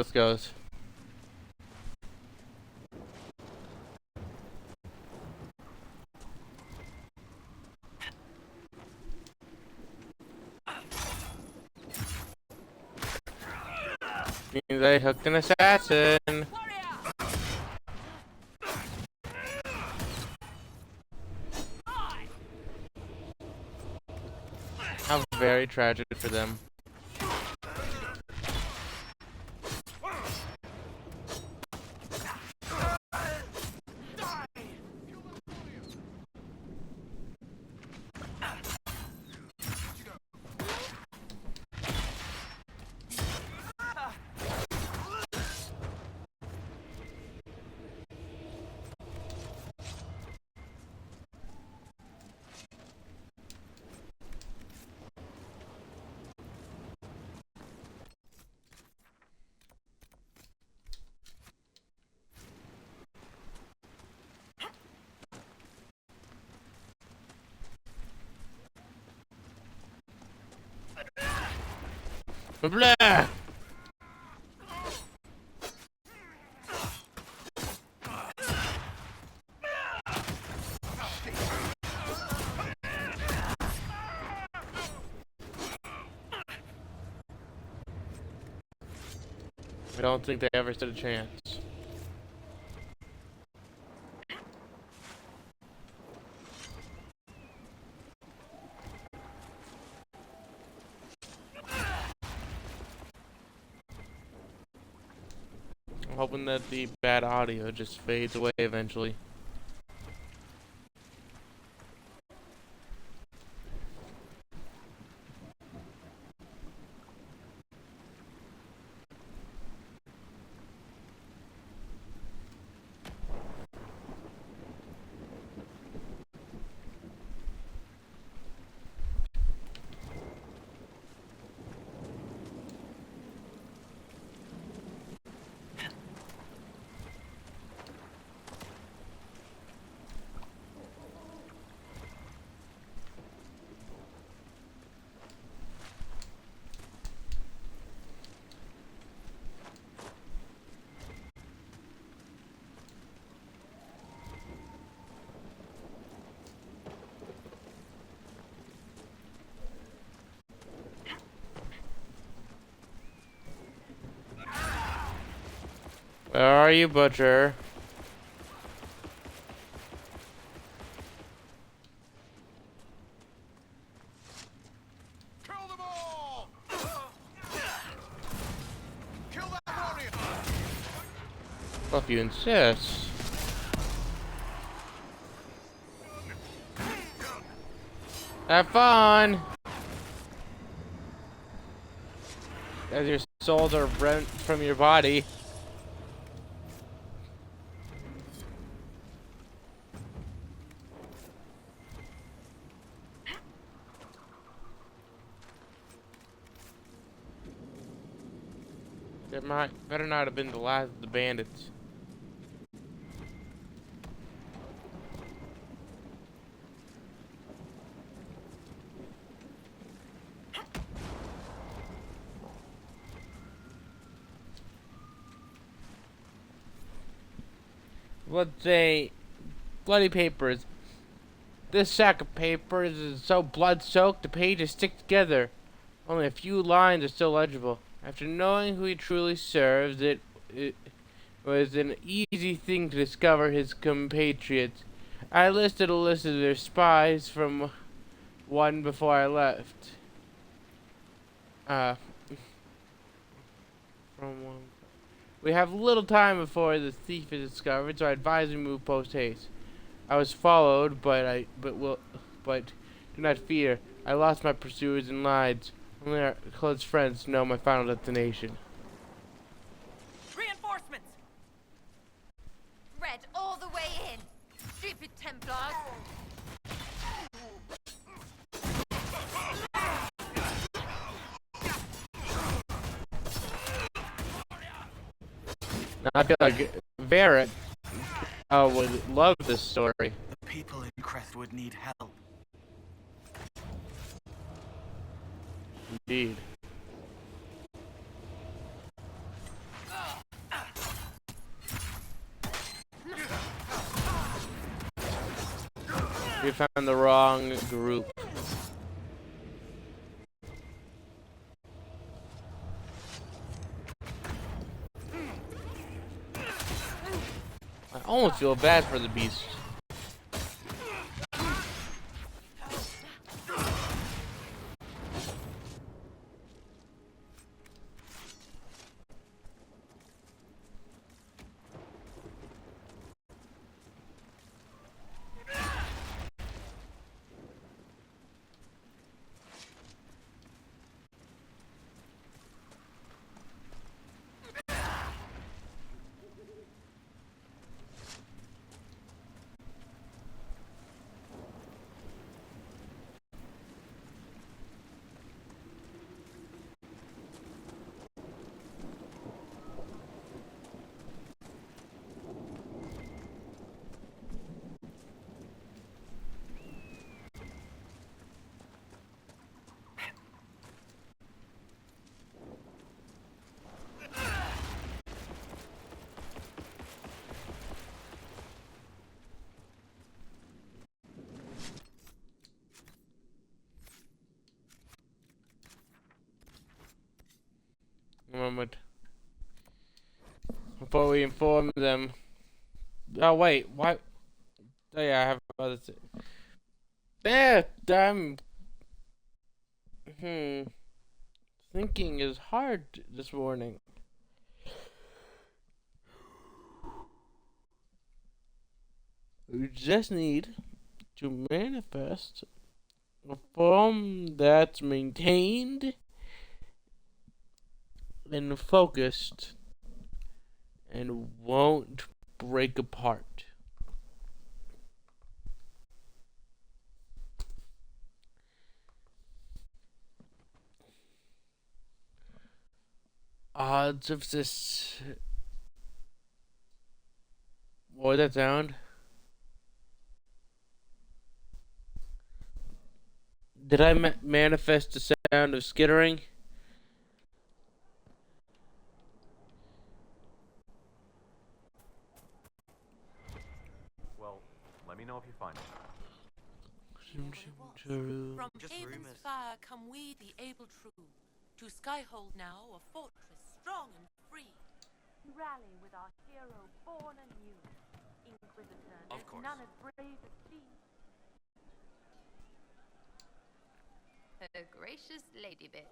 this goes. Means I hooked an assassin. How very tragic for them. Blah. I don't think they ever stood a chance. I'm hoping that the bad audio just fades away eventually. Where are you, Butcher? Kill them all! Kill that warrior! Well, if you insist. Have fun! As your souls are rent from your body. That better not have been the last of the bandits. Let's say bloody papers. This sack of papers is so blood-soaked the pages stick together. Only a few lines are still legible. After knowing who he truly serves, it was an easy thing to discover his compatriots. I listed a list of their spies from one before I left. From one. We have little time before the thief is discovered, so I advise we move post haste. I was followed, but do not fear. I lost my pursuers and lied. Only our close friends know my final destination. Reinforcements! Red all the way in! Stupid Templars! Now, I feel like Vera would love this story. The people in Crestwood need help. Indeed. We found the wrong group. I almost feel bad for the beast. Moment. Before we inform them. Oh wait, why? Oh yeah, I have other things. I'm. Thinking is hard this morning. We just need to manifest a form that's maintained and focused and won't break apart. Odds of this. What did that sound? Did I manifest the sound of skittering? Well, let me know if you find it. From Just Haven's rumors. fire come we, the able true, to Skyhold now, a fortress strong and free. Rally with our hero born anew, Inquisitor, Of course. none as brave as she. Her gracious lady bit.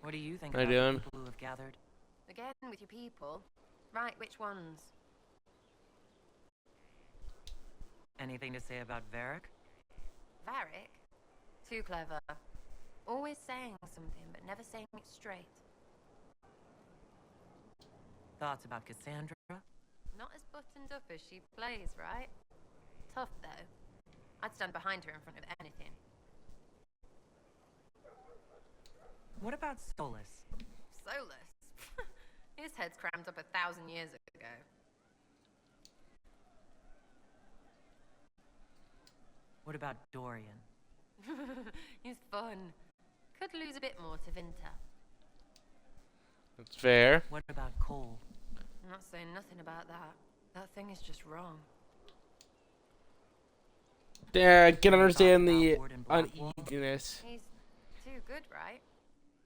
What do you think How you about the doing? people who have gathered? Again with your people. Right, which ones? Anything to say about Varric? Varric? Too clever. Always saying something, but never saying it straight. Thoughts about Cassandra? Not as buttoned up as she plays, right? Tough, though. I'd stand behind her in front of anything. What about Solus? Solus? His head's crammed up 1,000 years ago. What about Dorian? He's fun. Could lose a bit more to Vinter. That's fair. What about Cole? I'm not saying nothing about that. That thing is just wrong. Yeah, I can Any understand thoughts the about Warden Blackwall? uneasiness. He's too good, right?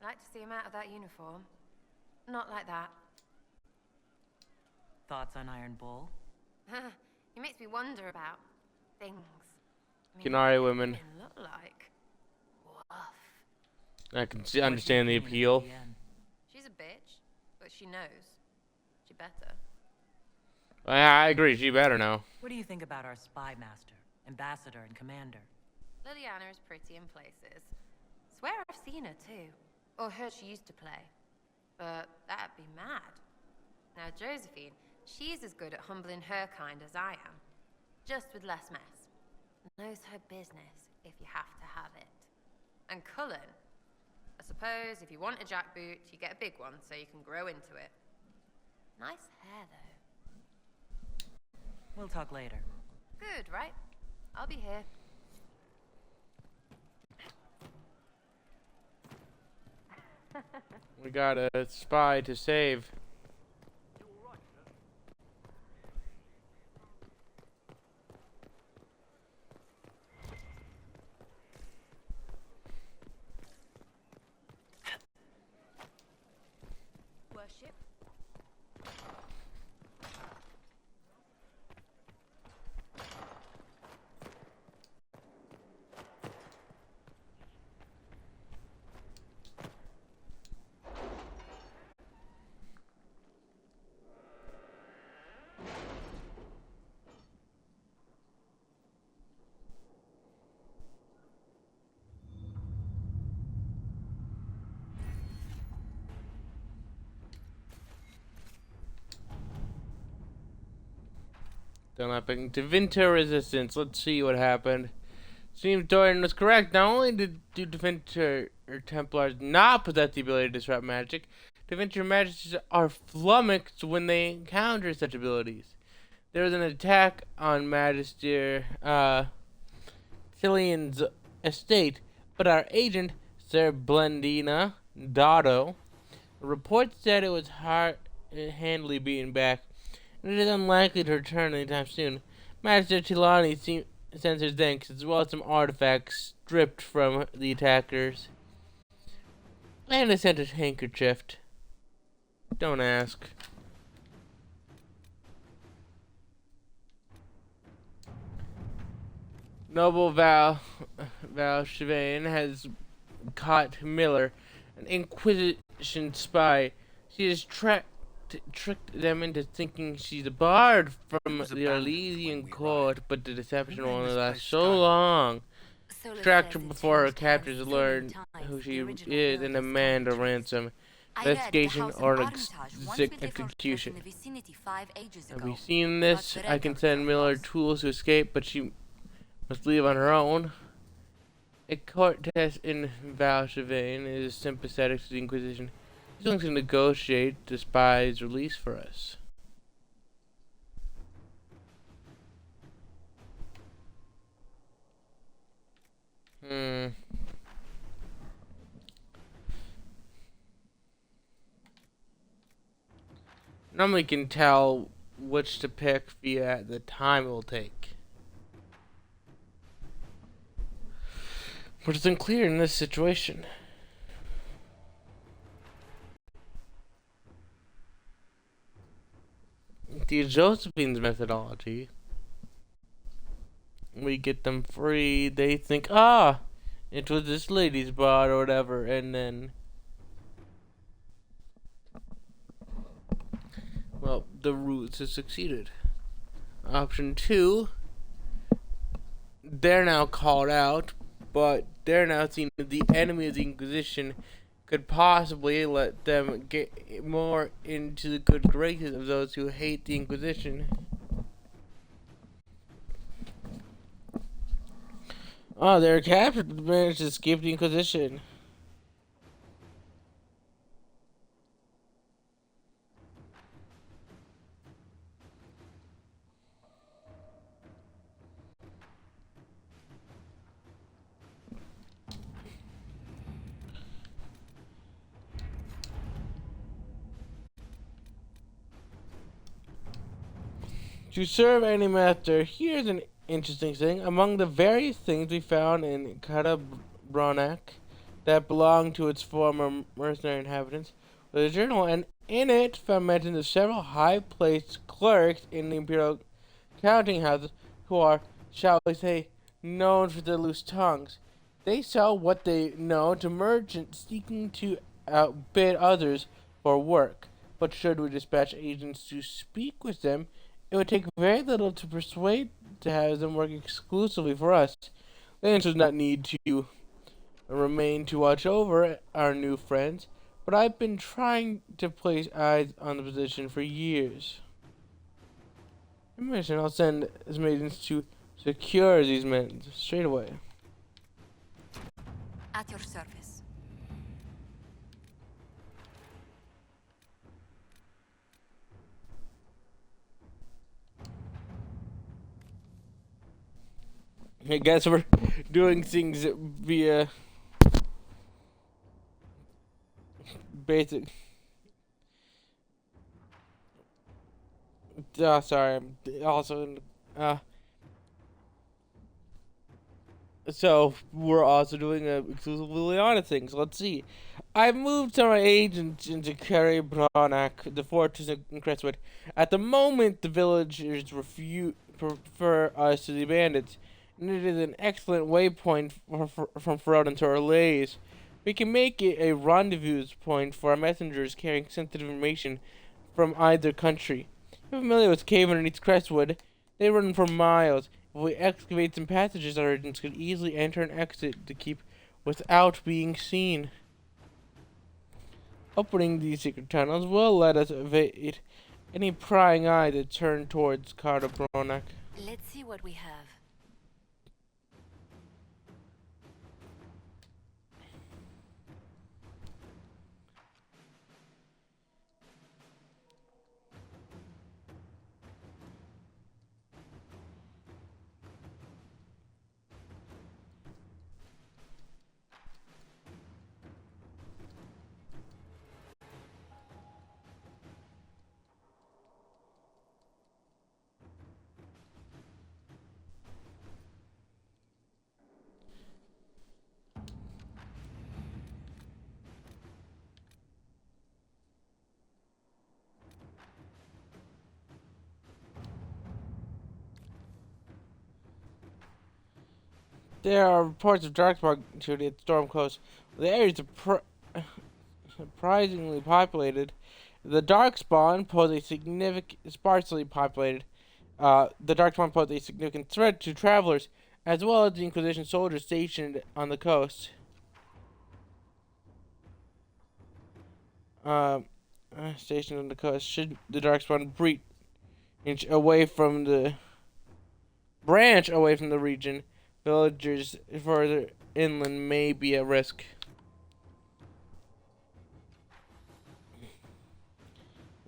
I'd like to see him out of that uniform. Not like that. Thoughts on Iron Bull? He makes me wonder about things. I mean, Kinari what women. does it look like? Woof. I can What's your understand the opinion of appeal. DN? She's a bitch, but she knows. She better. I agree. She better know. What do you think about our spy master, ambassador, and commander? Liliana is pretty in places. Swear I've seen her too. Or heard she used to play. But that'd be mad. Now Josephine, she's as good at humbling her kind as I am. Just with less mess. Knows her business if you have to have it. And Cullen, I suppose if you want a jackboot, you get a big one so you can grow into it. Nice hair though. We'll talk later. Good, right? I'll be here. We got a spy to save. ship. Developing Devinter resistance. Let's see what happened. Seems Dorian was correct. Not only do Devinter or Templars not possess the ability to disrupt magic, Devinter magists are flummoxed when they encounter such abilities. There was an attack on Magister Cillian's estate, but our agent, Sir Blendina Dotto, reports that it was handily beaten back, and it is unlikely to return anytime soon. Magister Tilani sends her thanks, as well as some artifacts stripped from the attackers, and a scented handkerchief. Don't ask. Noble Valchevane has caught Miller, an inquisition spy. She has tricked them into thinking she's a bard from the Elysian court, but the deception will only last so long. Tracked her before her captors learn who she is and demand a ransom, investigation, or execution. Have we seen this? I can send Miller tools to escape, but she must leave on her own. A Cortes in Valchevane is sympathetic to the Inquisition. He's willing to negotiate the spy's release for us. Normally can tell which to pick via the time it will take. But it's unclear in this situation. The Josephine's methodology, we get them free, they think, it was this lady's bot or whatever, and then, well, the ruse has succeeded. Option 2, they're now called out, but they're now seen as the enemy of the Inquisition, could possibly let them get more into the good graces of those who hate the Inquisition. They're captured but managed to escape the Inquisition. To serve any master, here's an interesting thing. Among the various things we found in Cadabronac that belonged to its former mercenary inhabitants was a journal, and in it found mentions of several high-placed clerics in the imperial counting houses who are, shall we say, known for their loose tongues. They sell what they know to merchants seeking to outbid others for work. But should we dispatch agents to speak with them, it would take very little to persuade to have them work exclusively for us. Lance does not need to remain to watch over our new friends, but I've been trying to place eyes on the position for years. Information, I'll send some agents to secure these men straight away. At your service. I guess we're doing things via basic. Sorry. Also, so we're also doing exclusively honest things. Let's see. I moved some of my agents into Kerry Bronak, the fortress in Crestwood. At the moment, the villagers prefer us to the bandits, and it is an excellent waypoint from Ferrodin to Orlays. We can make it a rendezvous point for our messengers carrying sensitive information from either country. If you're familiar with cave underneath Crestwood, they run for miles. If we excavate some passages, our agents could easily enter and exit the keep without being seen. Opening these secret tunnels will let us evade any prying eye that turn towards Cardopronac. Let's see what we have. There are reports of darkspawn activity at Storm Coast. The area is surprisingly populated. The darkspawn pose a sparsely populated. The darkspawn pose a significant threat to travelers, as well as the Inquisition soldiers stationed on the coast. Stationed on the coast. Should the darkspawn breach away from the branch away from the region, villagers further inland may be at risk.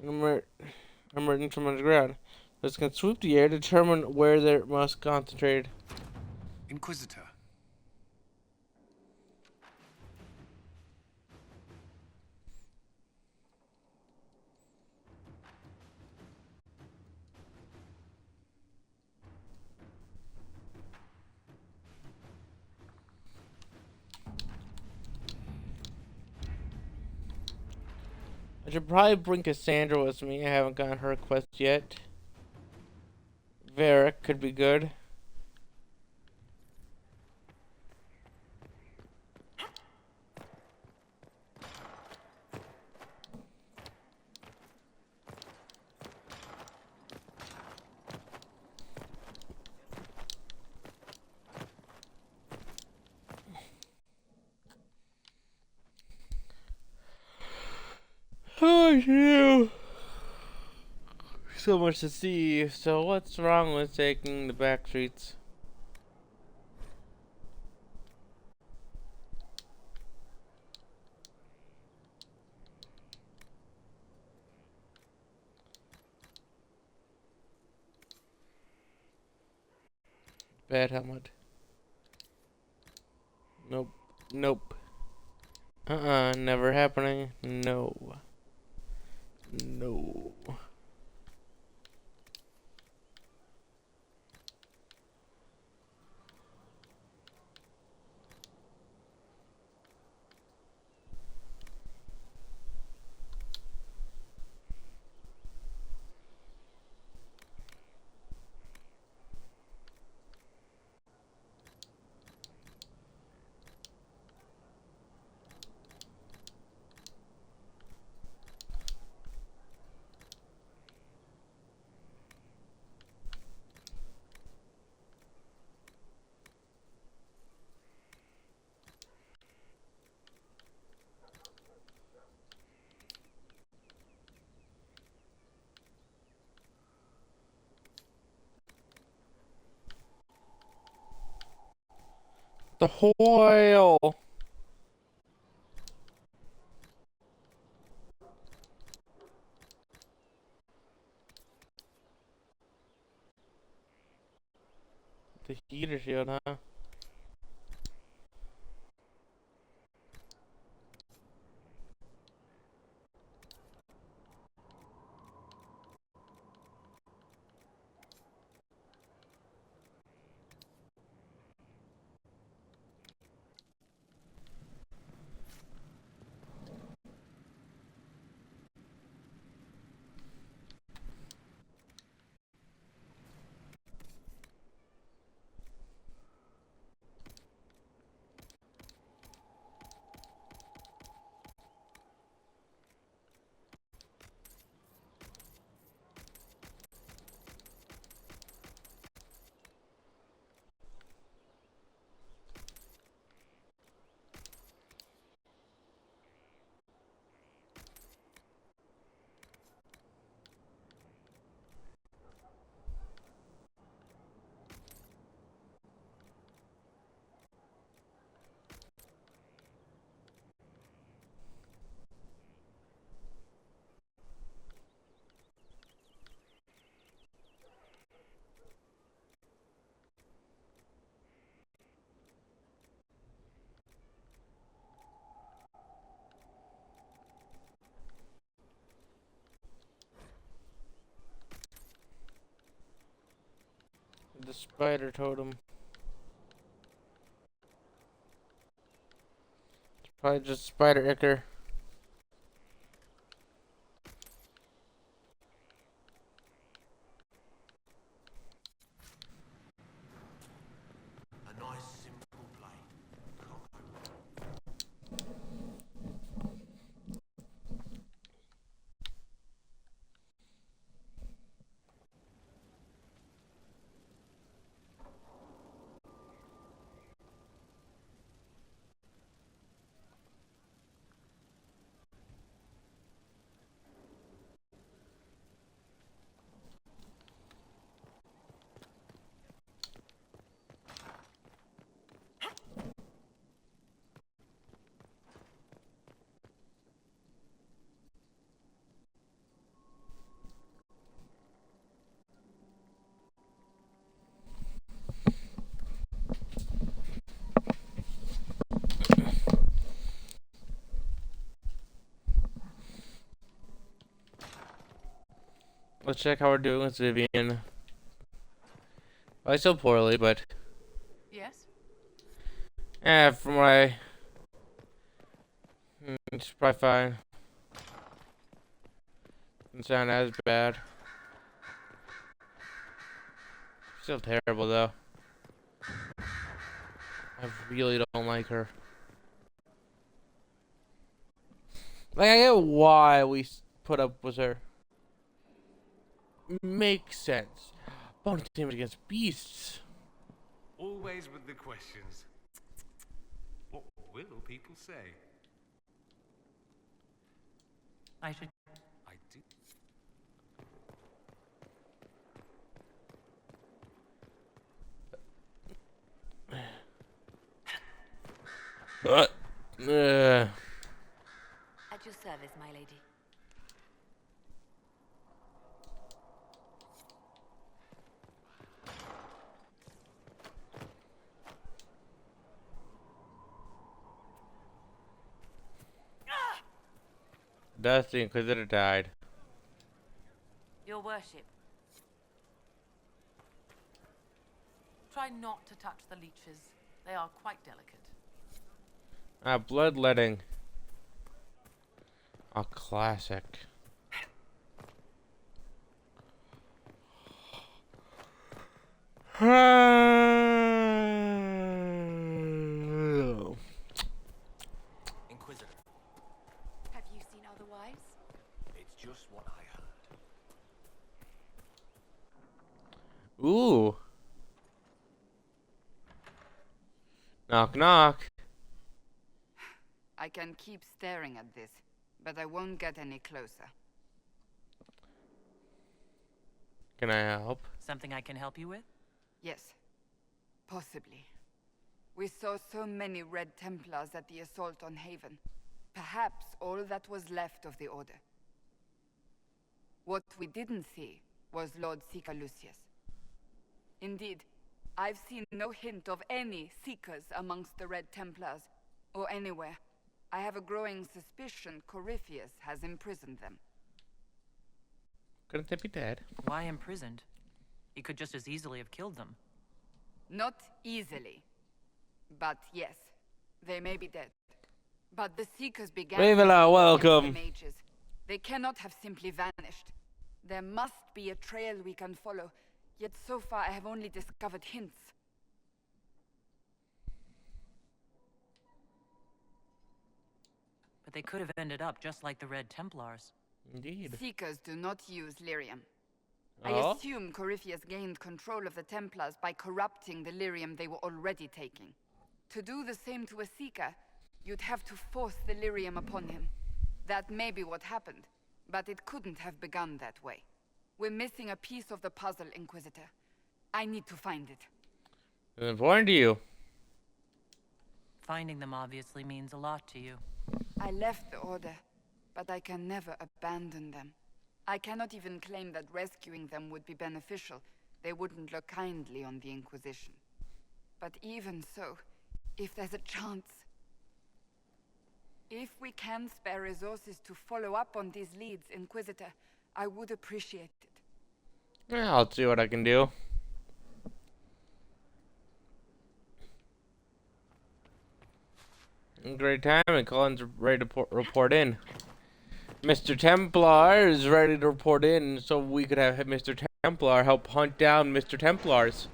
Emerging from underground. This can swoop the air, determine where they're most concentrated. Inquisitor. I should probably bring Cassandra with me. I haven't gotten her request yet. Varric could be good. Oh, you. So much to see. So what's wrong with taking the back streets? Bad helmet. Nope. Nope. Never happening. No. No. The Hoyle. The heater shield, huh? the spider totem. It's probably just spider ichor. A nice simple blade. Let's check how we're doing with Vivian. I still poorly, but Yes? from what it's probably fine. Doesn't sound as bad. Still terrible though. I really don't like her. Like, I get why we put up with her. Makes sense. Bonus damage against beasts. Always with the questions. What will people say? I should. I do. At your service, my lady. Thus the Inquisitor died. Your worship. Try not to touch the leeches. They are quite delicate. Bloodletting. A classic. Inquisitor, Have you seen otherwise? it's just what I heard. Ooh. Knock knock. I can keep staring at this, but I won't get any closer. Can I help? Something I can help you with? Yes, possibly. We saw so many Red Templars at the assault on Haven. Perhaps all that was left of the Order. What we didn't see was Lord Seeker Lucius. Indeed, I've seen no hint of any Seekers amongst the Red Templars, or anywhere. I have a growing suspicion Corypheus has imprisoned them. Couldn't they be dead? Why imprisoned? He could just as easily have killed them. Not easily. But yes, they may be dead. But the Seekers began... Ravenloft, welcome. against the mages. They cannot have simply vanished. There must be a trail we can follow, yet so far I have only discovered hints. But they could have ended up just like the Red Templars. Indeed. Seekers do not use lyrium. I Oh? assume Corypheus gained control of the Templars by corrupting the lyrium they were already taking. To do the same to a Seeker, you'd have to force the lyrium upon him. That may be what happened, but it couldn't have begun that way. We're missing a piece of the puzzle, Inquisitor. I need to find it. It's important to you. Finding them obviously means a lot to you. I left the Order, but I can never abandon them. I cannot even claim that rescuing them would be beneficial. They wouldn't look kindly on the Inquisition. But even so, if there's a chance... If we can spare resources to follow up on these leads, Inquisitor, I would appreciate it. Yeah, I'll see what I can do. Great time, and Colin's ready to report in. Mr. Templar is ready to report in, so we could have Mr. Templar help hunt down Mr. Templars.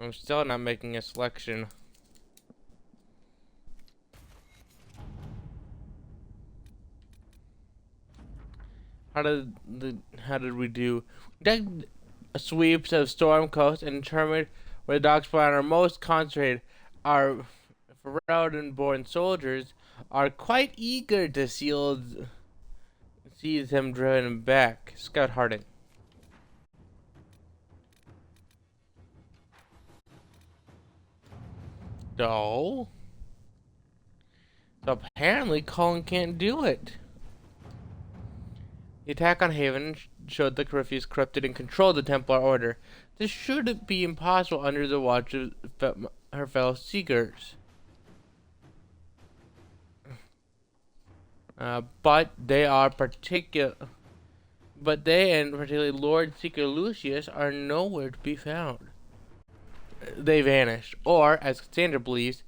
I'm still not making a selection. How did we do? We did sweeps of Storm Coast and determined where the Darkspawn are most concentrated. Our Ferelden-born soldiers are quite eager to see them driven back. Scout Harding. No. So apparently Colin can't do it. The attack on Haven showed the Corypheus corrupted and controlled the Templar Order. This should be impossible under the watch of her fellow Seekers. But they and particularly Lord Seeker Lucius are nowhere to be found. They vanished, or, as Cassandra believes,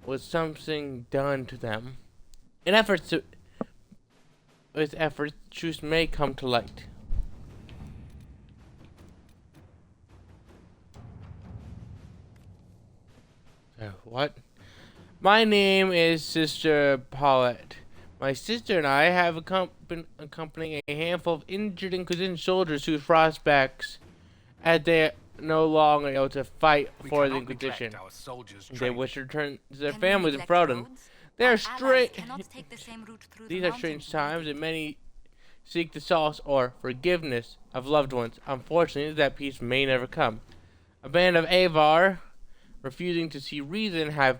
was something done to them. With efforts, truth may come to light. What? My name is Sister Paulette. My sister and I have accompanying a handful of injured Inquisition soldiers whose prospects, as they are no longer able to fight for the Inquisition, they wish to return to their families in Ferelden. They are These are strange times, and many seek the solace or forgiveness of loved ones. Unfortunately, that peace may never come. A band of Avar, refusing to see reason, have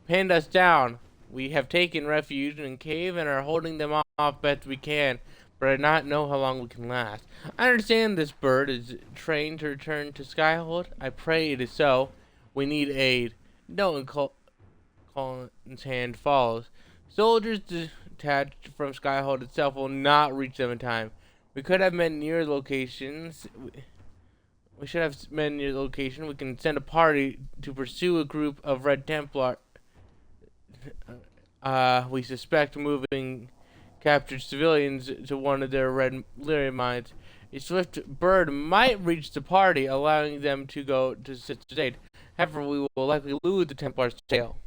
pinned us down. We have taken refuge in a cave and are holding them off best we can, but I do not know how long we can last. I understand this bird is trained to return to Skyhold. I pray it is so. We need aid. No, Colin's hand falls. Soldiers detached from Skyhold itself will not reach them in time. We could have met near locations. We should have met near the location. We can send a party to pursue a group of Red Templar. We suspect moving captured civilians to one of their red lyrium mines. A swift bird might reach the party, allowing them to go to Sister's aid. However, we will likely lose the Templar's tail.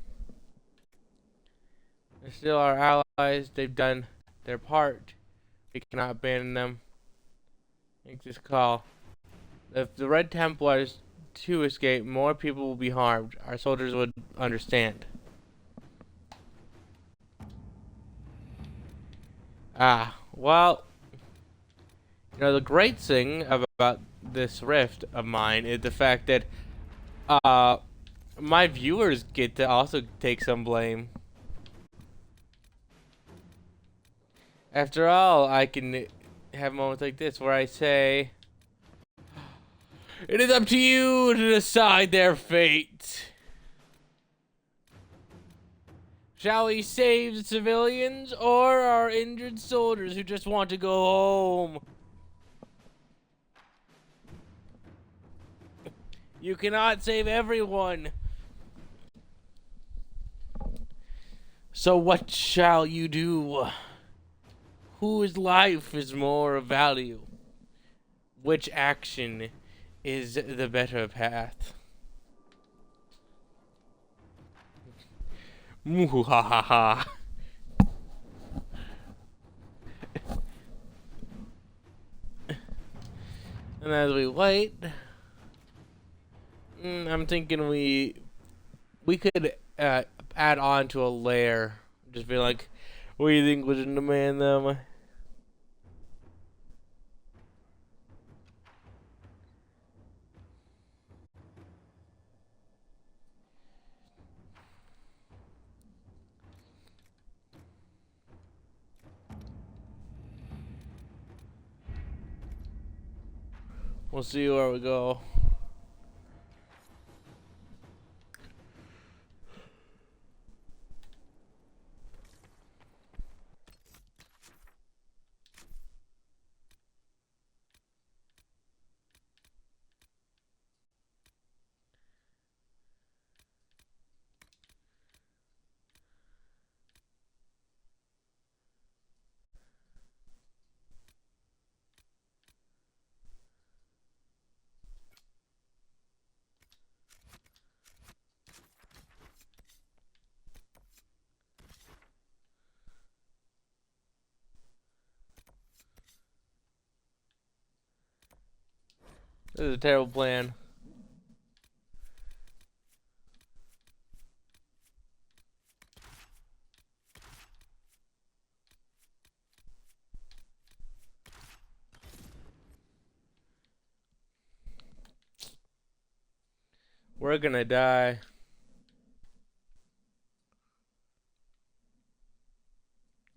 They're still our allies. They've done their part. We cannot abandon them. Make this call. If the Red Templars to escape, more people will be harmed. Our soldiers would understand. Well, the great thing about this rift of mine is the fact that my viewers get to also take some blame. After all, I can have moments like this where I say, it is up to you to decide their fate. Shall we save the civilians or our injured soldiers who just want to go home? You cannot save everyone. So what shall you do? Whose life is more of value? Which action is the better path? Muhahaha. And as we wait, I'm thinking we could add on to a layer. Just be like, what do you think was in demand them? We'll see where we go. This is a terrible plan. We're gonna die.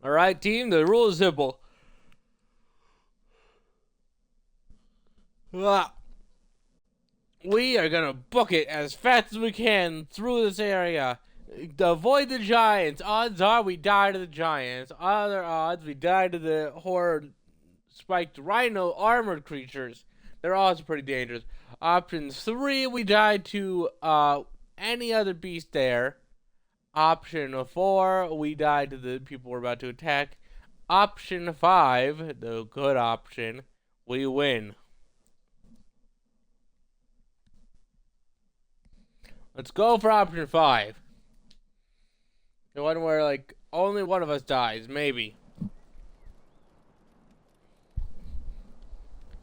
Alright, team, the rule is simple. Ah. We are gonna book it as fast as we can through this area. To avoid the giants. Odds are we die to the giants. Other odds we die to the horror spiked rhino armored creatures. They're also pretty dangerous. Option 3, we die to any other beast there. Option 4, we die to the people we're about to attack. Option 5, the good option, we win. Let's go for option 5. The one where, like, only one of us dies, maybe.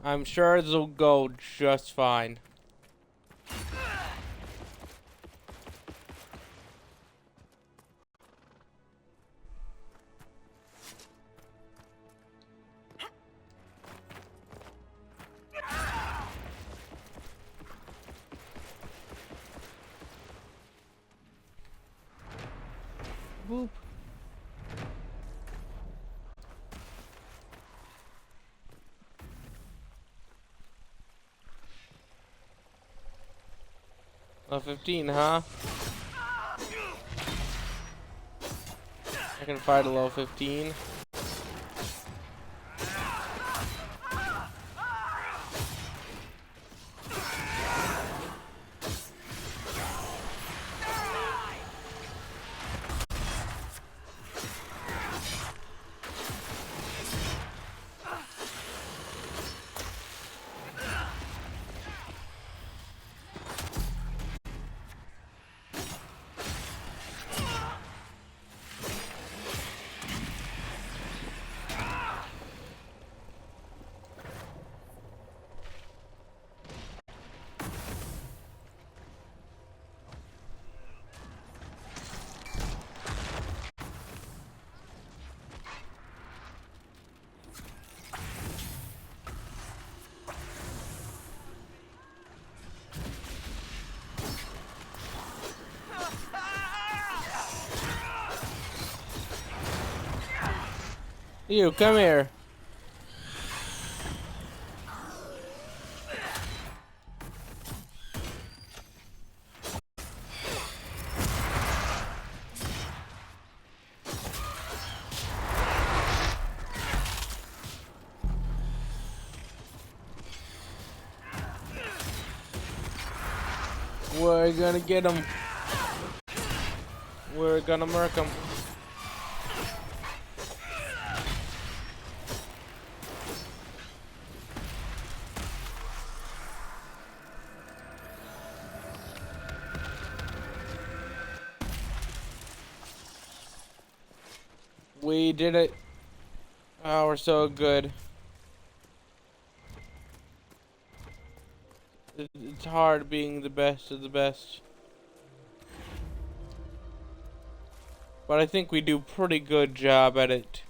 I'm sure this will go just fine. Boop. Level 15, huh? I can fight a level 15. You, come here. We're gonna get him. We're gonna murk him. We did it. Oh, we're so good. It's hard being the best of the best. But I think we do pretty good job at it.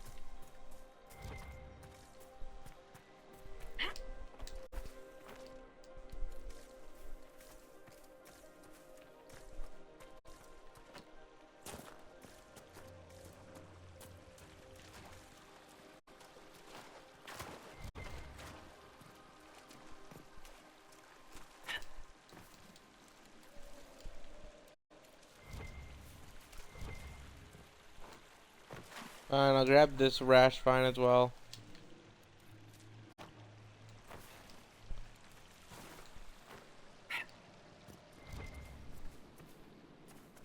Fine, I'll grab this rash vine as well.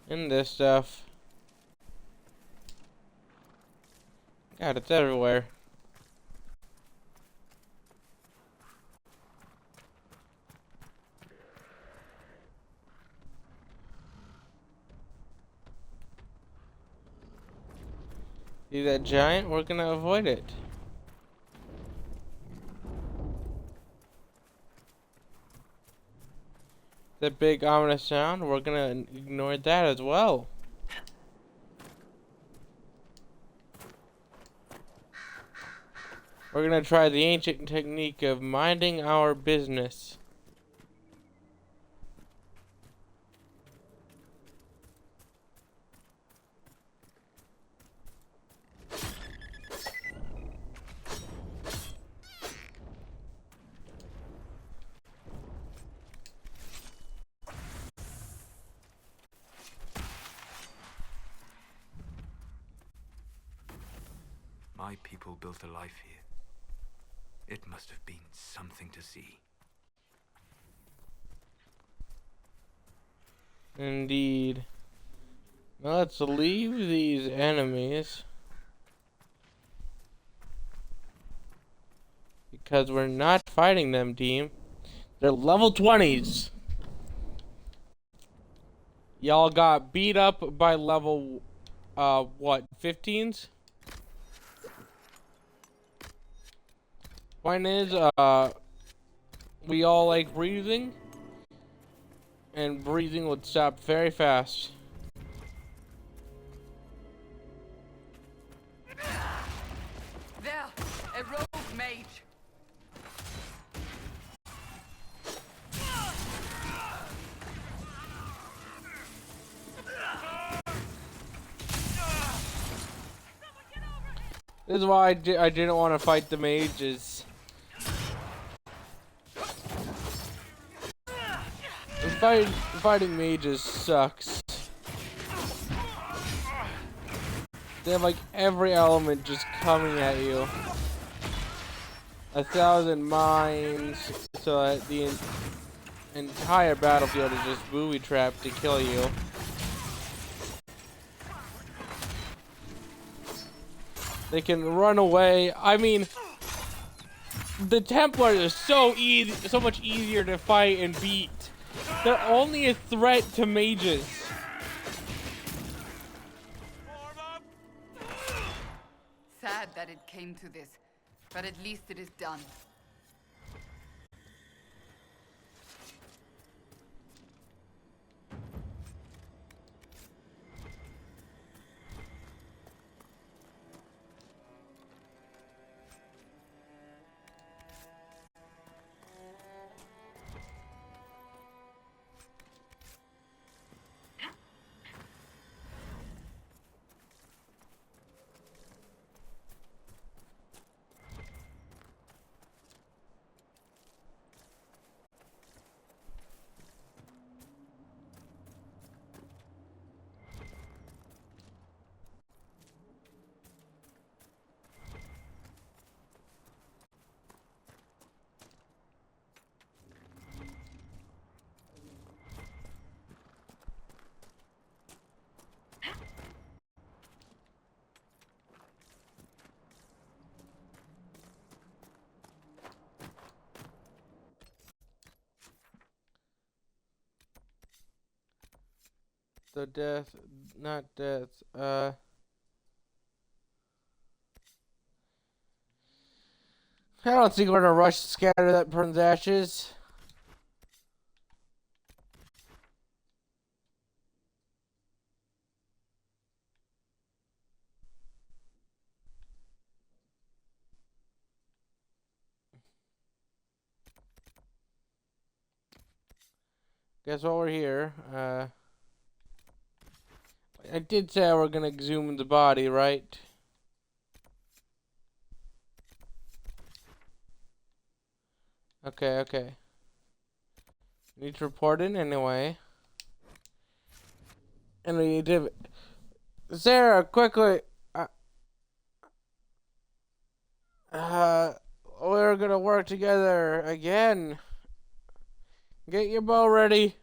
And this stuff. God, it's everywhere. See that giant? We're gonna avoid it. That big ominous sound, we're gonna ignore that as well. We're gonna try the ancient technique of minding our business. My people built a life here. It must have been something to see. Indeed. Now let's leave these enemies. Because we're not fighting them, team. They're level 20s. Y'all got beat up by level, what, 15s? Point is, we all like breathing. And breathing would stop very fast. There, a rogue mage. This is why I didn't want to fight the mages. Fighting mages sucks. They have like every element just coming at you. 1,000 mines, so that the entire battlefield is just booby trapped to kill you. They can run away. I mean, the Templars are so much easier to fight and beat. They're only a threat to mages. Sad that it came to this, but at least it is done. So not death, I don't think we're gonna rush to scatter that person's ashes. Guess while we're here, I did say we're gonna exhume the body, right? Okay. Need to report in anyway. And we need to... Sarah, quickly! We're gonna work together again. Get your bow ready.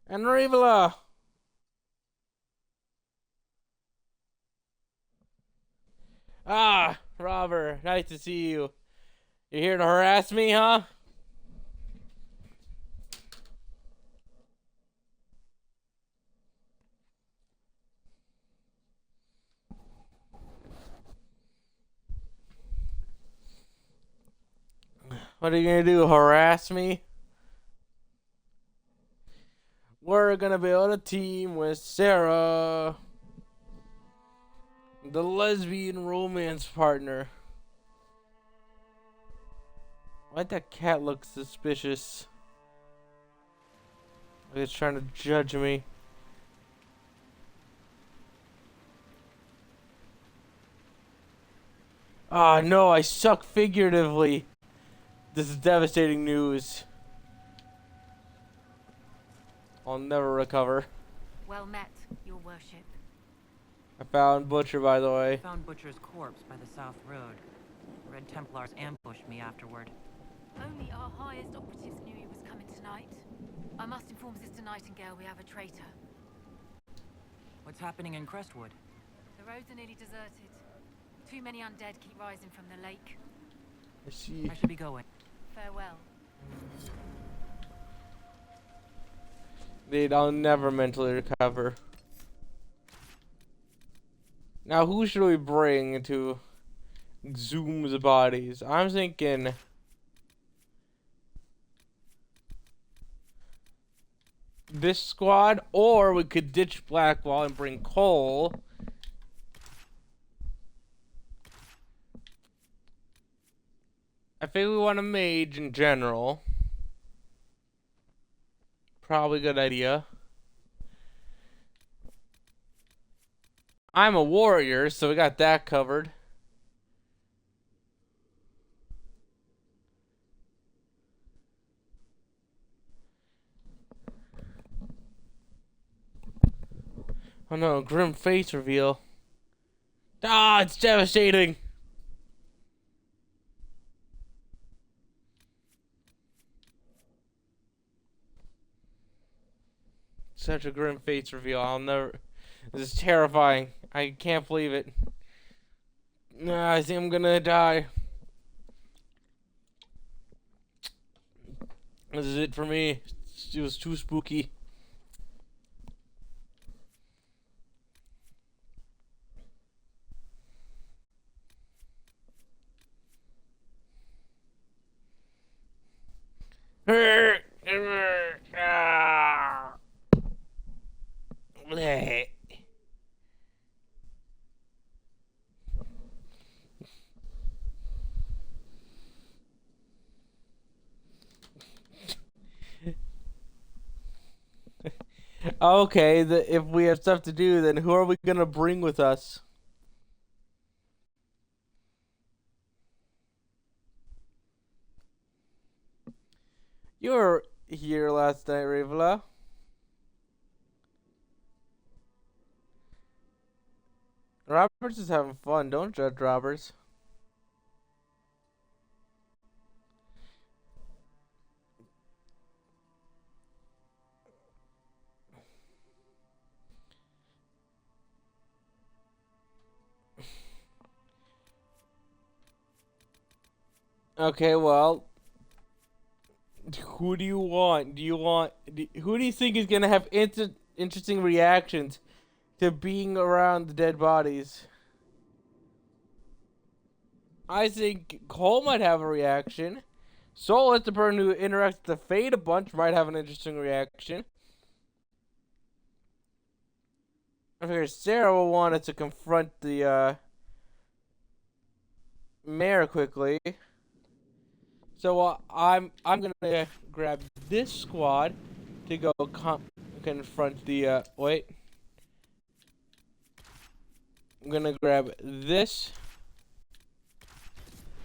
And Rivola! Ah, Robber, nice to see you. You here to harass me, huh? What are you gonna do, harass me? We're gonna build a team with Sarah, the lesbian romance partner. Why'd that cat look suspicious? Like it's trying to judge me. Ah, no, I suck figuratively. This is devastating news. I'll never recover. Well met, your worship. I found Butcher, by the way. I found Butcher's corpse by the South Road. Red Templars ambushed me afterward. Only our highest operatives knew he was coming tonight. I must inform Sister Nightingale we have a traitor. What's happening in Crestwood? The roads are nearly deserted. Too many undead keep rising from the lake. I see. I should be going. Farewell. I'll never mentally recover. Now, who should we bring to exhume the bodies? I'm thinking this squad, or we could ditch Blackwall and bring Cole. I think we want a mage in general. Probably a good idea. I'm a warrior, so we got that covered. Oh no, grim face reveal. Ah, it's devastating. Such a grim face reveal. I'll never. This is terrifying. I can't believe it. Nah, I think I'm gonna die. This is it for me. It was too spooky. Okay, if we have stuff to do, then who are we gonna bring with us? You were here last night, Ravala. Roberts is having fun. Don't judge Roberts. Okay, well, who do you want? Who do you think is gonna have interesting reactions to being around the dead bodies? I think Cole might have a reaction. Soul, as the person who interacts with the Fate a bunch, might have an interesting reaction. I figure Sarah will want us to confront the mayor quickly. So I'm gonna grab this squad to go confront the wait. I'm gonna grab this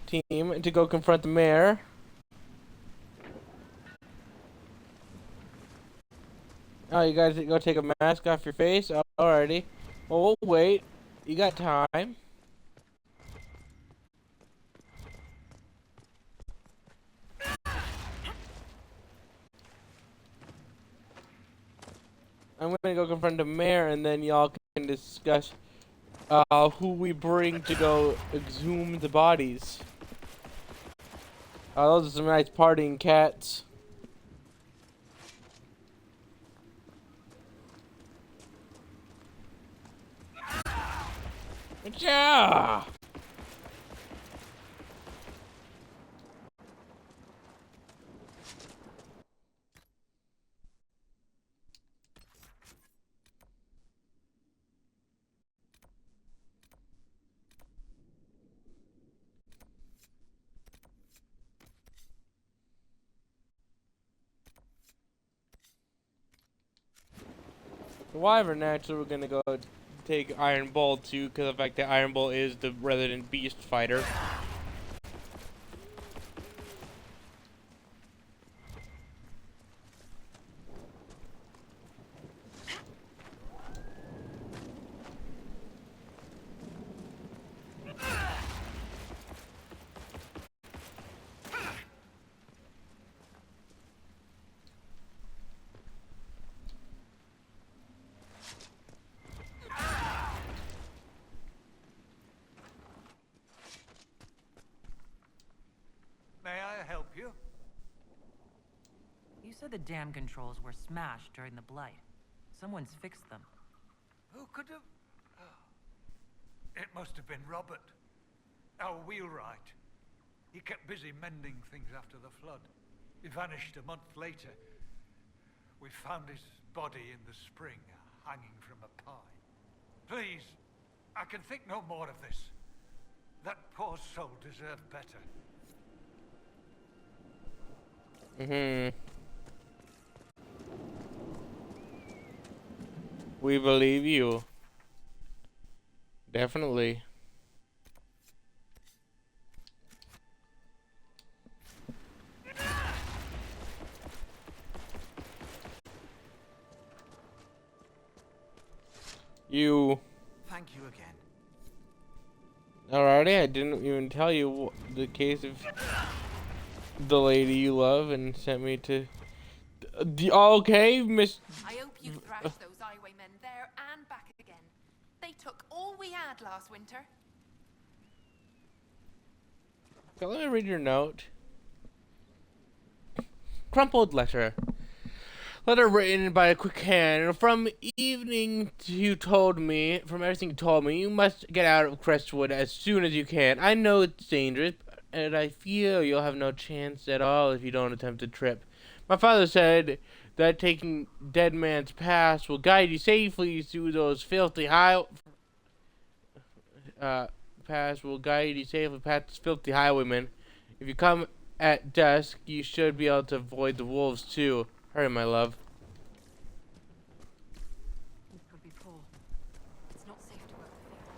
team to go confront the mayor. Oh, you guys go take a mask off your face? Alrighty. Well, we'll wait. You got time. I'm gonna go confront the mayor, and then y'all can discuss who we bring to go exhume the bodies. Those are some nice partying cats. Yeah. Whatever, naturally we're gonna go take Iron Bull too, because of the fact that Iron Bull is the resident beast fighter. May I help you? You said the dam controls were smashed during the blight. Someone's fixed them. Who could have... It must have been Robert, our wheelwright. He kept busy mending things after the flood. He vanished a month later. We found his body in the spring, hanging from a pine. Please, I can think no more of this. That poor soul deserved better. We believe you. Definitely. You. Thank you again. Alrighty, I didn't even tell you the case of the lady you love and sent me to... Okay, Miss... I hope you thrashed those highwaymen there and back again. They took all we had last winter. Okay, let me read your note. Crumpled letter. Letter written by a quick hand. From evening you told me, from everything you told me, you must get out of Crestwood as soon as you can. I know it's dangerous, and I feel you'll have no chance at all if you don't attempt the trip. My father said that taking Dead Man's Pass will guide you safely through those filthy pass will guide you safely past those filthy highwaymen. If you come at dusk, you should be able to avoid the wolves too. Hurry, my love. This could be Paul. It's not safe to work the fields.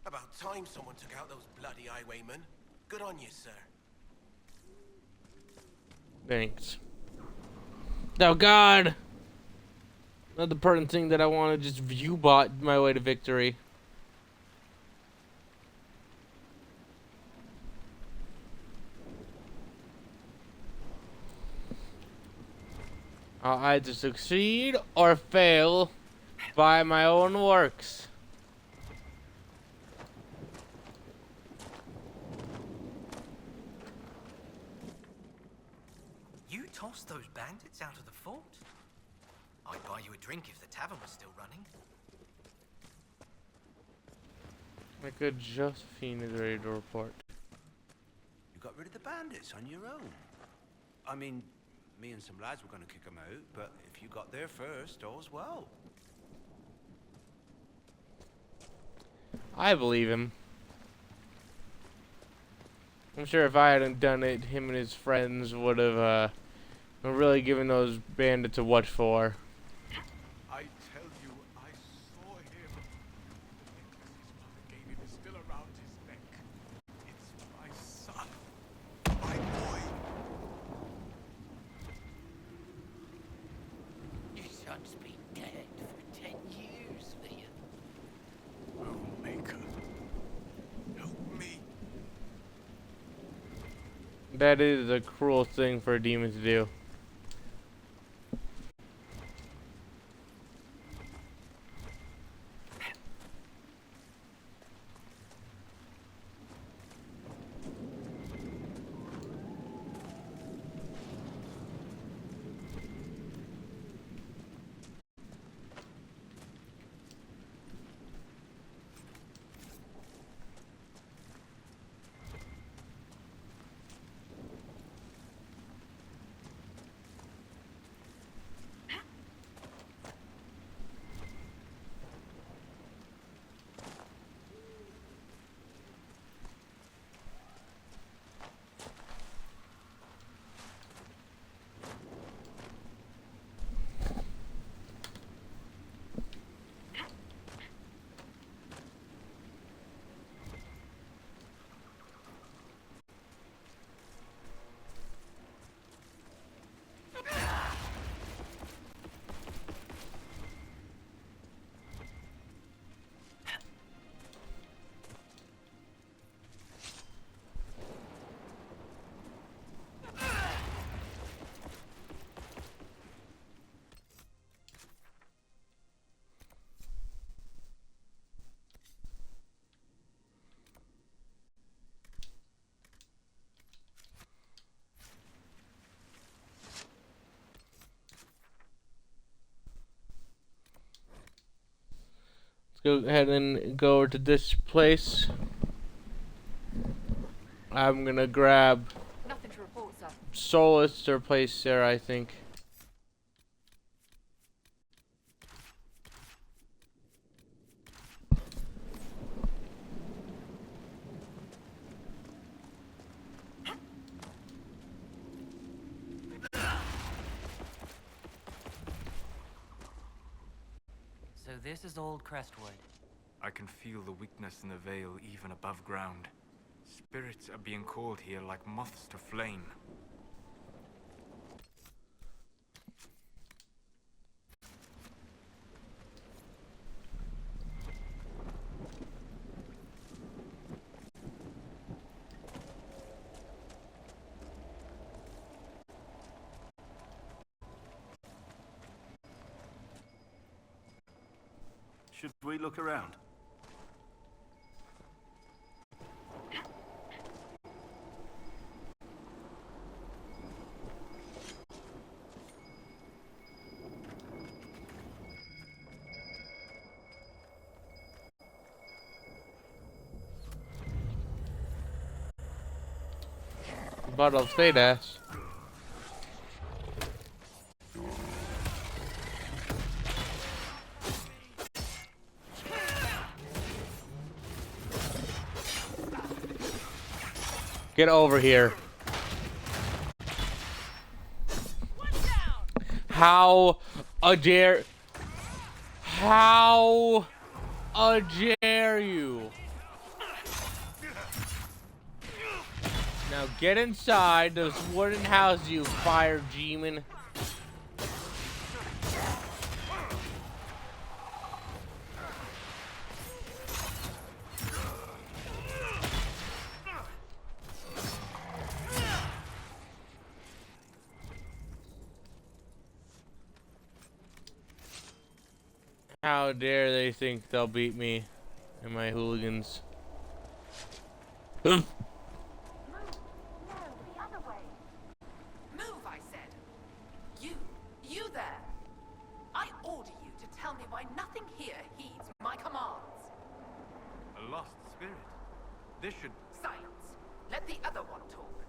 About time someone took out those bloody highwaymen. Good on you, sir. Thanks. Oh God! Another pertinent thing that I want to just view bot my way to victory. I'll either succeed or fail by my own works. You tossed those bandits out of the fort? I'd buy you a drink if the tavern was still running. My good Josephine is ready to report. You got rid of the bandits on your own. I mean, me and some lads were going to kick them out, but if you got there first, all's well. I believe him. I'm sure if I hadn't done it, him and his friends would have really given those bandits a what for. I tell you, I saw him. The necklace his mother gave him is still around his neck. It's my son. My boy. Your son's been dead for 10 years, Leah. Oh, Maker. Help me. That is a cruel thing for a demon to do. go ahead and go over to this place. I'm gonna grab Nothing to report, sir. Solus to replace Sarah, I think. So this is old Crestwood. I can feel the weakness in the veil even above ground. Spirits are being called here like moths to flame. Should we look around? Bottle of state ass. Get over here. How dare you? Now get inside this wooden house, you fire demon. How dare they think they'll beat me and my hooligans. Move, I said. You there. I order you to tell me why nothing here heeds my commands. A lost spirit. This should... Silence. Let the other one talk.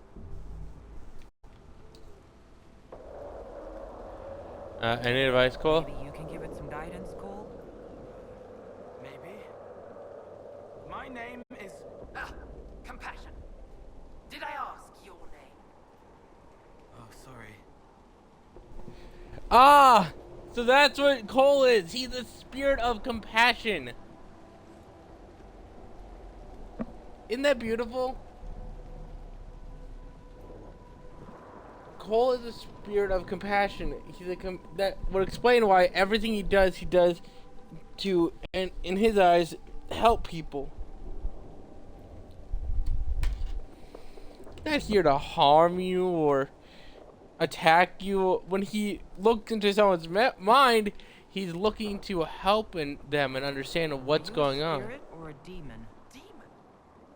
Any advice, Cole? Maybe you can give it some guidance, Cole? Maybe. My name is... Compassion. Did I ask your name? Oh, sorry. Ah! So that's what Cole is. He's the spirit of compassion. Isn't that beautiful? Cole is the spirit of compassion. He's that would explain why everything he does to, and in his eyes, help people. Not here to harm you or attack you. When he looks into someone's mind, he's looking to help them and understand what's going on. A spirit or a demon? Demon?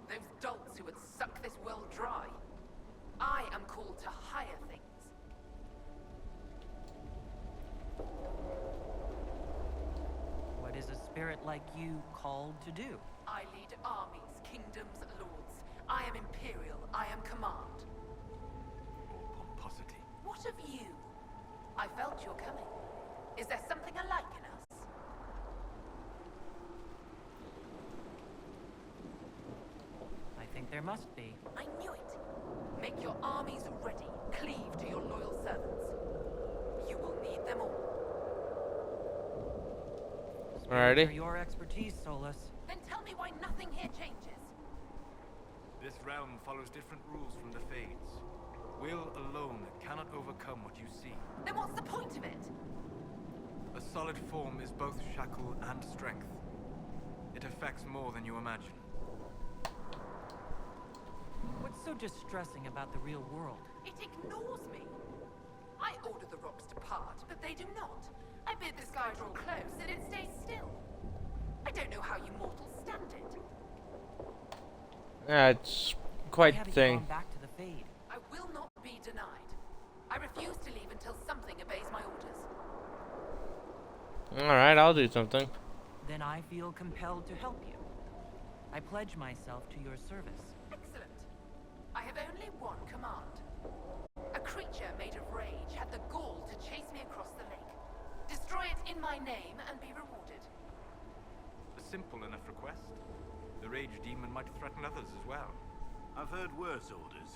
Those dolts who would suck this world dry. I am called to higher things. What is a spirit like you called to do? I lead armies, kingdoms, lords. I am imperial. I am command. Or pomposity. What of you? I felt your coming. Is there something alike in us? I think there must be. I knew it. Make your armies ready. Cleave to your loyal servants. You will need them all. Alrighty. For your expertise, Solus. Then tell me why nothing here changes. This realm follows different rules from the Fades. Will alone cannot overcome what you see. Then what's the point of it? A solid form is both shackle and strength. It affects more than you imagine. What's so distressing about the real world? It ignores me. I order the rocks to part, but they do not. I bid the sky draw close, and it stays still. I don't know how you mortals stand it. It's quite Why the haven't you thing. gone back to the Fade? I will not be denied. I refuse to leave until something obeys my orders. Alright, I'll do something. then I feel compelled to help you. I pledge myself to your service. Excellent. I have only one command. A creature made of rage had the gall to chase me across the lake. Destroy it in my name and be rewarded. A simple enough request. The rage demon might threaten others as well. I've heard worse orders.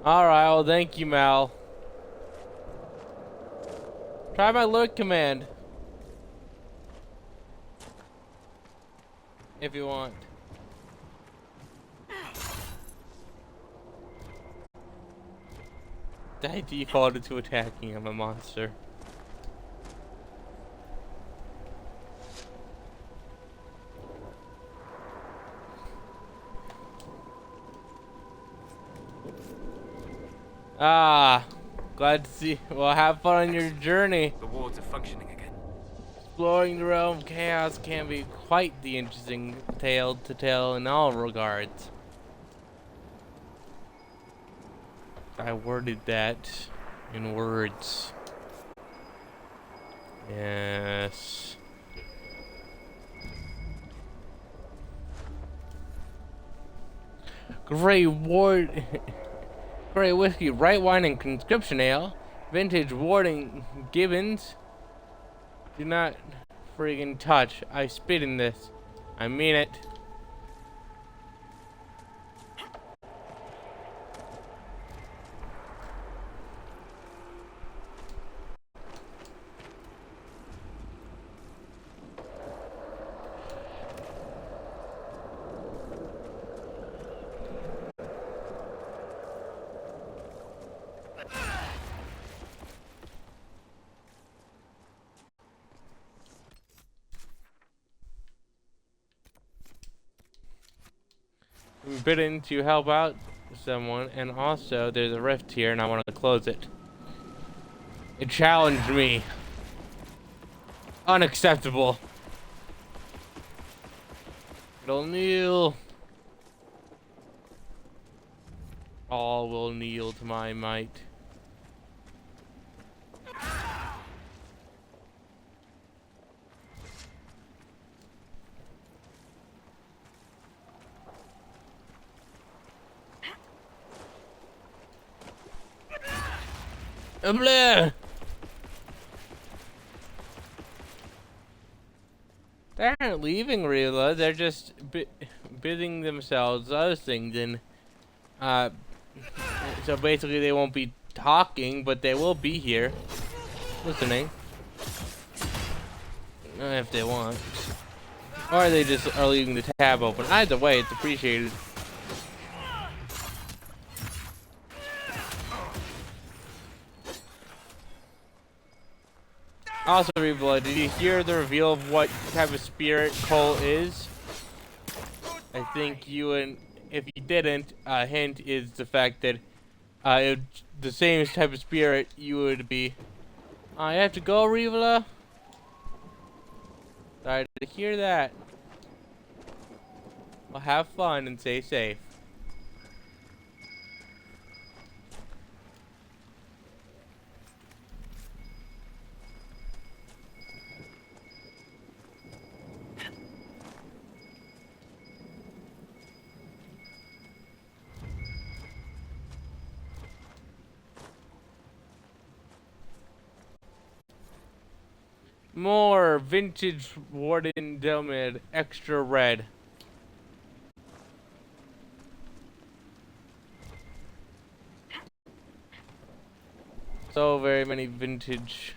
Alright, well, thank you, Mal. Try my lurk command. If you want. I defaulted to attacking. I'm a monster. Ah, glad to see. Well, have fun on your journey. The wards are functioning again. Exploring the realm of chaos can be quite the interesting tale to tell in all regards. I worded that in words. Yes. Grey Ward. Grey whiskey, right wine, and conscription ale. Vintage Warding Gibbons. Do not friggin' touch. I spit in this. I mean it. I'm bidden to help out someone, and also there's a rift here and I want to close it. It challenged me. Unacceptable. It'll kneel. All will kneel to my might. Blah. They aren't leaving Rila, they're just bidding themselves other things, and so basically they won't be talking, but they will be here listening if they want, or they just are leaving the tab open. Either way, it's appreciated. Also, Reblood, did you hear the reveal of what type of spirit Cole is? I think you and if you didn't, a hint is the fact that the same type of spirit you would be. I have to go, Rivola. Sorry to hear that. Well, have fun and stay safe. More vintage Warden Delmid, extra red. So very many vintages.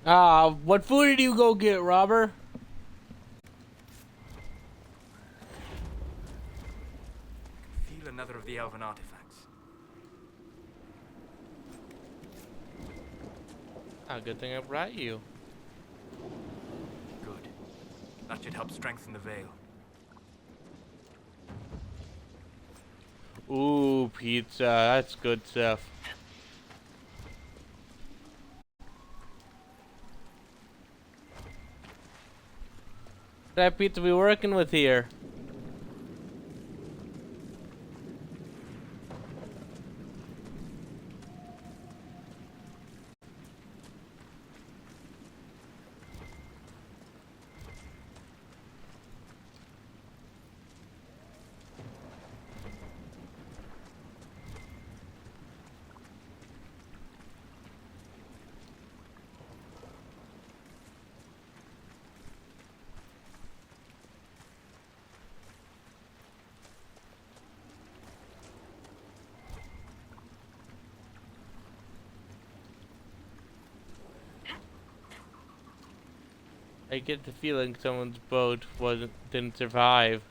What food did you go get, Robber? Feel another of the elven artifacts. Good thing I brought you. Good. That should help strengthen the veil. Ooh, pizza. That's good stuff. What type of pizza we working with here? I get the feeling someone's boat didn't survive.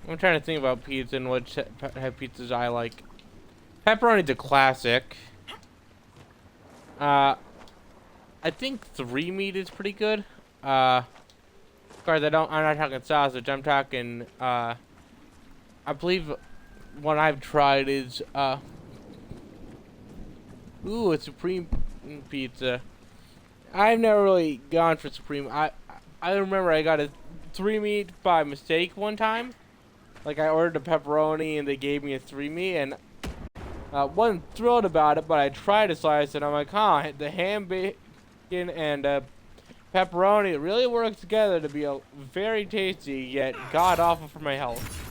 I'm trying to think about pizza and what type of pizzas I like. Pepperoni's a classic. I think 3 meat is pretty good. Of course, I'm not talking sausage. I'm talking. I believe one I've tried is a supreme pizza. I've never really gone for supreme. I remember I got a 3 meat by mistake one time. Like I ordered a pepperoni and they gave me a 3 meat and wasn't thrilled about it, but I tried a slice and I'm like, the ham, bacon, and pepperoni, it really works together to be very tasty yet god awful for my health.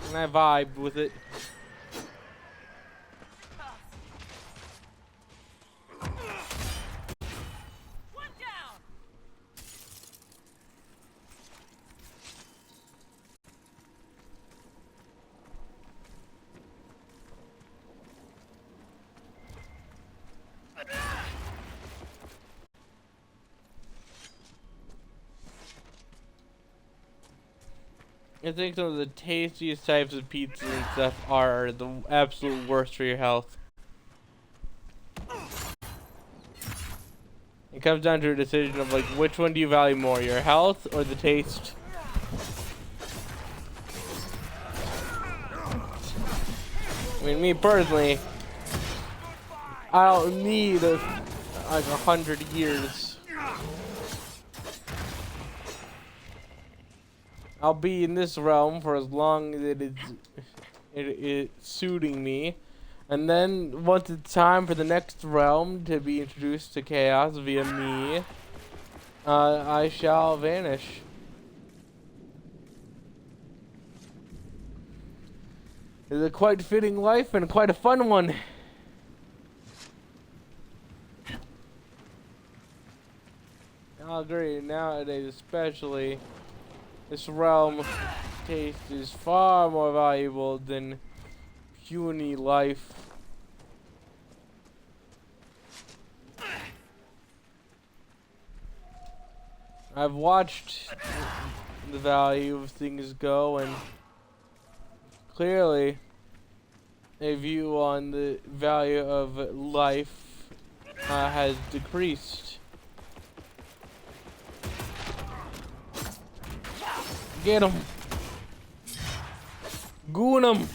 And I vibe with it. I think some of the tastiest types of pizza and stuff are the absolute worst for your health. It comes down to a decision of like, which one do you value more, your health or the taste? I mean, me personally, I don't need like 100 years. I'll be in this realm for as long as it is suiting me, and then once it's time for the next realm to be introduced to chaos via me, I shall vanish. It's a quite fitting life and quite a fun one. I'll agree, nowadays especially. This realm taste is far more valuable than puny life. I've watched the value of things go, and clearly a view on the value of life has decreased. Get him! Goon him!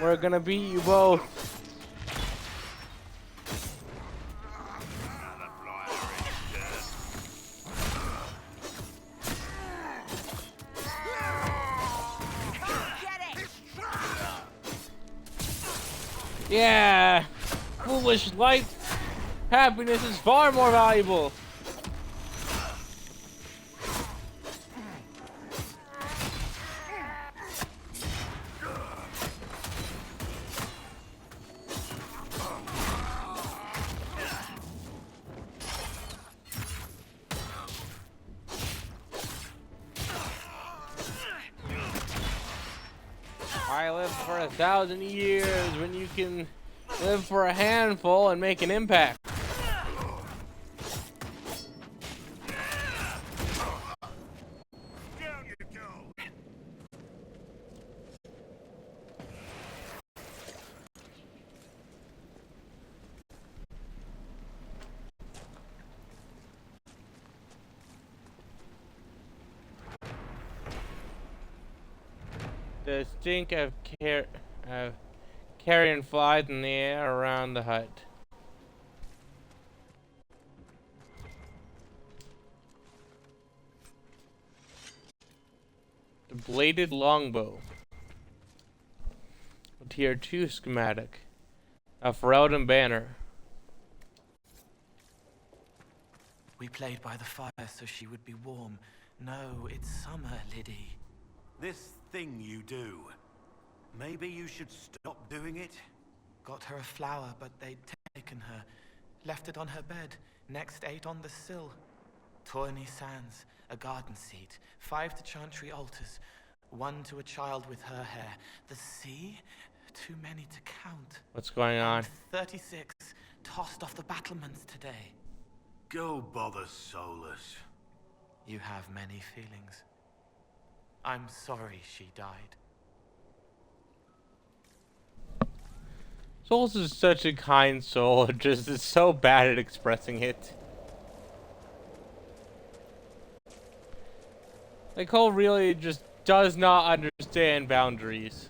We're gonna beat you both. Yeah! Foolish life! Happiness is far more valuable! I lived for 1,000 years when you can live for a handful and make an impact. Down you go. The stink of carrion flies in the air around the hut. The bladed longbow. Tier 2 schematic. A Ferelden banner. We played by the fire so she would be warm. No, it's summer, Liddy. This thing you do, maybe you should stop doing it? Got her a flower, but they'd taken her. Left it on her bed. Next ate on the sill. Tawny sands, a garden seat, 5 to chantry altars, 1 to a child with her hair. The sea, too many to count. What's going on? And 36 tossed off the battlements today. Go bother Solus. You have many feelings. I'm sorry she died. Souls is such a kind soul, just is so bad at expressing it. Like, Cole really just does not understand boundaries.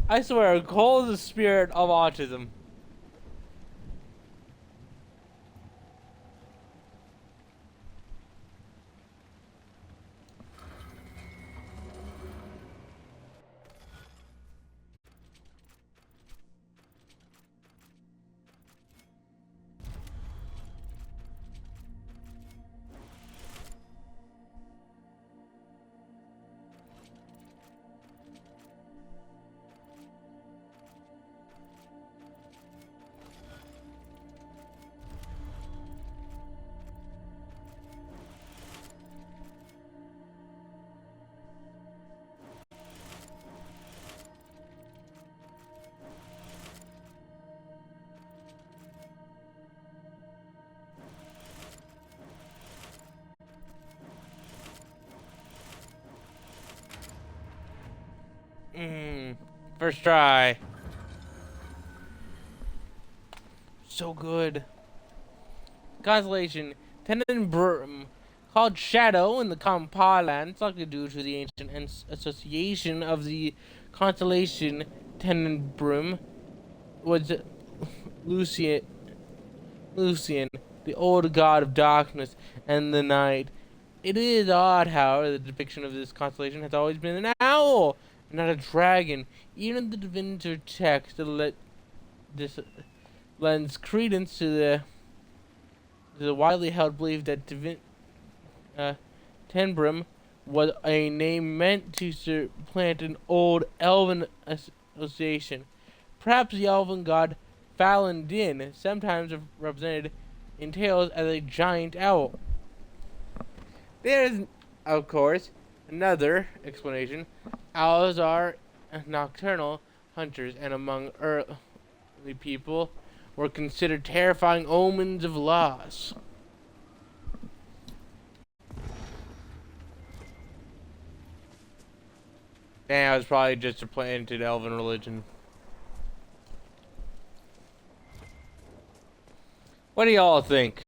I swear, Cole is the spirit of autism. First try. So good. Constellation Tenenbrum, called Shadow in the common parlance, likely due to the ancient association of the constellation Tenenbrum, was Lucian, the old god of darkness and the night. It is odd, however, the depiction of this constellation has always been an owl, not a dragon. Even the Divinter text lends credence to the widely held belief that Tenbrum was a name meant to supplant an old elven association. Perhaps the elven god Falendin, sometimes represented in tales as a giant owl. There is, of course, another explanation. Owls are nocturnal hunters, and among early people were considered terrifying omens of loss. Damn, it was probably just a planted elven religion. What do y'all think?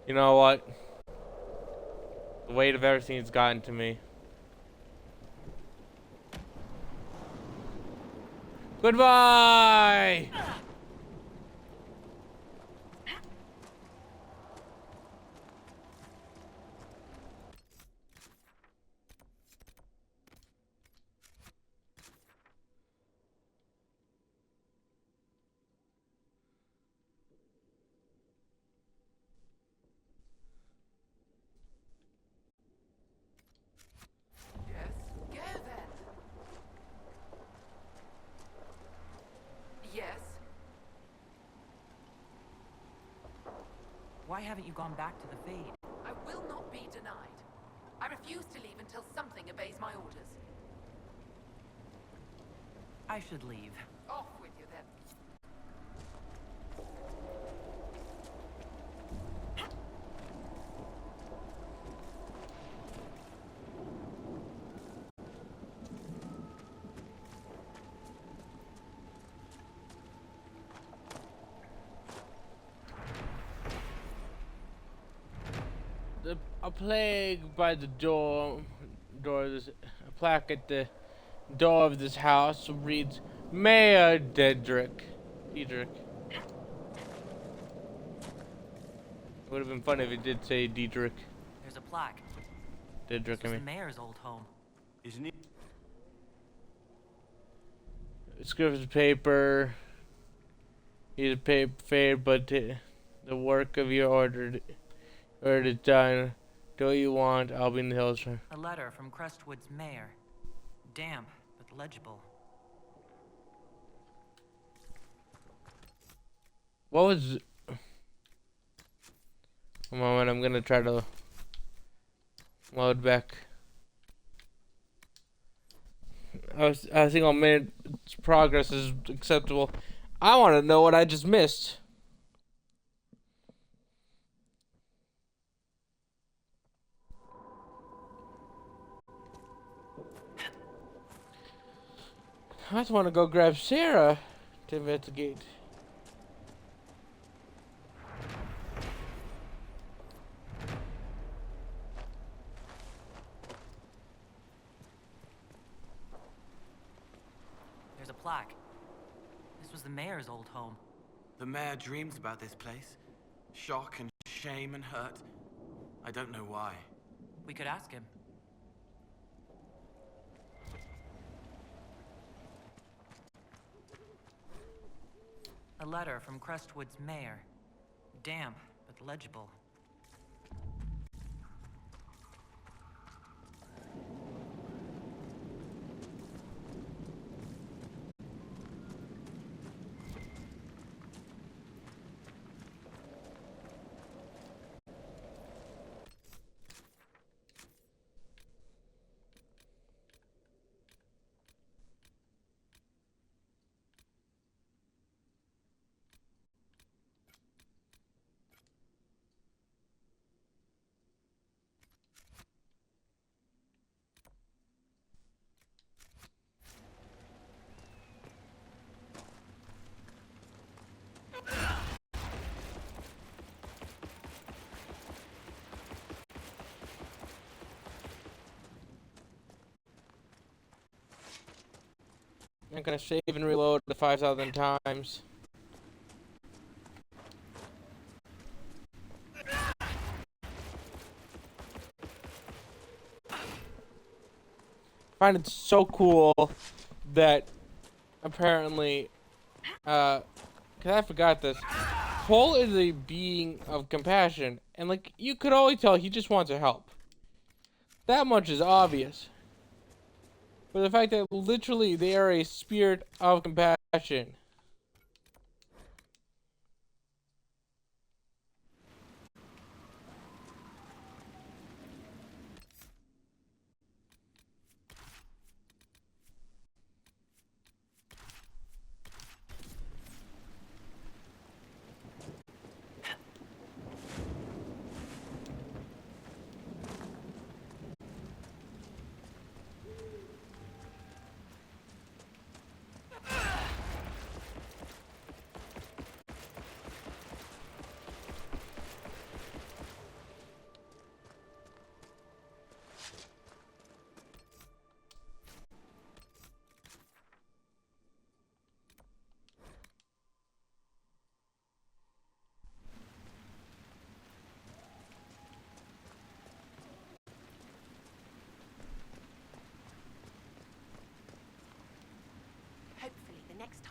You know what? The weight of everything has gotten to me. Goodbye! Yes? Go then. Yes? Why haven't you gone back to the Fade? I will not be denied. I refuse to leave until something obeys my orders. I should leave. Off with you then. A plague by the door of this, a plaque at the door of this house reads, Mayor Diedrich. It would have been funny if it did say Diedrich. There's a plaque. Diedrich, This I was mean. the mayor's old home. Isn't he? Script of paper. He's a paper fade, but the work of your order is done. Do what you want. I'll be in the hills. A letter from Crestwood's mayor. Damp, but legible. What was... A moment, I'm gonna try to load back. I think on minute progress is acceptable. I want to know what I just missed. I just want to go grab Sarah to investigate. There's a plaque. This was the mayor's old home. The mayor dreams about this place. Shock and shame and hurt. I don't know why. We could ask him. A letter from Crestwood's mayor. Damp, but legible. I'm gonna save and reload the 5,000 times. I find it so cool that apparently, cause I forgot this. Cole is a being of compassion, and like you could always tell, he just wants to help. That much is obvious. But the fact that literally they are a spirit of compassion.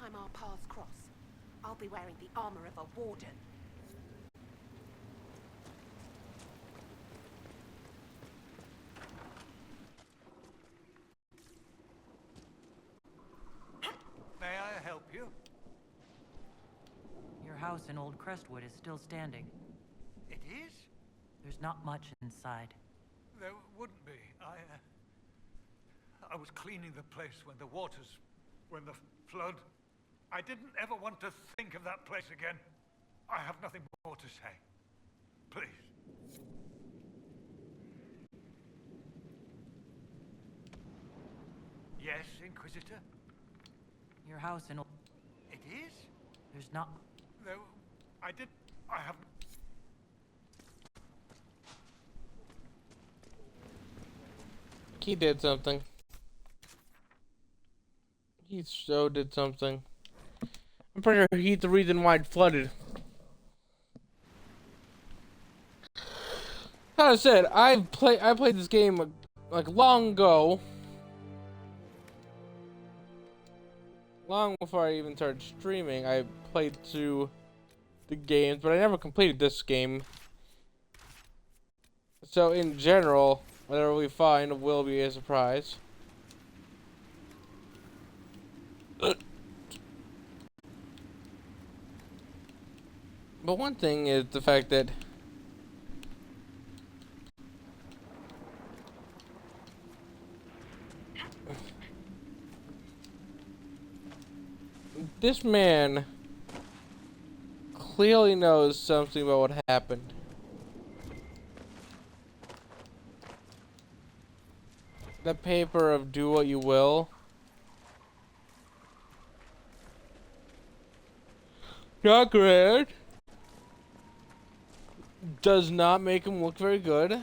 time our paths cross, I'll be wearing the armor of a warden. May I help you? Your house in Old Crestwood is still standing. It is? There's not much inside. There wouldn't be. I was cleaning the place when the flood. I didn't ever want to think of that place again. I have nothing more to say. Please. Yes, Inquisitor? Your house in Old... It is? There's not... There, I have... He did something. He so did something. I'm pretty sure he's the reason why it flooded. As I said, I played this game like long ago. Long before I even started streaming, I played through the games, but I never completed this game. So in general, whatever we find will be a surprise. But one thing is the fact that this man clearly knows something about what happened. The paper of do what you will. Not great. Does not make him look very good.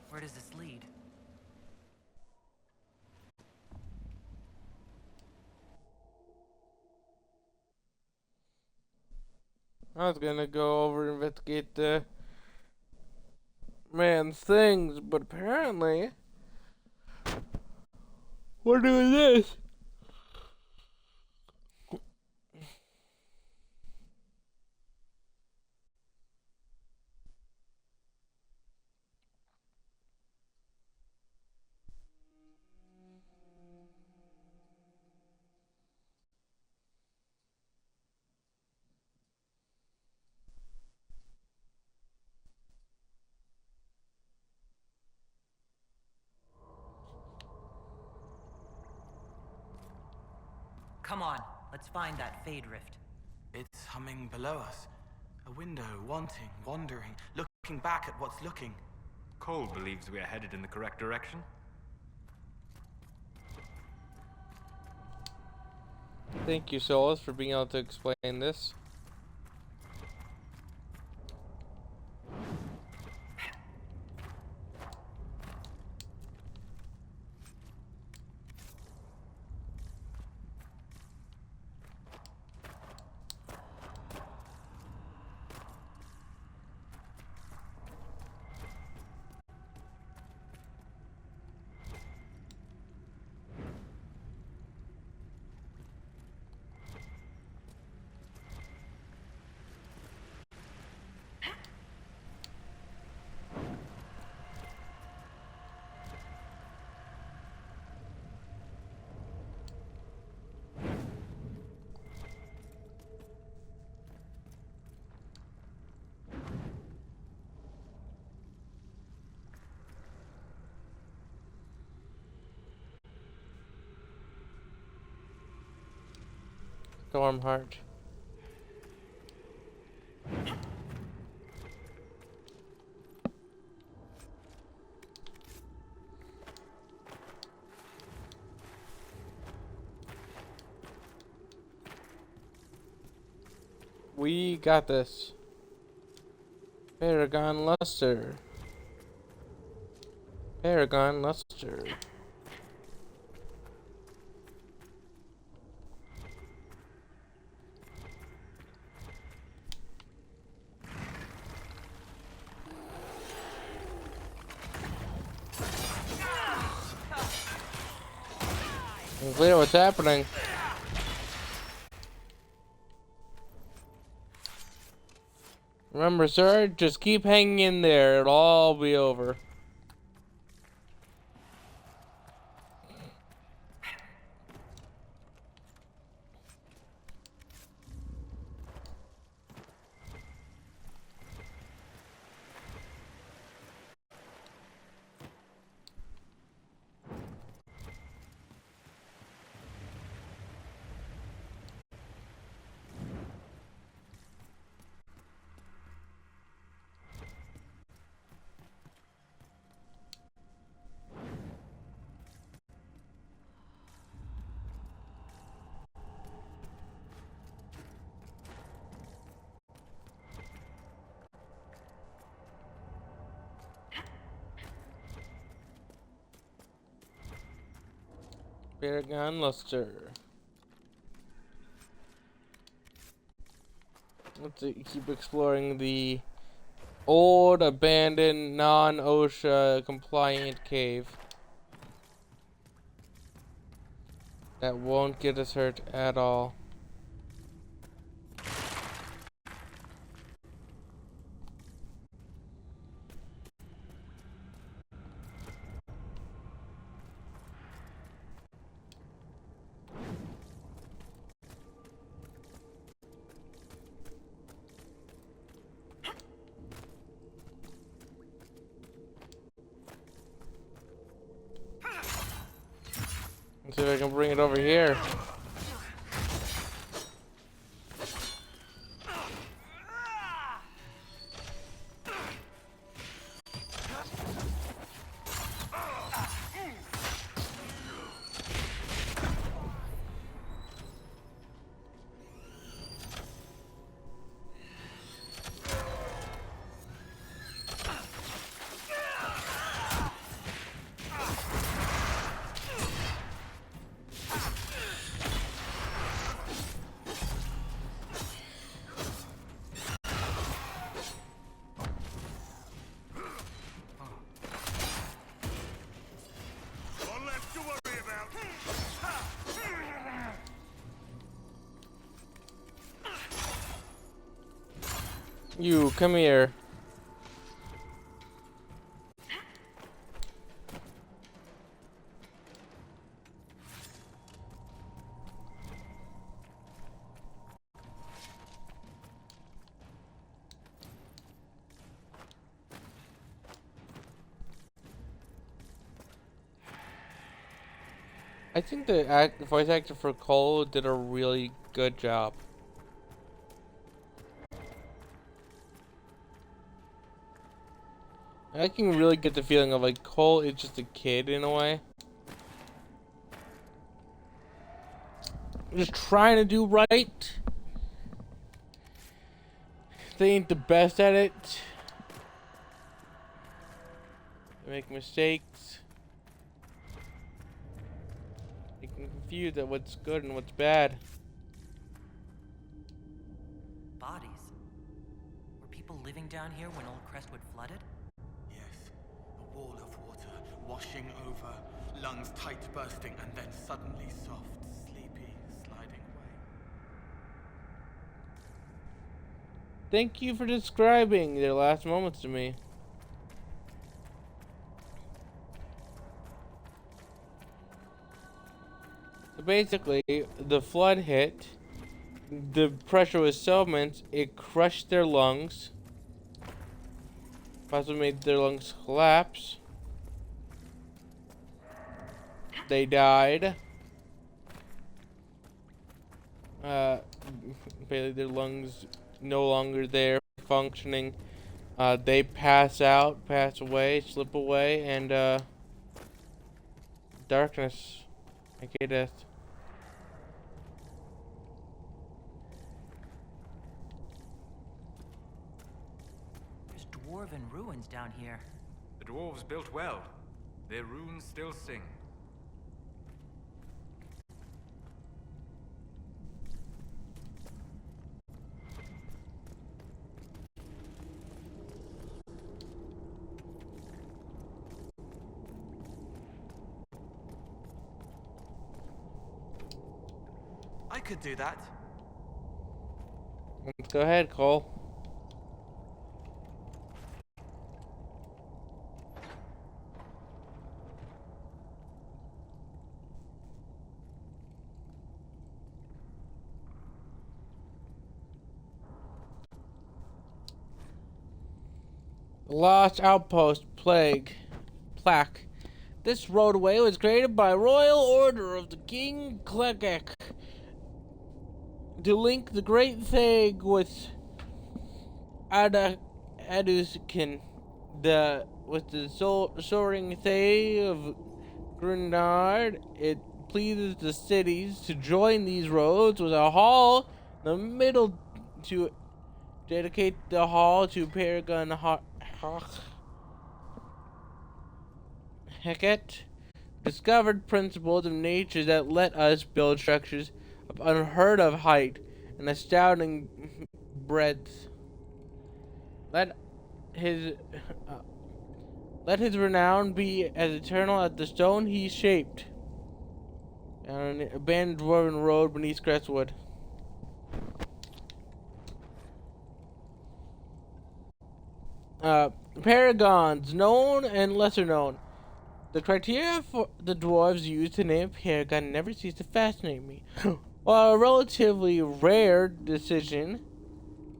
Where does this lead? I was gonna go over and investigate the man's things, but apparently we're doing this. Come on, let's find that Fade Rift. It's humming below us. A window, wanting, wandering, looking back at what's looking. Cole believes we are headed in the correct direction. Thank you, Solus, for being able to explain this. Stormheart. We got this. Paragon Luster. Paragon Luster. Unclear what's happening. Remember, sir, just keep hanging in there. It'll all be over. Paragon Luster. Let's keep exploring the old, abandoned, non-OSHA compliant cave. That won't get us hurt at all. Let's see if I can bring it over here. You, come here. I think the voice actor for Cole did a really good job. I can really get the feeling of like Cole is just a kid in a way. Just trying to do right. They ain't the best at it. They make mistakes. They get confused at what's good and what's bad. Bodies. Were people living down here when Old Crestwood flooded? Yes, a wall of water washing over, lungs tight bursting, and then suddenly soft, sleepy, sliding away. Thank you for describing their last moments to me. So basically, the flood hit. The pressure was so immense, it crushed their lungs. Possibly made their lungs collapse. They died. Basically their lungs no longer there, functioning. They pass out, pass away, slip away, and darkness. Okay, death. There's dwarven ruins down here. The dwarves built well. Their runes still sing. I could do that. Let's go ahead, Cole. Lost Outpost Plaque. This roadway was created by royal order of the King Klegek to link the Great Thag with Aduskin, with the soaring Thag of Grenard. It pleases the cities to join these roads with a hall in the middle to dedicate the hall to Paragon Heket. Discovered principles of nature that let us build structures of unheard of height and astounding breadth. Let his renown be as eternal as the stone he shaped on an abandoned dwarven road beneath Crestwood. Paragons, known and lesser known. The criteria for the dwarves used to name a paragon never ceased to fascinate me. While a relatively rare distinction,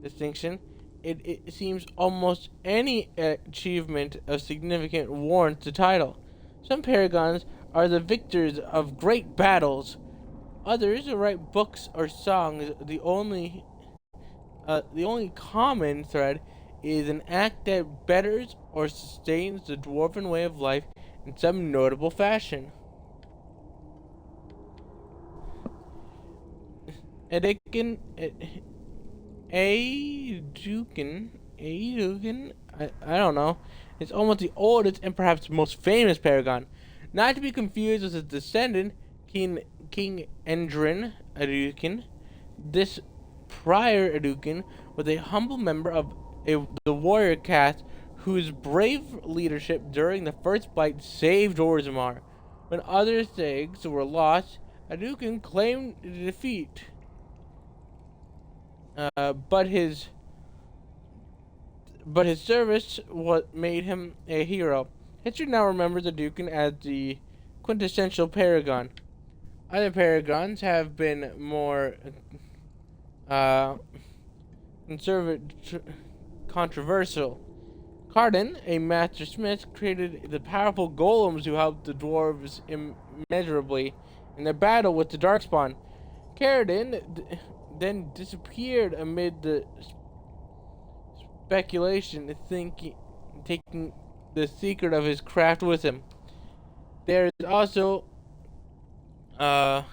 it seems almost any achievement of significance warrants the title. Some paragons are the victors of great battles. Others write books or songs. The only common thread is an act that betters or sustains the dwarven way of life in some notable fashion. Adukin, I don't know. It's almost the oldest and perhaps most famous paragon, not to be confused with his descendant, King Endrin Adukin. This prior Adukin was a humble member of the warrior caste whose brave leadership during the First Blight saved Orzammar. When other Thags were lost, Adukin claimed defeat. But his service made him a hero. History now remembers Adukin as the quintessential paragon. Other paragons have been more controversial. Carden, a master smith, created the powerful golems who helped the dwarves immeasurably in their battle with the Darkspawn. Carden then disappeared amid the speculation, taking the secret of his craft with him. There is also Astieth,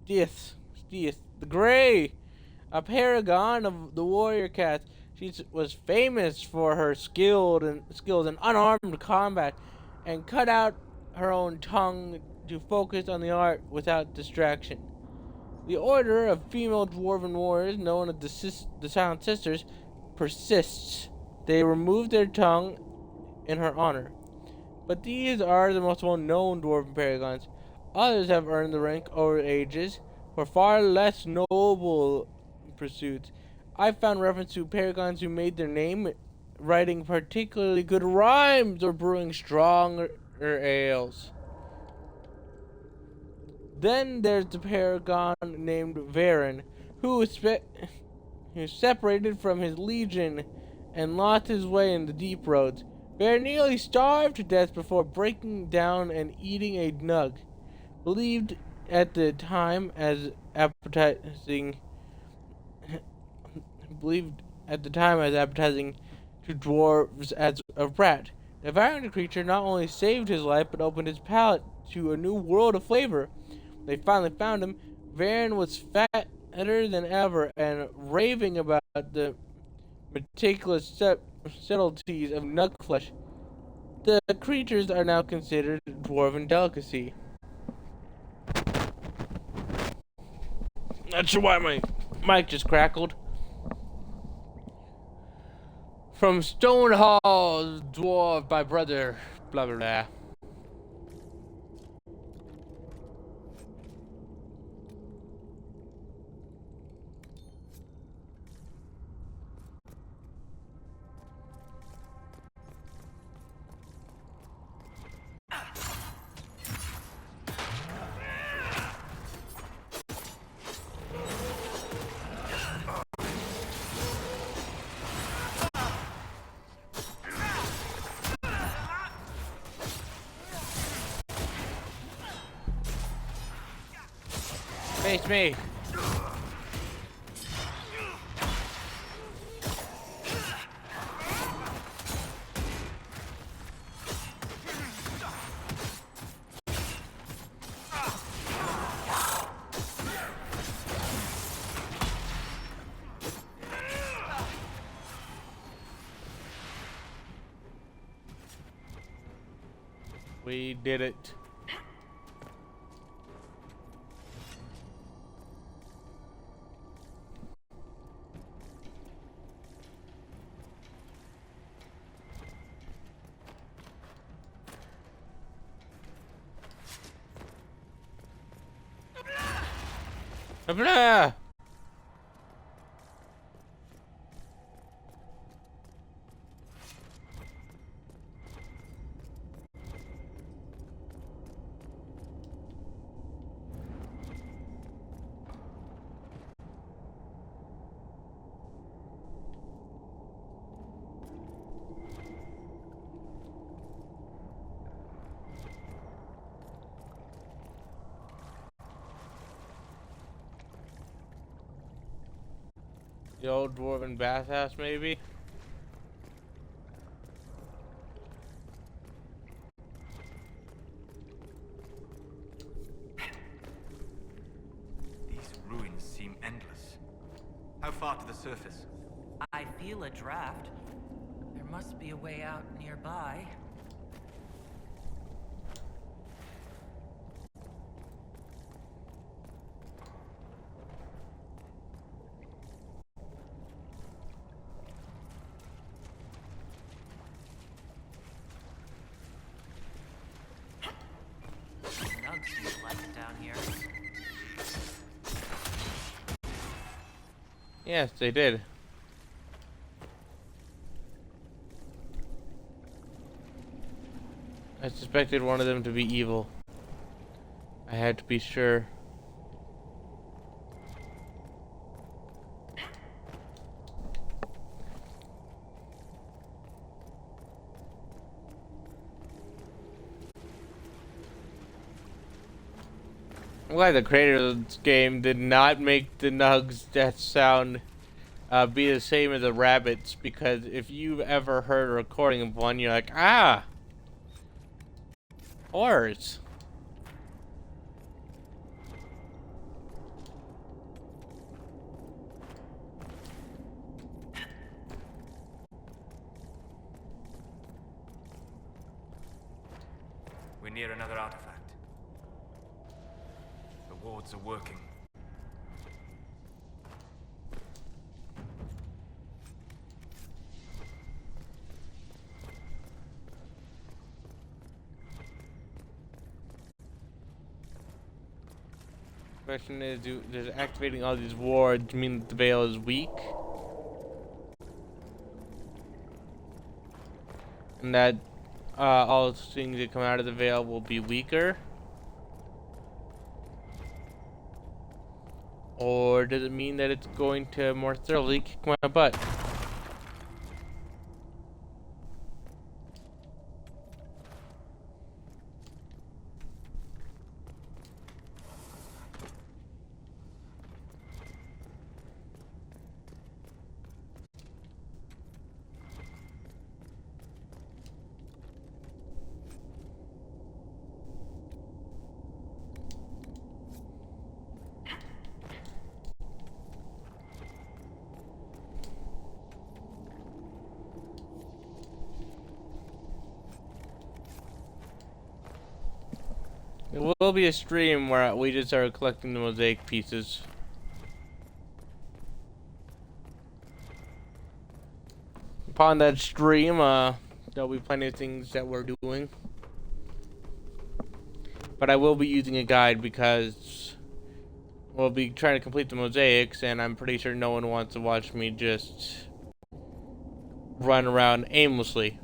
the Grey, a paragon of the warrior caste. She was famous for her skills in unarmed combat, and cut out her own tongue to focus on the art without distraction. The order of female dwarven warriors, known as the Silent Sisters, persists. They remove their tongue in her honor. But these are the most well-known dwarven paragons. Others have earned the rank over ages for far less noble pursuits. I found reference to paragons who made their name writing particularly good rhymes or brewing stronger ales. Then there's the paragon named Varen, who separated from his legion and lost his way in the deep roads. Varen nearly starved to death before breaking down and eating a nug, believed at the time as appetizing to dwarves as a rat. The Varen creature not only saved his life but opened his palate to a new world of flavor. They finally found him. Varen was fatter than ever and raving about the meticulous subtleties of nug flesh. The creatures are now considered dwarven delicacy. Not sure why my mic just crackled. From Stone Hall, dwarf by brother, blah blah blah. Face me. We did it. Blah! The old dwarven bathhouse, maybe? These ruins seem endless. How far to the surface? I feel a draft. There must be a way out nearby. Nugs seem to like it down here. Yes, they did. I suspected one of them to be evil. I had to be sure. I'm glad the creator of this game did not make the Nug's death sound be the same as the rabbits, because if you've ever heard a recording of one, you're like, ah! Horrors. We're near another artifact. The wards are working. Question is, does activating all these wards mean that the veil is weak? And that all things that come out of the veil will be weaker? Or does it mean that it's going to more thoroughly kick my butt? There will be a stream where we just start collecting the mosaic pieces. Upon that stream, there'll be plenty of things that we're doing. But I will be using a guide because we'll be trying to complete the mosaics, and I'm pretty sure no one wants to watch me just run around aimlessly.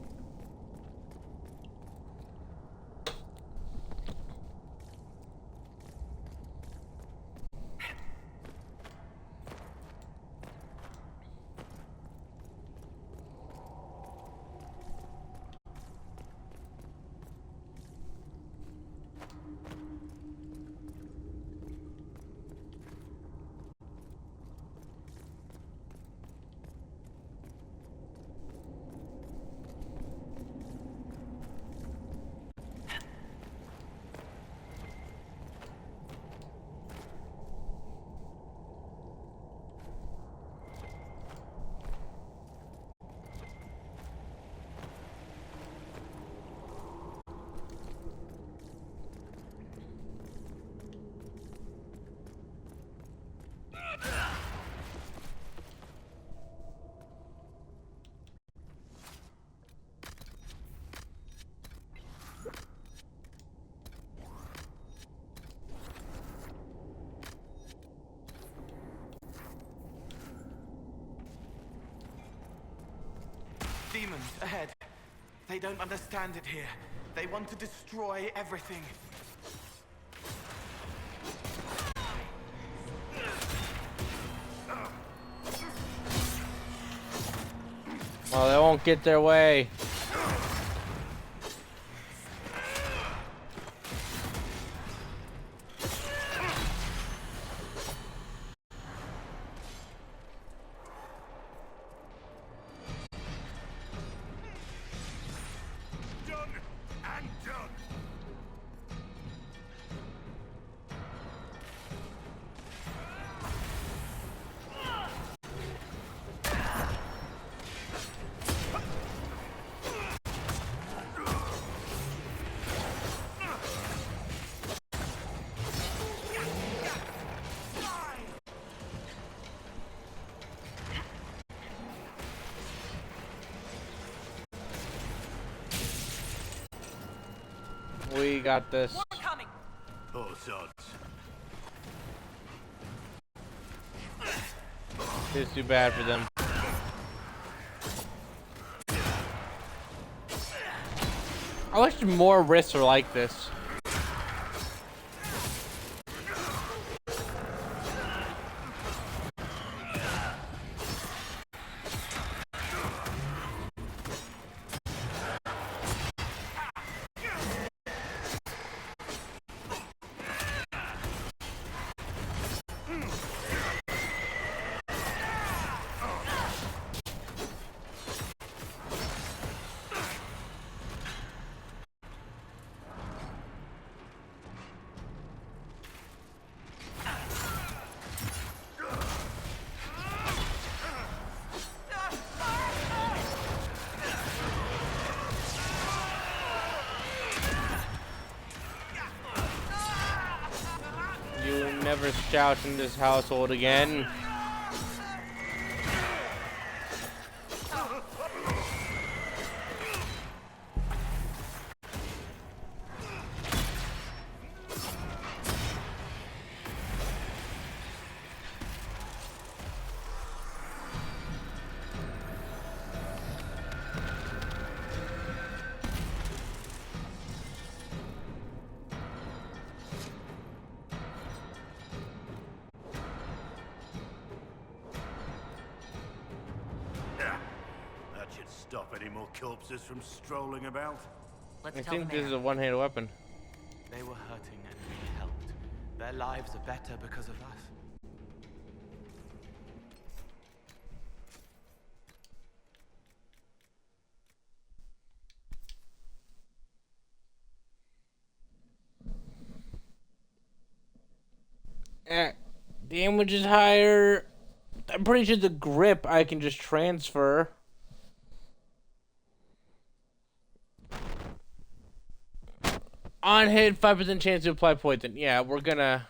Demons, ahead. They don't understand it here. They want to destroy everything. Well, they won't get their way. Done and done. We got this. More coming. Oh, sods. It's too bad for them. I wish more risks were like this. You never shout in this household again. That should stop any more corpses from strolling about. Let's I tell the think this mayor. is a one-handed weapon. They were hurting and we helped. Their lives are better because of us. Damage is higher. I'm pretty sure the grip I can just transfer. On hit, 5% chance to apply poison. Yeah, we're gonna...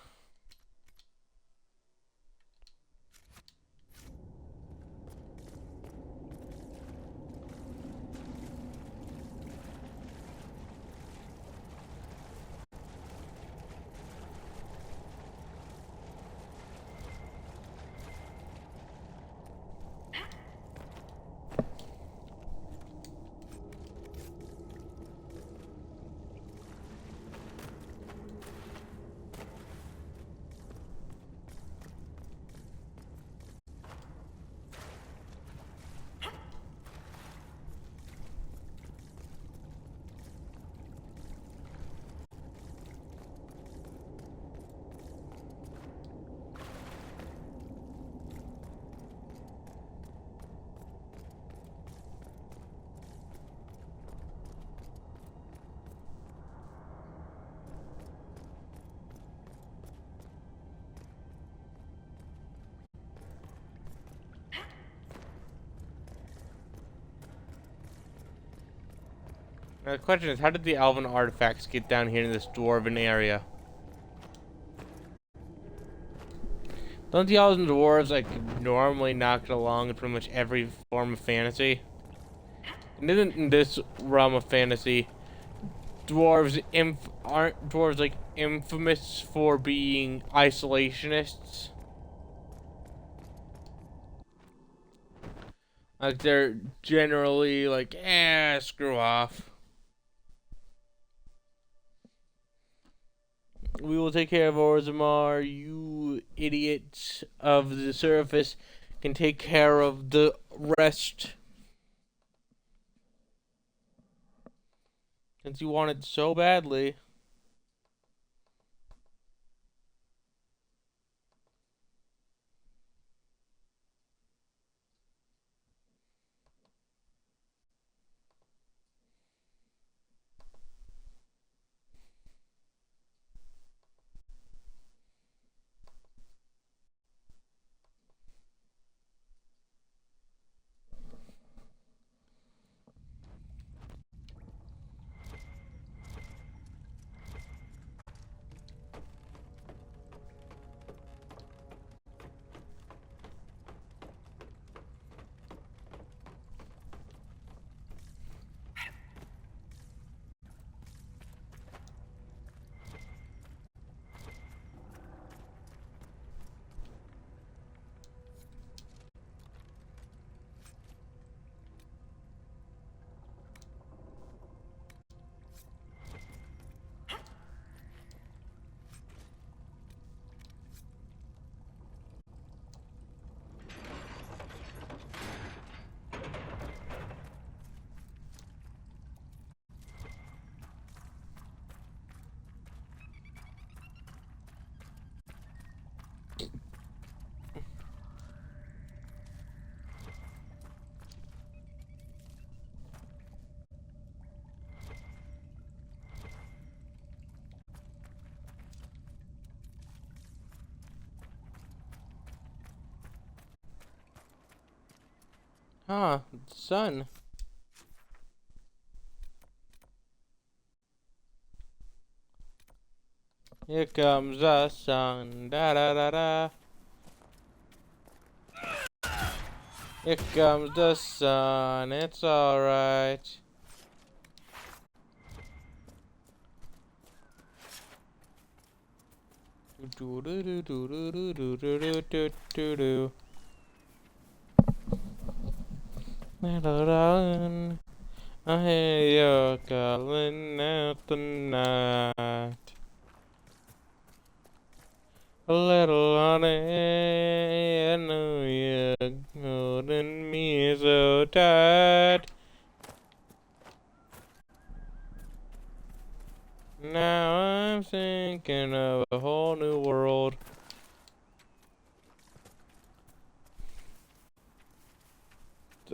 Now the question is, how did the elven artifacts get down here in this dwarven area? Don't the elves and dwarves like normally knock it along in pretty much every form of fantasy? And isn't in this realm of fantasy, aren't dwarves like infamous for being isolationists? Like they're generally like, screw off. We will take care of Orzammar. You idiots of the surface can take care of the rest. Since you want it so badly. Huh, sun. Here comes the sun. Da da da da. Here comes the sun. It's alright. Do do do do do do do do do do do. Little darling, I hear you calling out the night. Little honey, I know you're holding me so tight. Now I'm thinking of a whole new world.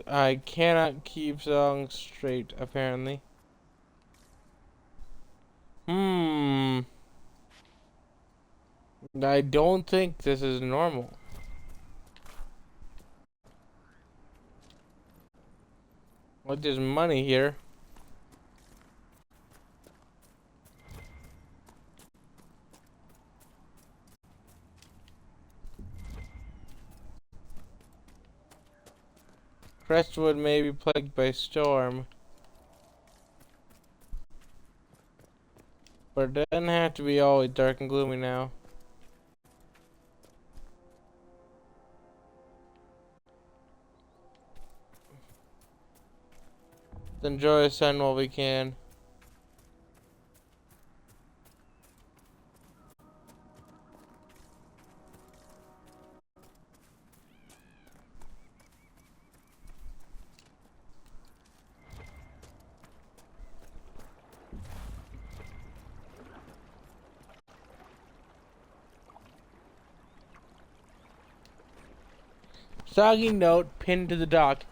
I cannot keep songs straight, apparently. I don't think this is normal. Like, there's money here. Crestwood may be plagued by storm. But it doesn't have to be always dark and gloomy now. Let's enjoy the sun while we can. Soggy note pinned to the dock.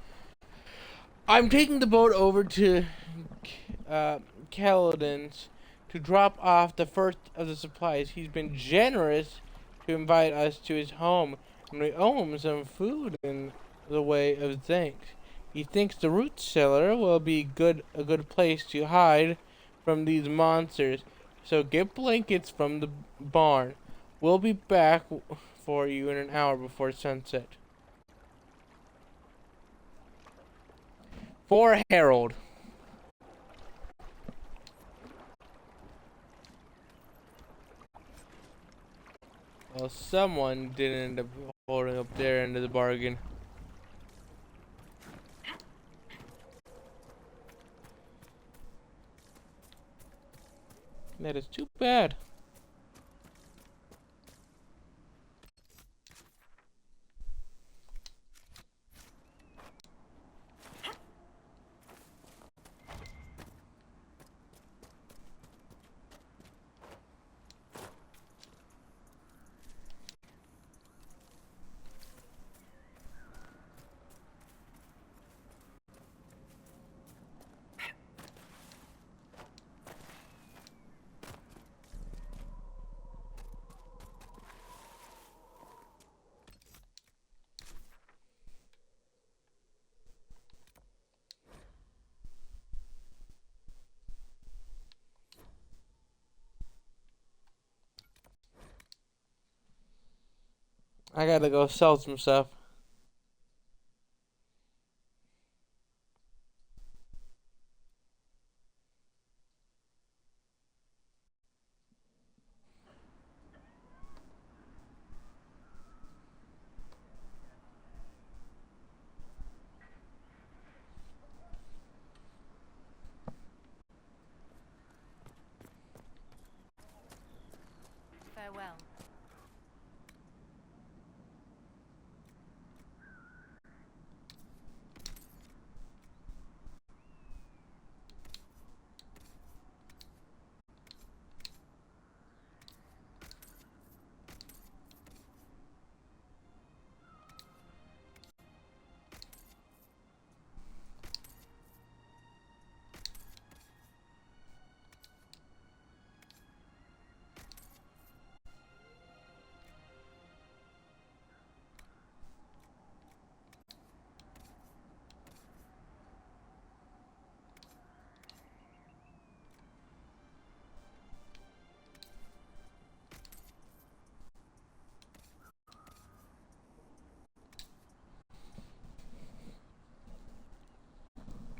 I'm taking the boat over to Caledon's to drop off the first of the supplies. He's been generous to invite us to his home, and we owe him some food in the way of thanks. He thinks the root cellar will be a good place to hide from these monsters, so get blankets from the barn. We'll be back for you in an hour before sunset. For Harold. Well, someone didn't end up holding up their end of the bargain. That is too bad. I gotta go sell some stuff. Farewell.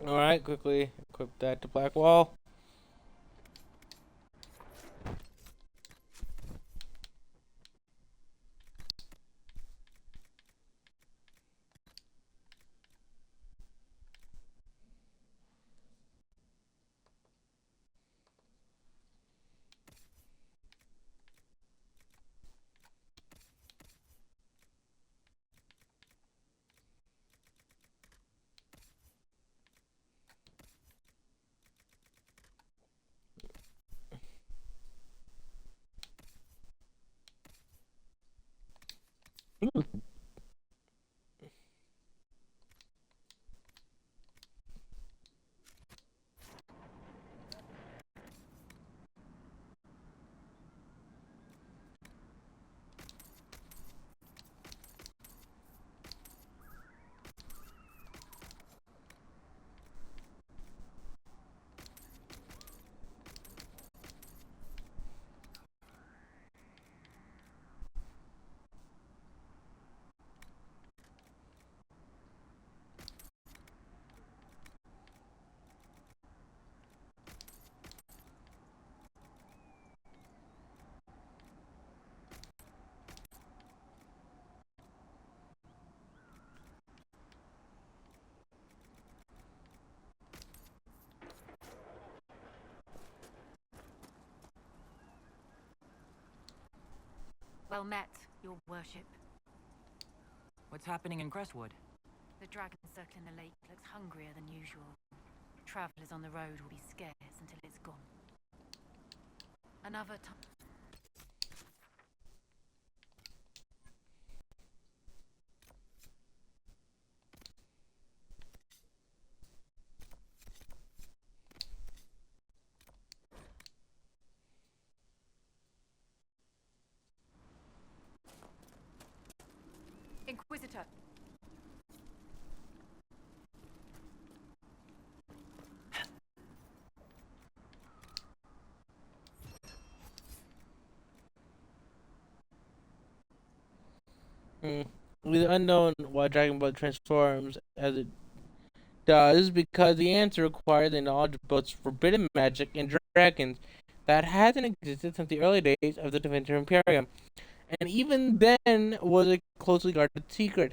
Alright, quickly equip that to Black Wall. Well met, your worship. What's happening in Crestwood? The dragon circling the lake looks hungrier than usual. Travelers on the road will be scarce until it's gone. Another time. Inquisitor. It is unknown why Dragon Blood transforms as it does, because the answer required the knowledge of both forbidden magic and dragons that hasn't existed since the early days of the Defender Imperium, and even then was a closely guarded secret.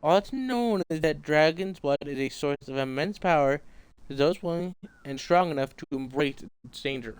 All that's known is that dragon's blood is a source of immense power to those willing and strong enough to embrace its danger.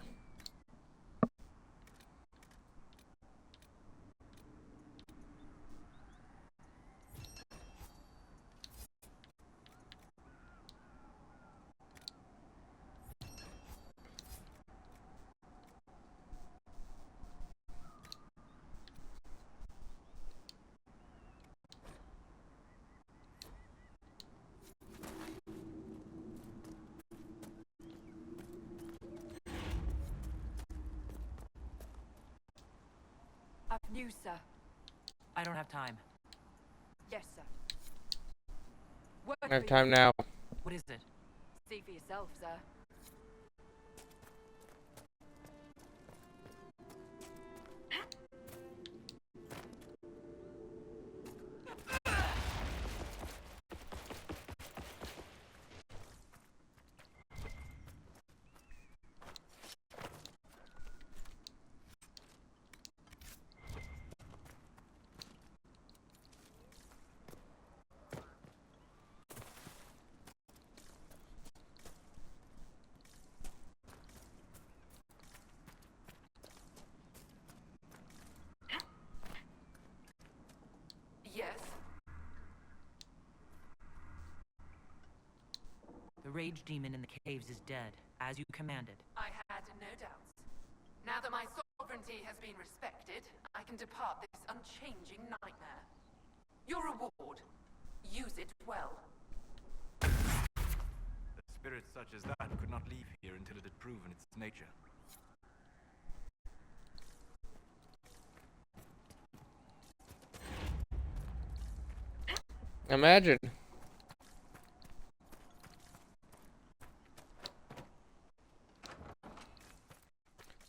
News, sir. I don't have time. Yes, sir. Word I have for time you. now. What is it? See for yourself, sir. Yes. The rage demon in the caves is dead, as you commanded. I had no doubts. Now that my sovereignty has been respected, I can depart this unchanging nightmare. Your reward. Use it well. A spirit such as that could not leave here until it had proven its nature. Imagine.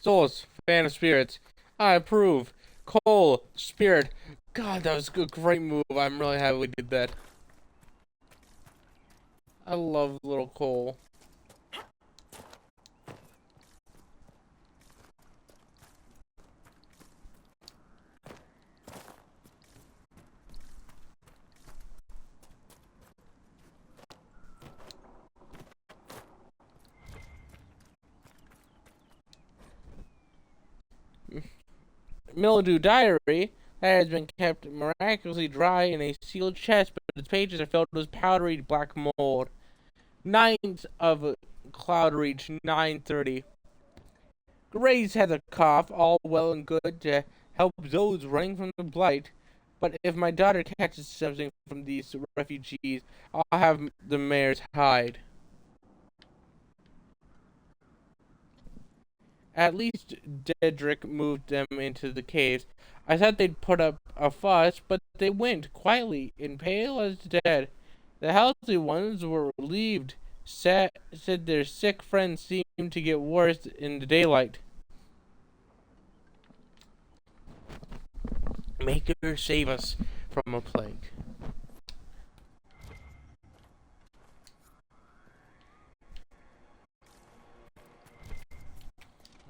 Souls, fan of spirits. I approve. Cole, spirit. God, that was a great move. I'm really happy we did that. I love little Cole. Mildew Diary has been kept miraculously dry in a sealed chest, but its pages are filled with powdery black mold. 9th of Cloud Reach, 9:30. Grace has a cough, all well and good to help those running from the blight. But if my daughter catches something from these refugees, I'll have the mayor's hide. At least Dedrick moved them into the caves. I thought they'd put up a fuss, but they went quietly and pale as dead. The healthy ones were relieved, said their sick friends seemed to get worse in the daylight. Maker, save us from a plague.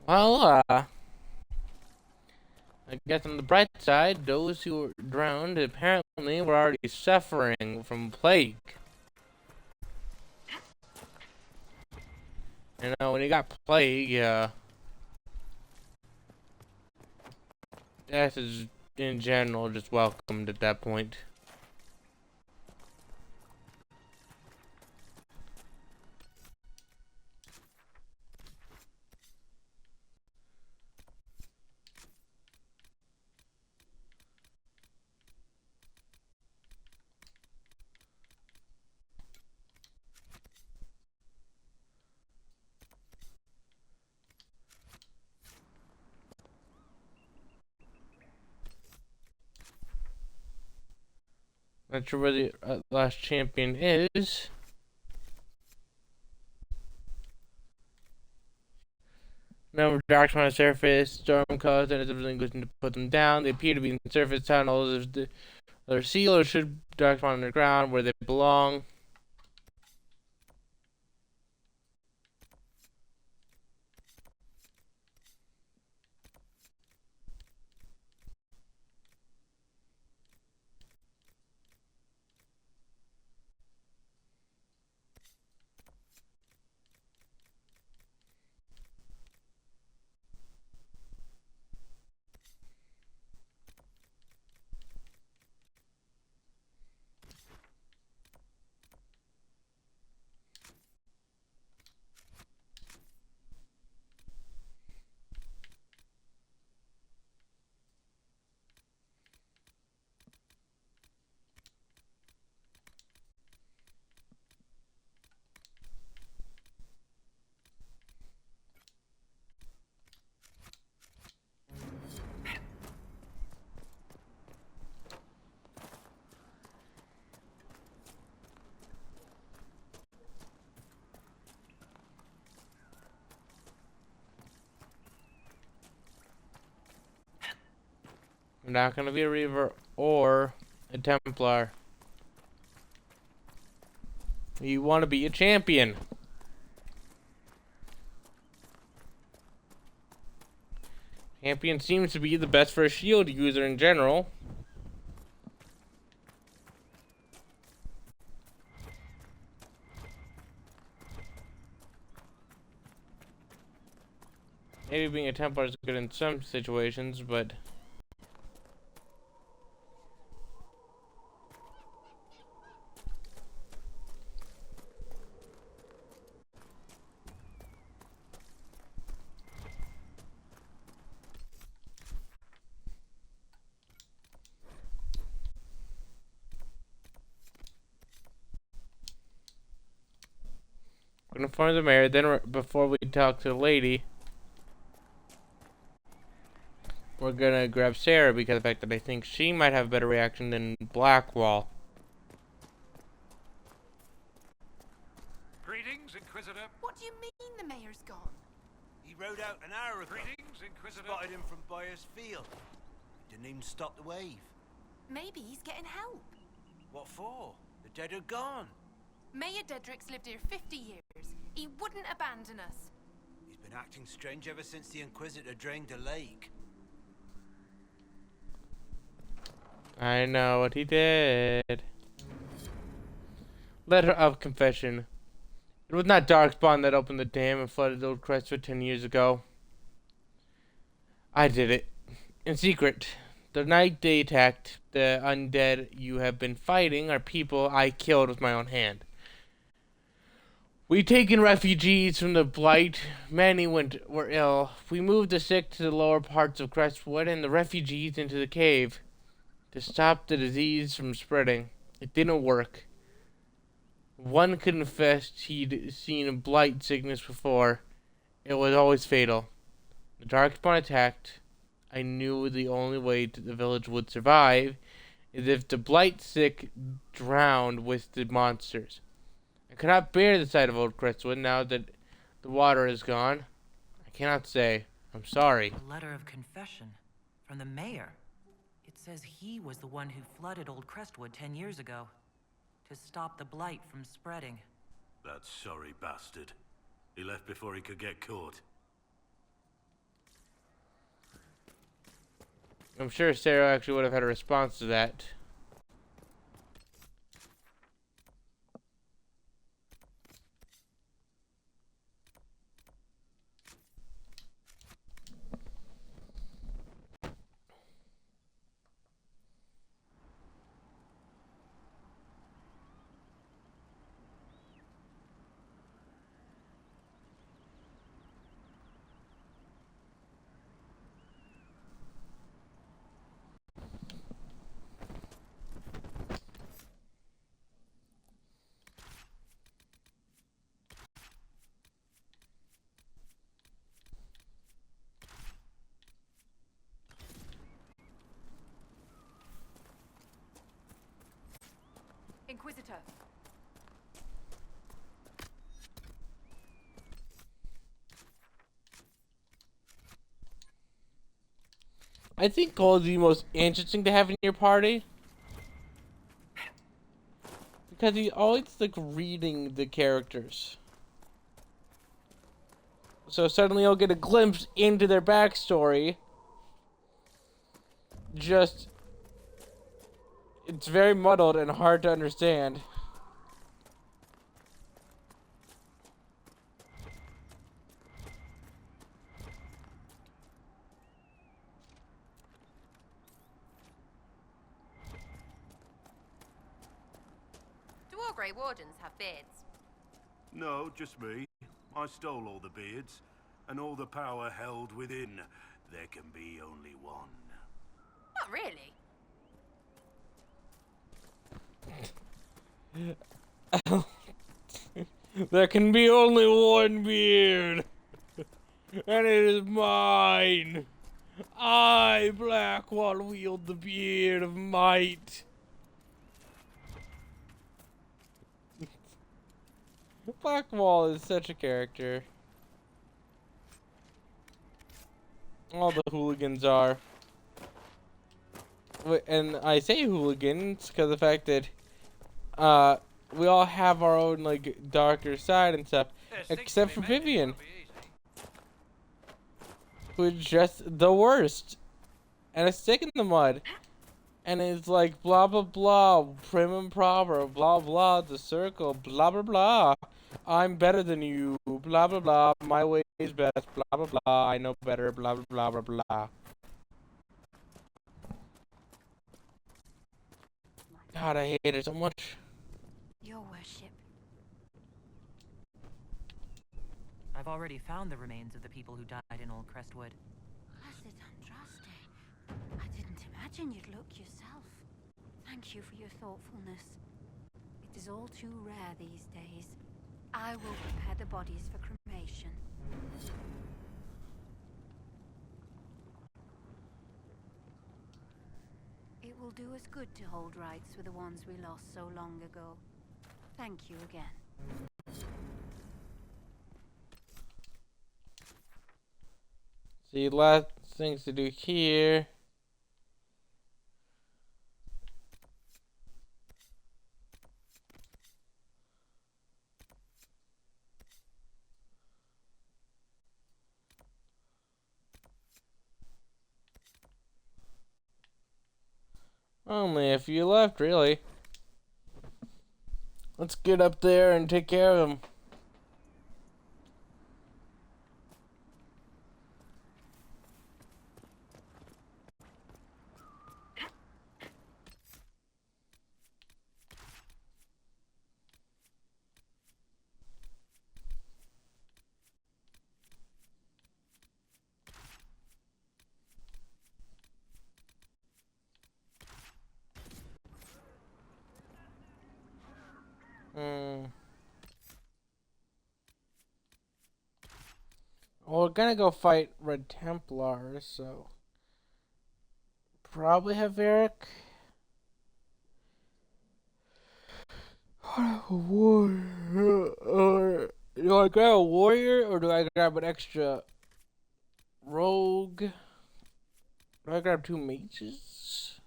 Well, I guess on the bright side, those who were drowned apparently were already suffering from plague. You know, when you got plague, death is in general just welcomed at that point. Not sure where the last champion is. Number of darks on the surface, storm caused, and everything goes to put them down. They appear to be in surface tunnels. They're sealed or should dark on the ground where they belong. I'm not gonna be a Reaver or a Templar. You want to be a champion. Champion seems to be the best for a shield user in general. Maybe being a Templar is good in some situations, but we're gonna find the mayor. Then, before we talk to the lady, we're gonna grab Sarah because of the fact that I think she might have a better reaction than Blackwall. Greetings, Inquisitor. What do you mean the mayor's gone? He rode out an hour ago. Greetings, Inquisitor. Spotted him from Byers Field. Didn't even stop the wave. Maybe he's getting help. What for? The dead are gone. Mayor Dedrick's lived here 50 years. He wouldn't abandon us. He's been acting strange ever since the Inquisitor drained the lake. I know what he did. Letter of confession. It was not Darkspawn that opened the dam and flooded Old Crestwood 10 years ago. I did it. In secret. The night they attacked the undead you have been fighting are people I killed with my own hand. We taken refugees from the Blight. Many were ill. We moved the sick to the lower parts of Crestwood and the refugees into the cave to stop the disease from spreading. It didn't work. One confessed he'd seen a blight sickness before. It was always fatal. The Darkspawn attacked. I knew the only way the village would survive is if the blight sick drowned with the monsters. I cannot bear the sight of Old Crestwood now that the water is gone. I cannot say. I'm sorry. A letter of confession from the mayor. It says he was the one who flooded Old Crestwood 10 years ago to stop the blight from spreading. That sorry bastard. He left before he could get caught. I'm sure Sarah actually would have had a response to that. Inquisitor. I think Cole's the most interesting to have in your party. Because he's always like reading the characters. So suddenly you'll get a glimpse into their backstory. It's very muddled and hard to understand. Do all Grey Wardens have beards? No, just me. I stole all the beards, and all the power held within. There can be only one. Not really. There can be only one beard, and it is mine. I, Blackwall, wield the beard of might. Blackwall is such a character. All the hooligans are. and I say hooligans because the fact that we all have our own like darker side and stuff, except for Vivian, who's just the worst, and a stick in the mud, and it's like blah blah blah, prim and proper, blah blah, the circle, blah blah blah. I'm better than you, blah blah blah. My way is best, blah blah blah. I know better, blah blah blah blah blah. God, I hate it so much. Your worship. I've already found the remains of the people who died in Old Crestwood. Blessed Andraste. I didn't imagine you'd look yourself. Thank you for your thoughtfulness. It is all too rare these days. I will prepare the bodies for cremation. It will do us good to hold rights with the ones we lost so long ago. Thank you again. See, last things to do here. Only a few left, really. Let's get up there and take care of them. Well, we're gonna go fight Red Templars, so probably have Eric. Warrior, or do I grab a warrior or do I grab an extra rogue? Do I grab 2 mages?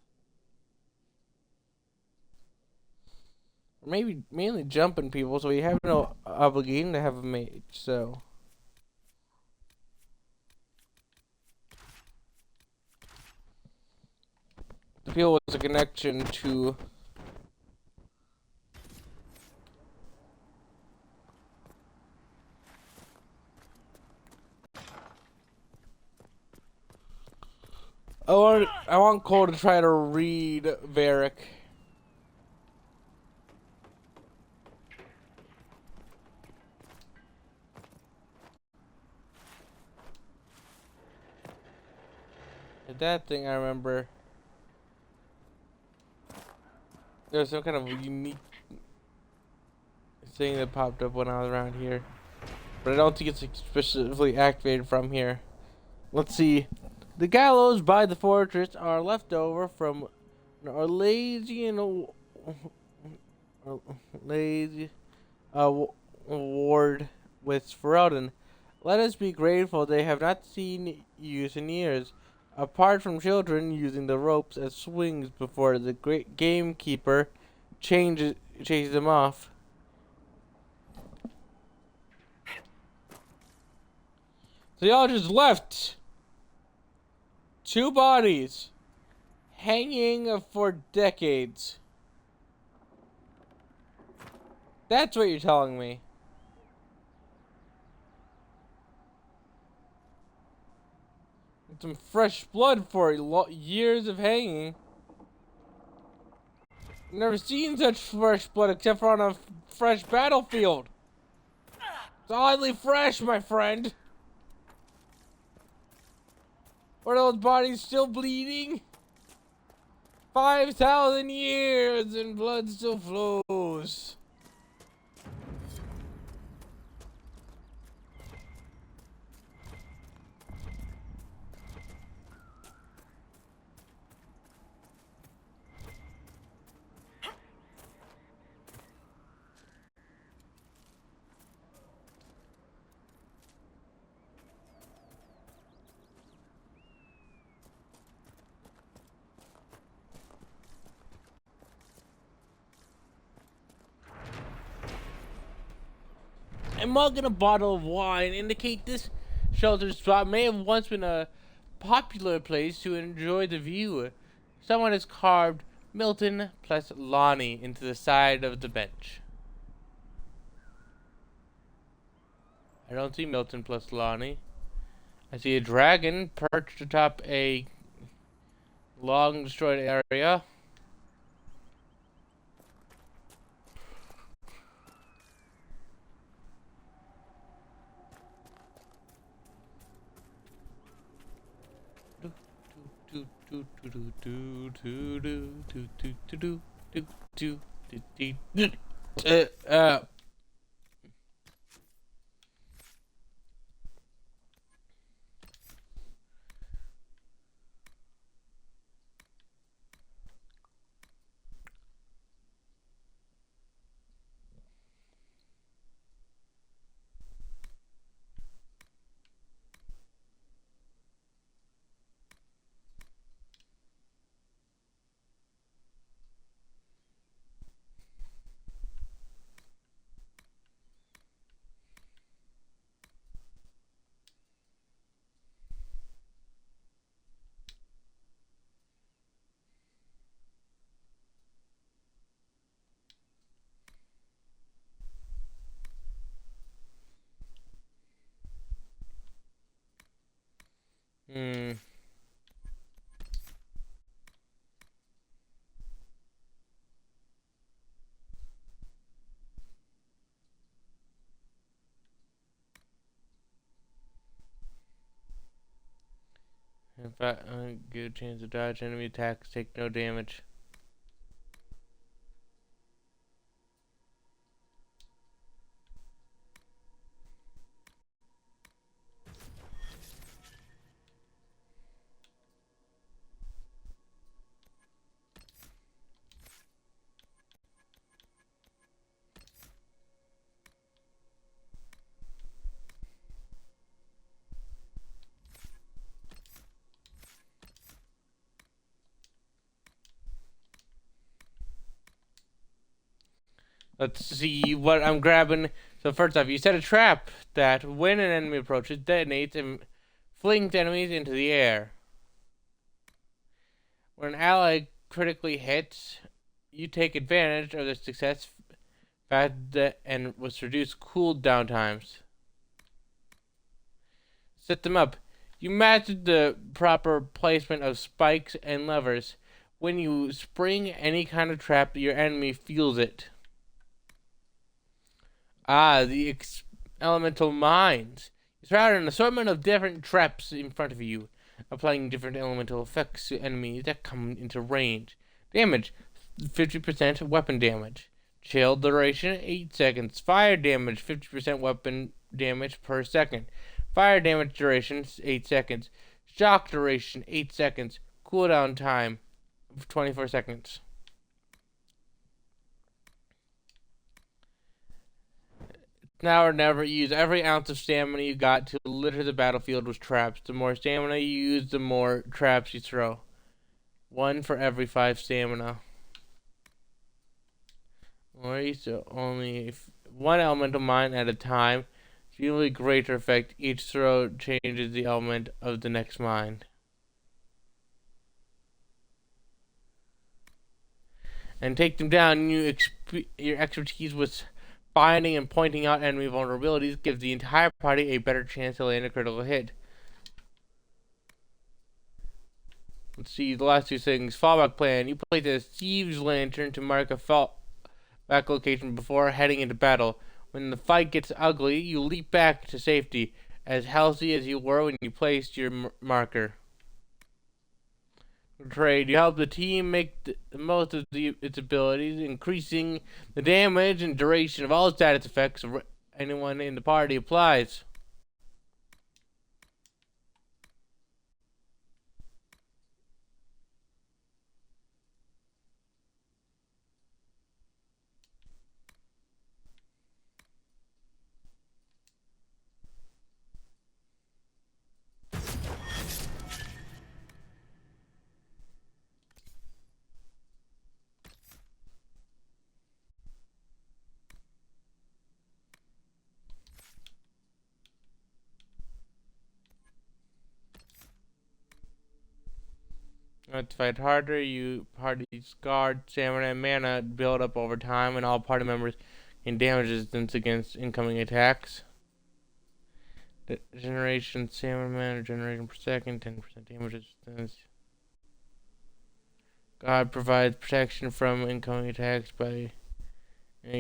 Or maybe mainly jumping people, so we have no obligation to have a mage, so. The feel was a connection to I want Cole to try to read Varric. That thing I remember. There was some kind of unique thing that popped up when I was around here. But I don't think it's specifically activated from here. Let's see. The gallows by the fortress are left over from an Orlesian ward with Ferelden. Let us be grateful they have not seen use in years. Apart from children using the ropes as swings before the great gamekeeper chases them off. So y'all just left 2 bodies hanging for decades. That's what you're telling me. Some fresh blood for years of hanging. Never seen such fresh blood except for on a fresh battlefield. It's oddly fresh, my friend. Are those bodies still bleeding? 5,000 years and blood still flows. A mug and a bottle of wine indicate this sheltered spot may have once been a popular place to enjoy the view. Someone has carved Milton plus Lonnie into the side of the bench. I don't see Milton plus Lonnie. I see a dragon perched atop a long destroyed area. Hmm. If I get a chance to dodge enemy attacks, take no damage. Let's see what I'm grabbing. So first off, you set a trap that, when an enemy approaches, detonates and flings enemies into the air. When an ally critically hits, you take advantage of the success fact and with reduced cooldown times. Set them up. You mastered the proper placement of spikes and levers. When you spring any kind of trap, your enemy feels it. The elemental mines. You surround an assortment of different traps in front of you, applying different elemental effects to enemies that come into range. Damage: 50% weapon damage. Chill duration: 8 seconds. Fire damage: 50% weapon damage per second. Fire damage duration: 8 seconds. Shock duration: 8 seconds. Cooldown time: 24 seconds. Now or never, use every ounce of stamina you got to litter the battlefield with traps. The more stamina you use, the more traps you throw. 1 for every 5 stamina. Or use only 1 elemental mine at a time. Usually greater effect. Each throw changes the element of the next mine. And take them down. Your expertise with finding and pointing out enemy vulnerabilities gives the entire party a better chance to land a critical hit. Let's see the last 2 things. Fallback plan. You place a thieves lantern to mark a fallback location before heading into battle. When the fight gets ugly, you leap back to safety, as healthy as you were when you placed your marker. Trade. You help the team make the most of its abilities, increasing the damage and duration of all status effects anyone in the party applies. To fight harder, you party's guard, stamina, and mana build up over time, and all party members gain damage resistance against incoming attacks. Generation stamina, mana, generation per second, 10% damage resistance. God provides protection from incoming attacks by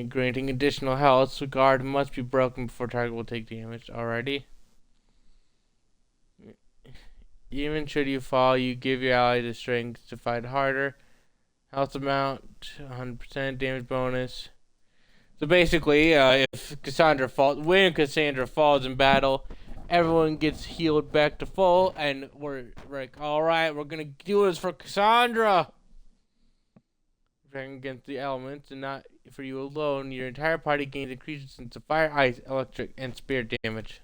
granting additional health, so guard must be broken before target will take damage. Alrighty. Even should you fall, you give your ally the strength to fight harder. Health amount, 100% damage bonus. So basically, if when Cassandra falls in battle, everyone gets healed back to full, and we're like, alright, we're gonna do this for Cassandra! Fighting against the elements, and not for you alone, your entire party gains increased resistance to fire, ice, electric, and spirit damage.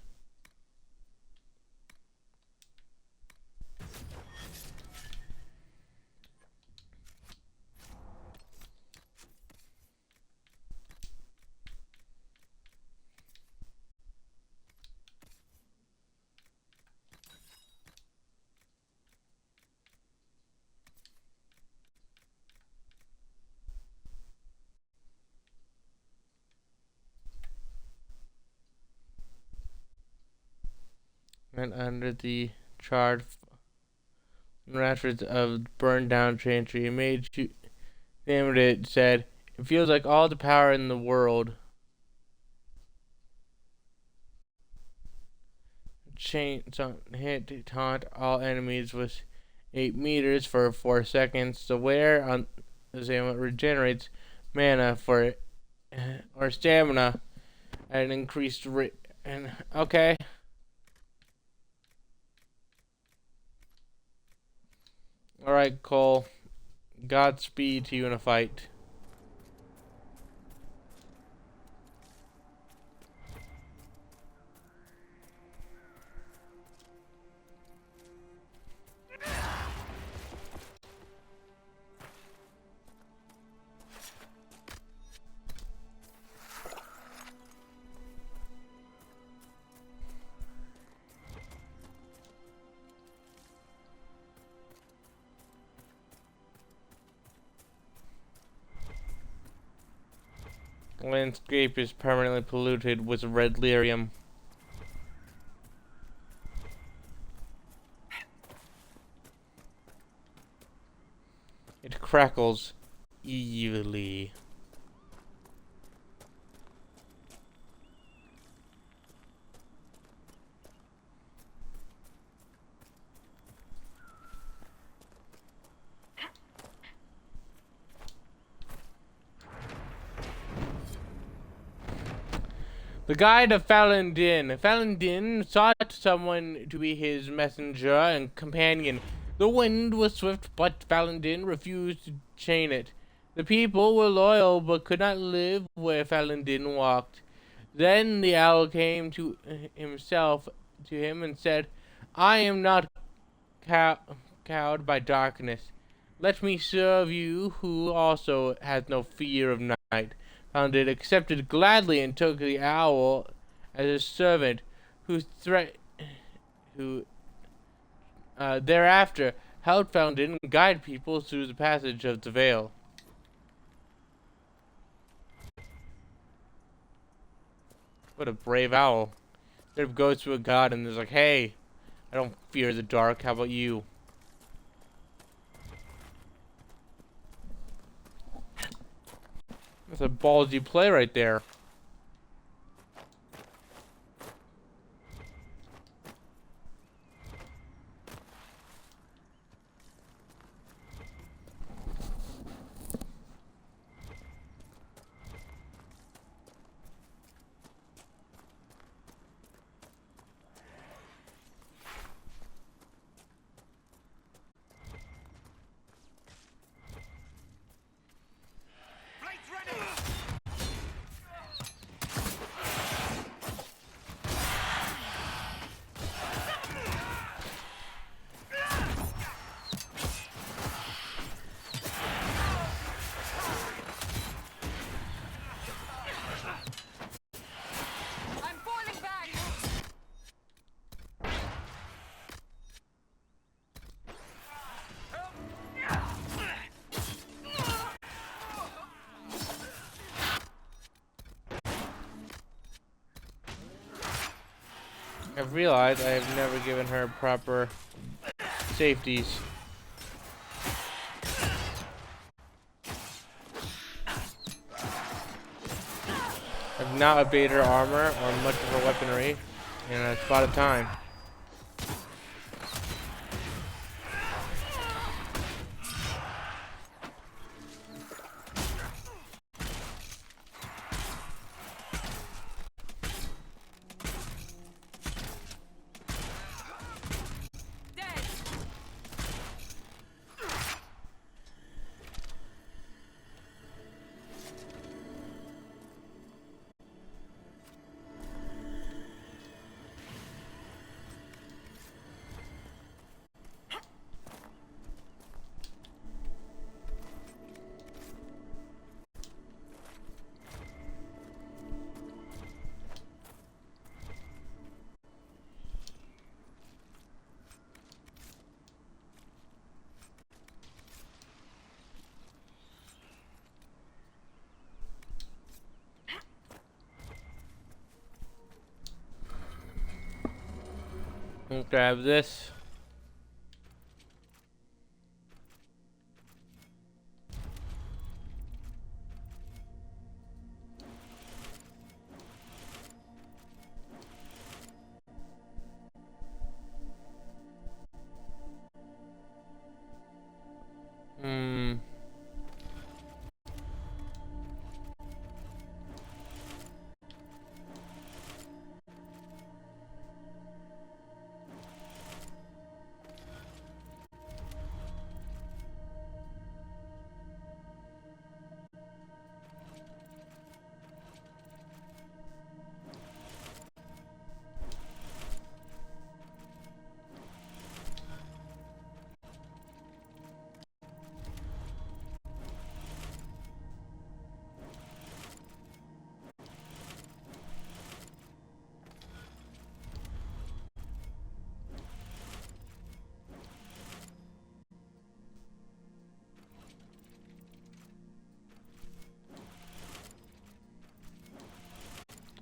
And under the charred rafter's of burned down train tree, a mage who examined it said, "It feels like all the power in the world. Hit taunt all enemies with 8 meters for 4 seconds. The wear on the same regenerates mana for or stamina at an increased rate." And okay. Alright, Cole. Godspeed to you in a fight. The landscape is permanently polluted with red lyrium. It crackles evilly. The guide of Falun Din. Falun Din sought someone to be his messenger and companion. The wind was swift, but Falun Din refused to chain it. The people were loyal, but could not live where Falun Din walked. Then the owl came to him and said, "I am not cowed by darkness. Let me serve you, who also has no fear of night." Falun Din accepted gladly and took the owl as his servant, who thereafter helped Falun Din guide people through the passage of the veil. What a brave owl. It goes to a god and is like, "Hey, I don't fear the dark, how about you?" That's a ballsy play right there. I've realized I have never given her proper safeties. I've not updated her armor or much of her weaponry in a spot of time. I'll grab this.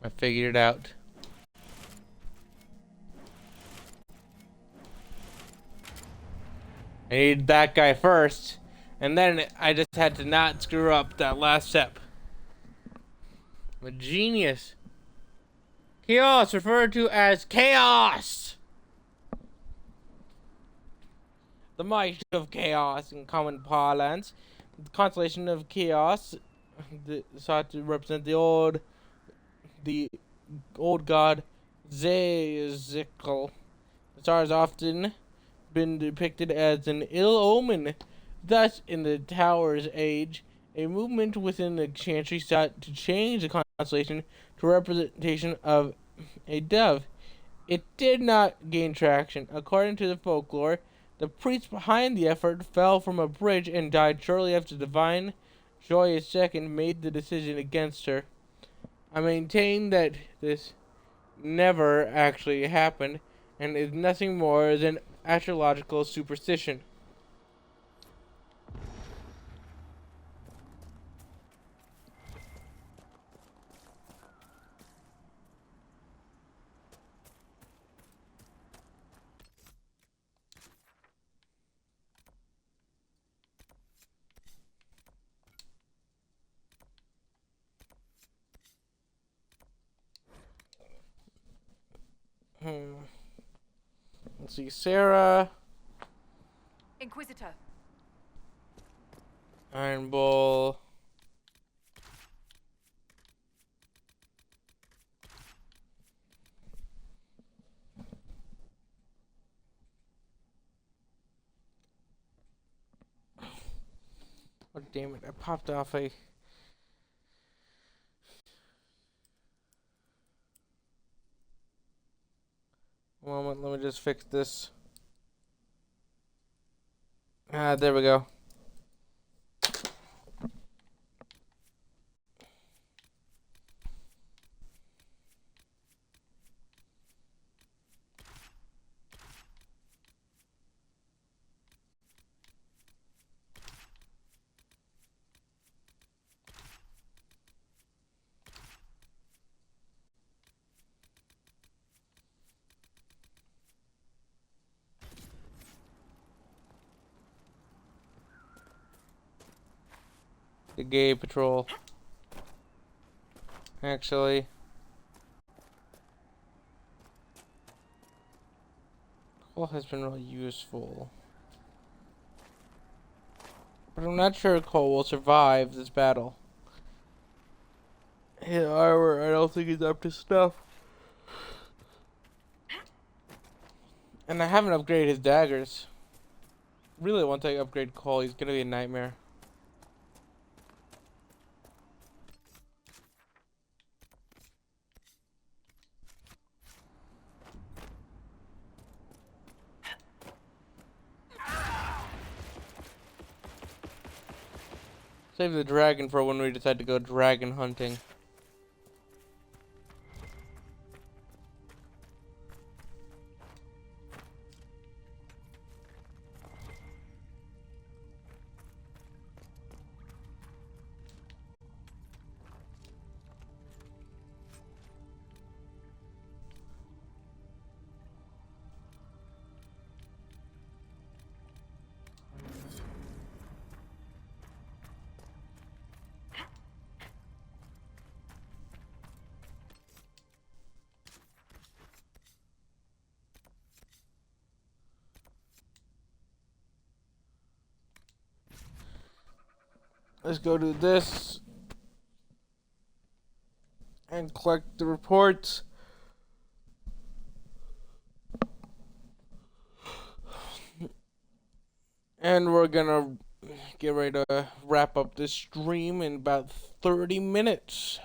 I figured it out. I needed that guy first, and then I just had to not screw up that last step. I'm a genius. Chaos, referred to as chaos! The might of chaos in common parlance. The constellation of chaos sought to represent the old god Zezical. The star has often been depicted as an ill omen. Thus, in the Tower's age, a movement within the Chantry sought to change the constellation to a representation of a dove. It did not gain traction. According to the folklore, the priest behind the effort fell from a bridge and died shortly after Divine Joy II made the decision against her. I maintain that this never actually happened and is nothing more than astrological superstition. Let's see, Sarah, Inquisitor. Iron Bull. Oh, damn it, I popped off a... Moment, let me just fix this. Ah, there we go. the gay patrol. Actually, coal has been really useful. But I'm not sure Cole will survive this battle. His armor, I don't think he's up to snuff. And I haven't upgraded his daggers. Really, once I upgrade Cole, he's gonna be a nightmare. Save the dragon for when we decide to go dragon hunting. Let's go do this and collect the reports. And we're gonna get ready to wrap up this stream in about 30 minutes.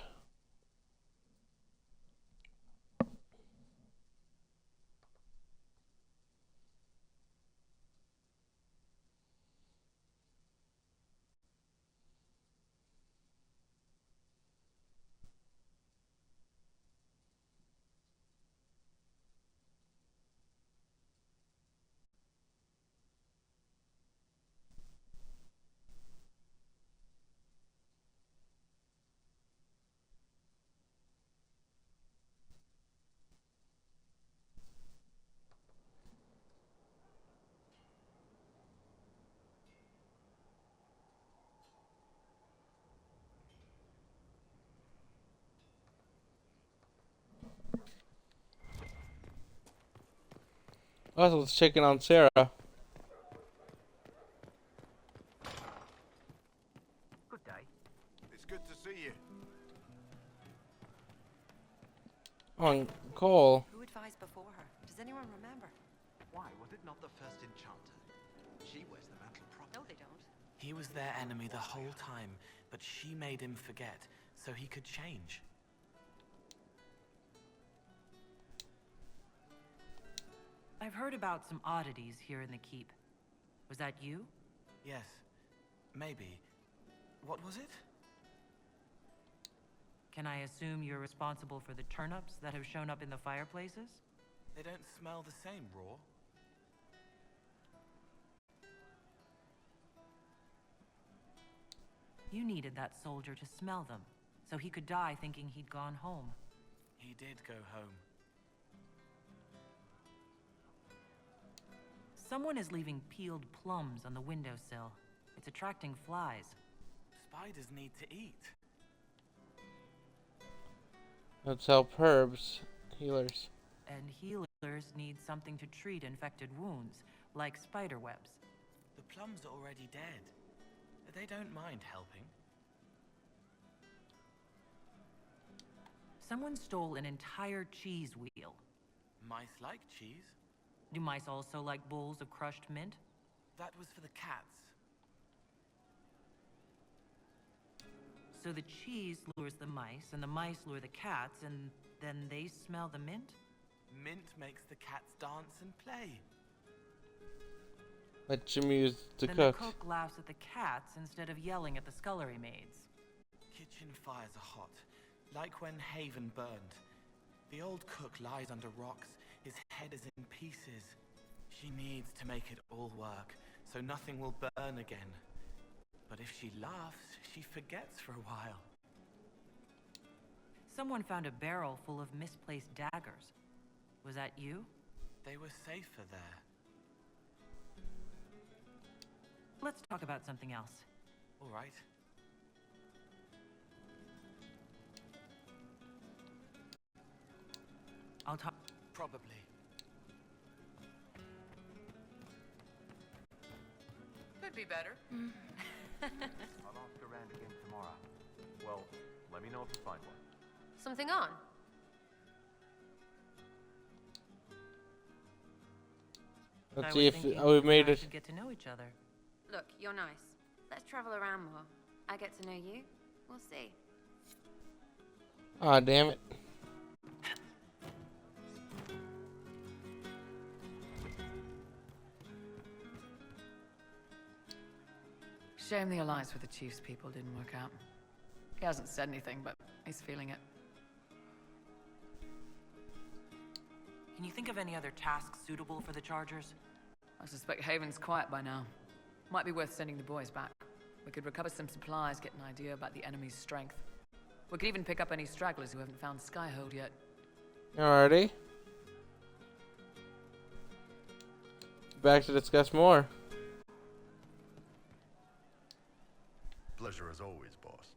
Also, let's check in on Sarah. Good day. It's good to see you. On Cole. Who advised before her? Does anyone remember? Why, was it not the first enchanter? She wears the mantle properly. No, they don't. He was their enemy the whole time, but she made him forget, so he could change. I've heard about some oddities here in the keep. Was that you? Yes, maybe. What was it? Can I assume you're responsible for the turnips that have shown up in the fireplaces? They don't smell the same raw. You needed that soldier to smell them, so he could die thinking he'd gone home. He did go home. Someone is leaving peeled plums on the windowsill. It's attracting flies. Spiders need to eat. Let's help herbs, healers. And healers need something to treat infected wounds, like spider webs. The plums are already dead. They don't mind helping. Someone stole an entire cheese wheel. Mice like cheese. Do mice also like bowls of crushed mint? That was for the cats. So the cheese lures the mice, and the mice lure the cats, and then they smell the mint? Mint makes the cats dance and play. Let Jimmy use to then cook. The cook laughs at the cats instead of yelling at the scullery maids. Kitchen fires are hot, like when Haven burned. The old cook lies under rocks. His head is in pieces. She needs to make it all work, so nothing will burn again. But if she laughs, she forgets for a while. Someone found a barrel full of misplaced daggers. Was that you? They were safer there. Let's talk about something else. All right. I'll talk. Probably. Could be better. I'll ask around again tomorrow. Well, let me know if you find one. Something on? Let's see if we've made it. Get to know each other. Look, you're nice. Let's travel around more. I get to know you. We'll see. Aw, damn it. Shame the alliance with the Chief's people didn't work out. He hasn't said anything, but he's feeling it. Can you think of any other tasks suitable for the Chargers? I suspect Haven's quiet by now. Might be worth sending the boys back. We could recover some supplies, get an idea about the enemy's strength. We could even pick up any stragglers who haven't found Skyhold yet. Alrighty. Back to discuss more. Pleasure as always, boss.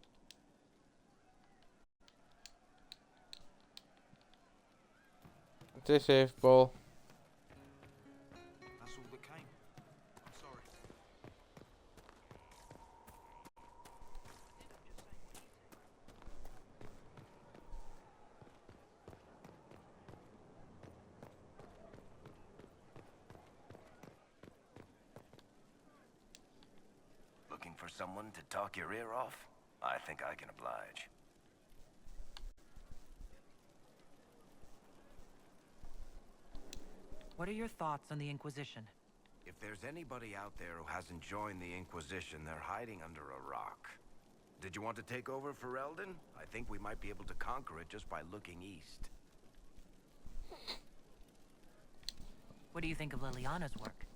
Stay safe, Bull. That's all that came. I'm sorry. Looking for someone to talk your ear off? I think I can oblige. What are your thoughts on the Inquisition? If there's anybody out there who hasn't joined the Inquisition, they're hiding under a rock. Did you want to take over for Eldon? I think we might be able to conquer it just by looking east. What do you think of Liliana's work?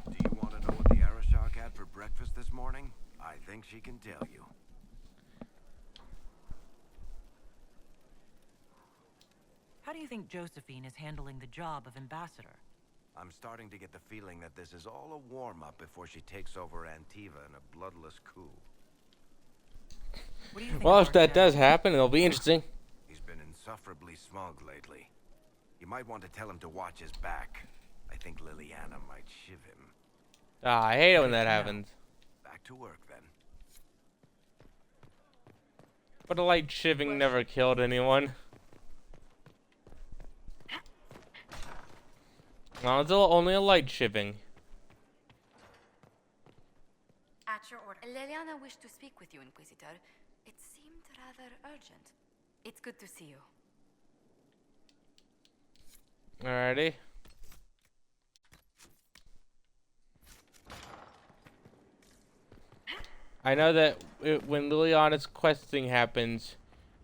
Do you want to know what the Arashok had for breakfast this morning? I think she can tell you. How do you think Josephine is handling the job of ambassador? I'm starting to get the feeling that this is all a warm-up before she takes over Antiva in a bloodless coup. What do you think Well, of if that Arquette? does happen, it'll be interesting. He's been insufferably smug lately. You might want to tell him to watch his back. I think Liliana might shiv him. Ah, I hate it when that happens. Back to work then. But a light shivving never killed anyone. No, it's only a light shivving. At your order. Liliana wished to speak with you, Inquisitor. It seemed rather urgent. It's good to see you. Alrighty. I know that when Liliana's questing happens,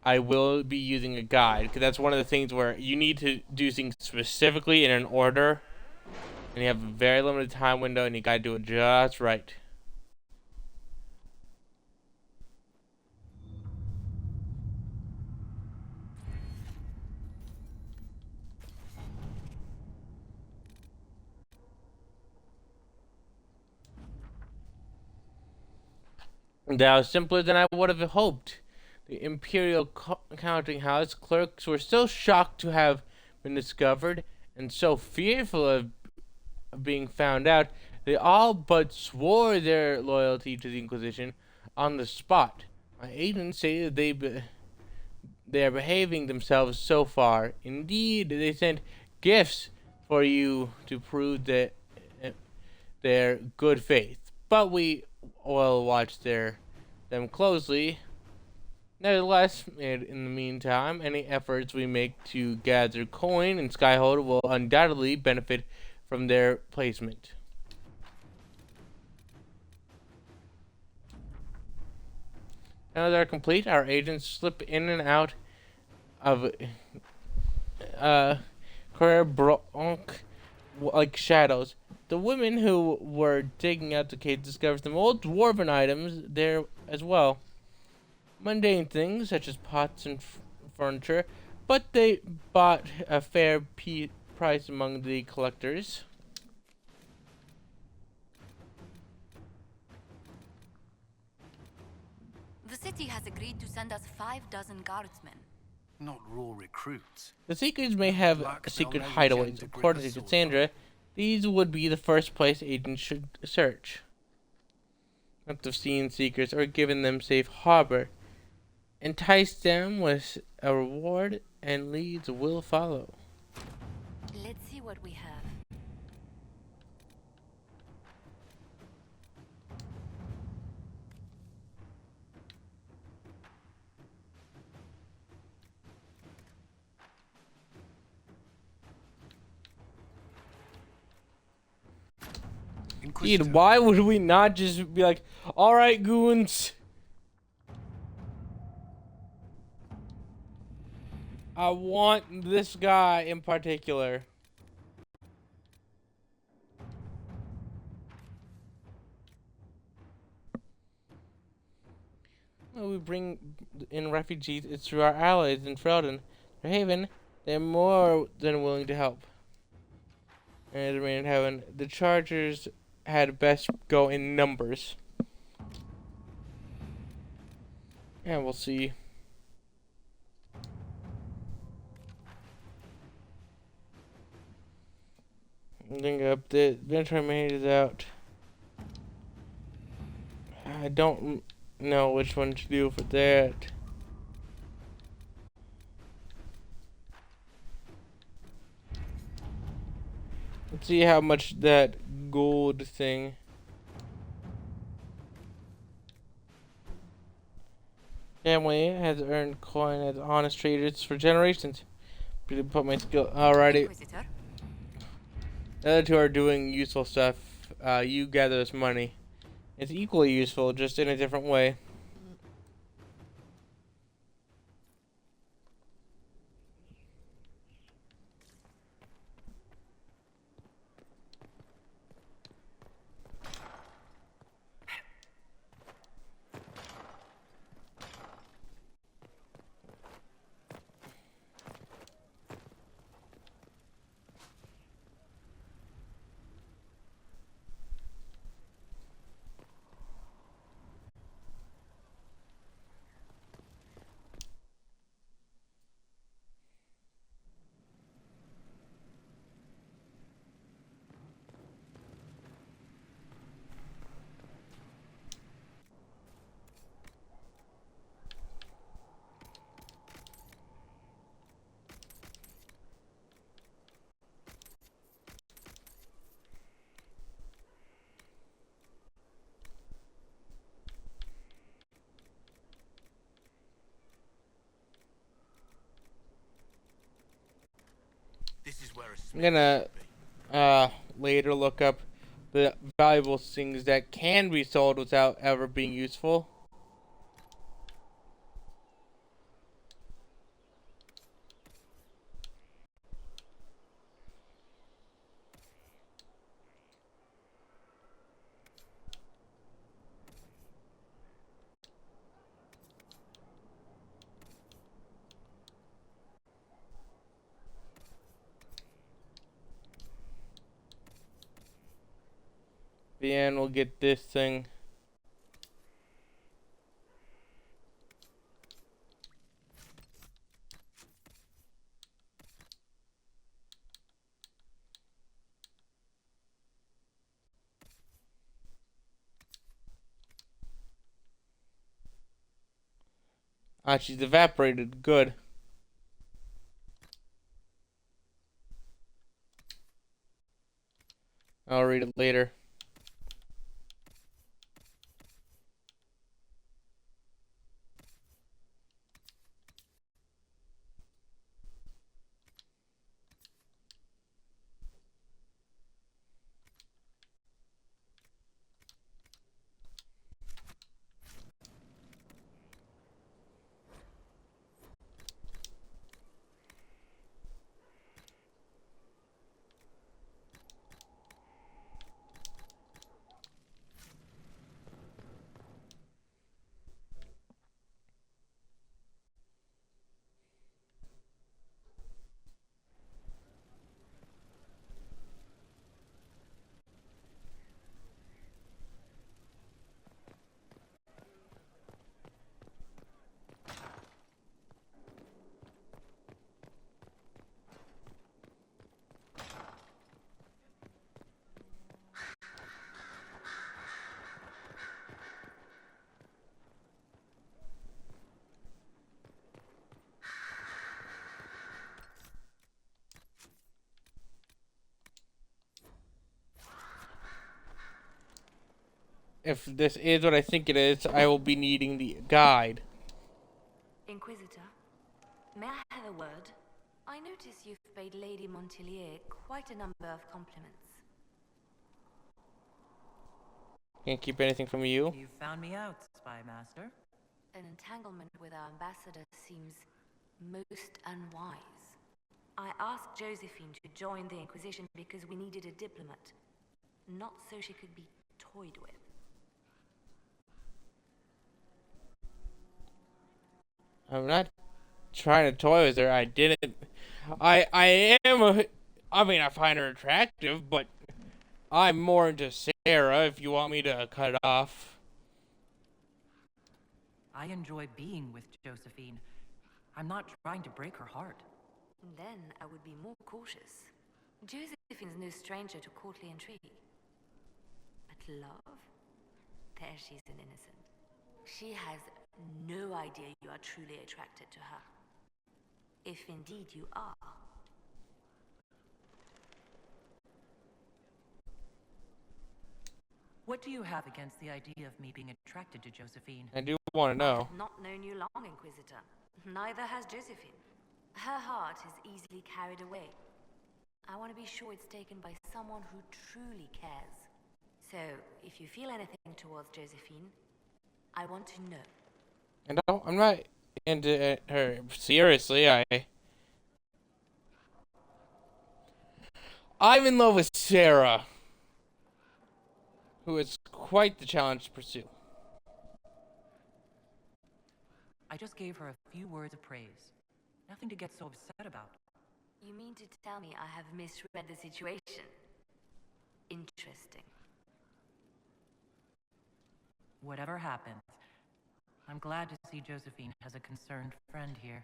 I will be using a guide, because that's one of the things where you need to do things specifically in an order, and you have a very limited time window, and you gotta do it just right. That was simpler than I would have hoped. The Imperial Counting House clerks were so shocked to have been discovered and so fearful of being found out, they all but swore their loyalty to the Inquisition on the spot. My agents say that they are behaving themselves so far. Indeed, they sent gifts for you to prove that their good faith. But we will watch them closely. Nevertheless, in the meantime, any efforts we make to gather coin and Skyhold will undoubtedly benefit from their placement. Now that are complete, our agents slip in and out of Carrere Blanc like shadows. The women who were digging out the cave discovered some old dwarven items there as well. Mundane things such as pots and furniture, but they bought a fair price among the collectors. The city has agreed to send us 5 dozen guardsmen. not raw recruits. The Seekers may have Luck, secret they'll know the hideaways. gem to grip According a to sword Cassandra, these would be the first place agents should search. Not to have seen Seekers or given them safe harbor. Entice them with a reward, and leads will follow. Let's see what we have. Dude, why would we not just be like, alright, goons. I want this guy in particular. When we bring in refugees, it's through our allies in Freldon. For Haven, they're more than willing to help. And remain in heaven. The Chargers had best go in numbers. And we'll see. Link up the Venture Maid is out. I don't know which one to do for that. Let's see how much that gold thing. Family has earned coin as honest traders for generations. Really put my skill. Alrighty. The other two are doing useful stuff. You gather this money. It's equally useful, just in a different way. I'm gonna later look up the valuable things that can be sold without ever being useful. The end, we'll get this thing. Ah, she's evaporated. Good. I'll read it later. if this is what I think it is, I will be needing the guide. Inquisitor, may I have a word? I notice you've paid Lady Montelier quite a number of compliments. Can't keep anything from you. You found me out, Spy Master. An entanglement with our ambassador seems most unwise. I asked Josephine to join the Inquisition because we needed a diplomat, not so she could be toyed with. I'm not trying to toy with her. I didn't. I am a. I mean, I find her attractive, but I'm more into Sarah. If you want me to cut it off. I enjoy being with Josephine. I'm not trying to break her heart. Then I would be more cautious. Josephine's no stranger to courtly intrigue. But love? There she's an innocent. She has no idea you are truly attracted to her. If indeed you are. What do you have against the idea of me being attracted to Josephine? I do want to know. I've not known you long, Inquisitor. Neither has Josephine. Her heart is easily carried away. I want to be sure it's taken by someone who truly cares. So, if you feel anything towards Josephine, I want to know. And no, I'm not into her. Seriously, I'm in love with Sarah, who is quite the challenge to pursue. I just gave her a few words of praise. Nothing to get so upset about. You mean to tell me I have misread the situation? Interesting. Whatever happens, I'm glad to see Josephine has a concerned friend here.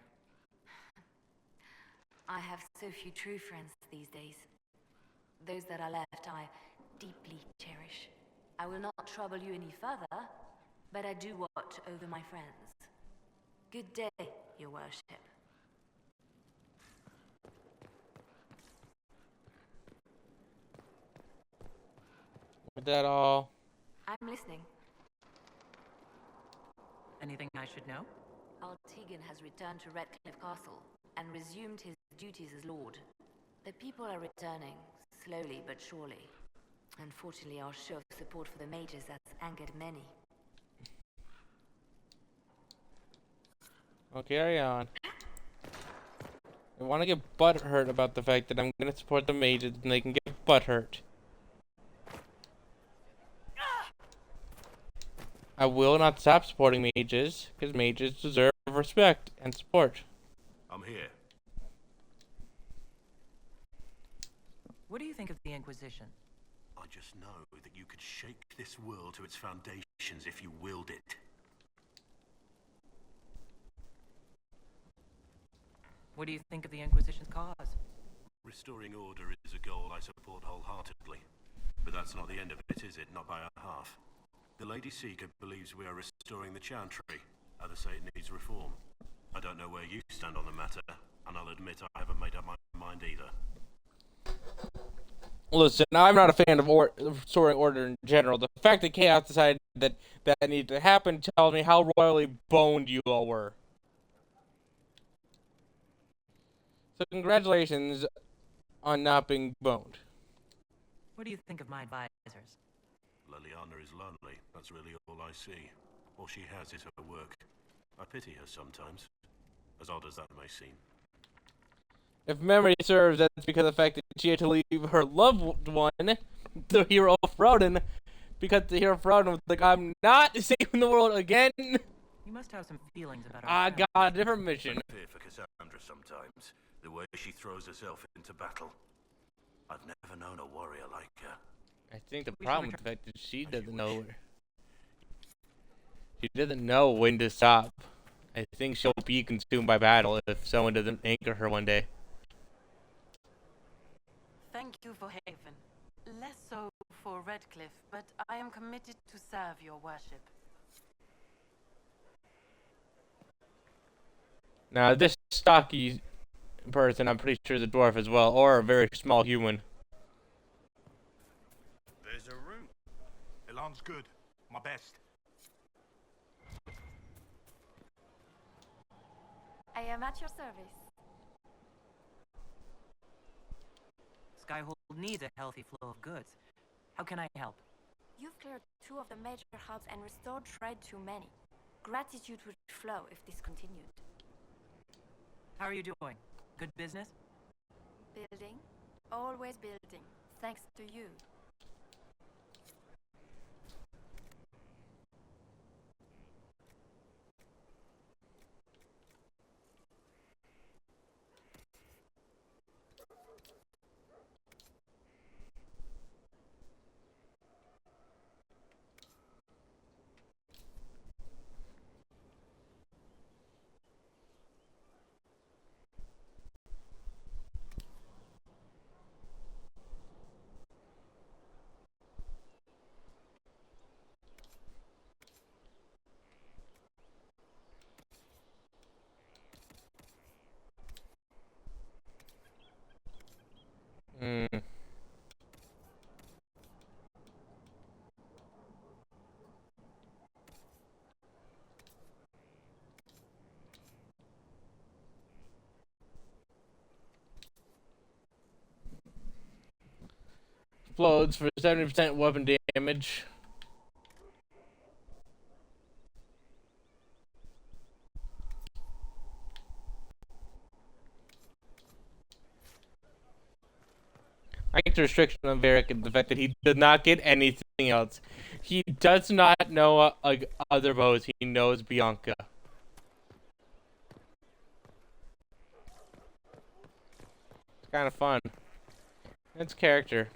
I have so few true friends these days. Those that are left I deeply cherish. I will not trouble you any further, but I do watch over my friends. Good day, your worship. With that all, I'm listening. Anything I should know? Tegan has returned to Redcliffe Castle and resumed his duties as Lord. The people are returning, slowly but surely. Unfortunately, our show of support for the mages has angered many. I'll carry on. I want to get butthurt about the fact that I'm going to support the mages and they can get butthurt. I will not stop supporting mages, because mages deserve respect and support. I'm here. What do you think of the Inquisition? I just know that you could shake this world to its foundations if you willed it. What do you think of the Inquisition's cause? Restoring order is a goal I support wholeheartedly. But that's not the end of it, is it? Not by a half. The Lady Seeker believes we are restoring the Chantry. Others say it needs reform. I don't know where you stand on the matter, and I'll admit I haven't made up my mind either. Listen, I'm not a fan of restoring order in general. The fact that Chaos decided that needed to happen tells me how royally boned you all were. So congratulations on not being boned. What do you think of my advisors? Liliana is lonely. That's really all I see. All she has is her work. I pity her sometimes, as odd as that may seem. If memory serves, that's because of the fact that she had to leave her loved one, the hero Froden, because the hero Froden was like, I'm not saving the world again. You must have some feelings about her. I got a different mission. I fear for Cassandra sometimes, the way she throws herself into battle. I've never known a warrior like her. I think the problem is the fact that she doesn't know. She doesn't know when to stop. I think she'll be consumed by battle if someone doesn't anchor her one day. Thank you for Haven. Less so for Redcliffe, but I am committed to serve your worship. Now, this stocky person, I'm pretty sure is a dwarf as well, or a very small human. There's a room. Elan's good. My best. I am at your service. Skyhold needs a healthy flow of goods. How can I help? You've cleared 2 of the major hubs and restored trade to many. Gratitude would flow if this continued. How are you doing? Good business? Building. Always building. Thanks to you. Hmm. Explodes for 70% weapon damage. I like the restriction on Varric and the fact that he does not get anything else. He does not know other bows. He knows Bianca. It's kind of fun. It's character.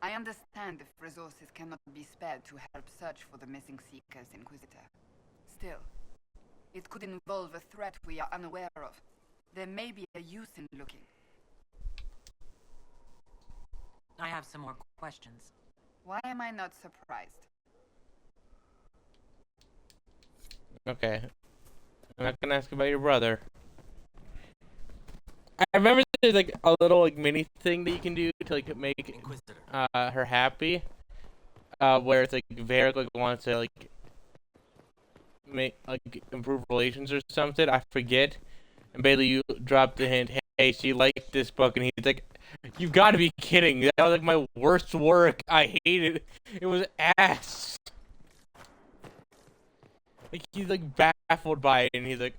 I understand if resources cannot be spared to help search for the missing Seekers, Inquisitor. Still, it could involve a threat we are unaware of. There may be a use in looking. I have some more questions. Why am I not surprised? Okay. I'm not gonna ask about your brother. I remember there's like a little like mini thing that you can do to like make her happy. Where it's like Varric like wants to like make like improve relations or something. I forget. And Bailey, you dropped the hint. Hey, she liked this book, and he's like, "You've got to be kidding! That was like my worst work. I hated it. It was ass." Like he's like baffled by it, and he's like,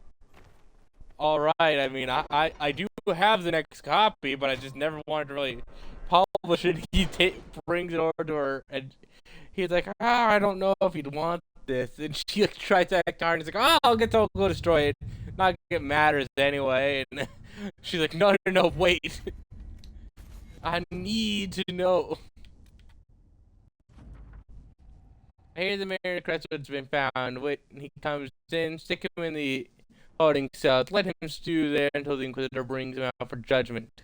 "All right. I mean, I do have the next copy, but I just never wanted to really publish it." He brings it over to her, and he's like, I don't know if you'd want this. And she like tries to act hard, and he's like, I'll go destroy it. Not like it matters anyway. And she's like, no, wait. I need to know. I hear the Mayor of Crestwood's been found. Wait, he comes in, stick him in the holding cell. Let him stew there until the Inquisitor brings him out for judgment.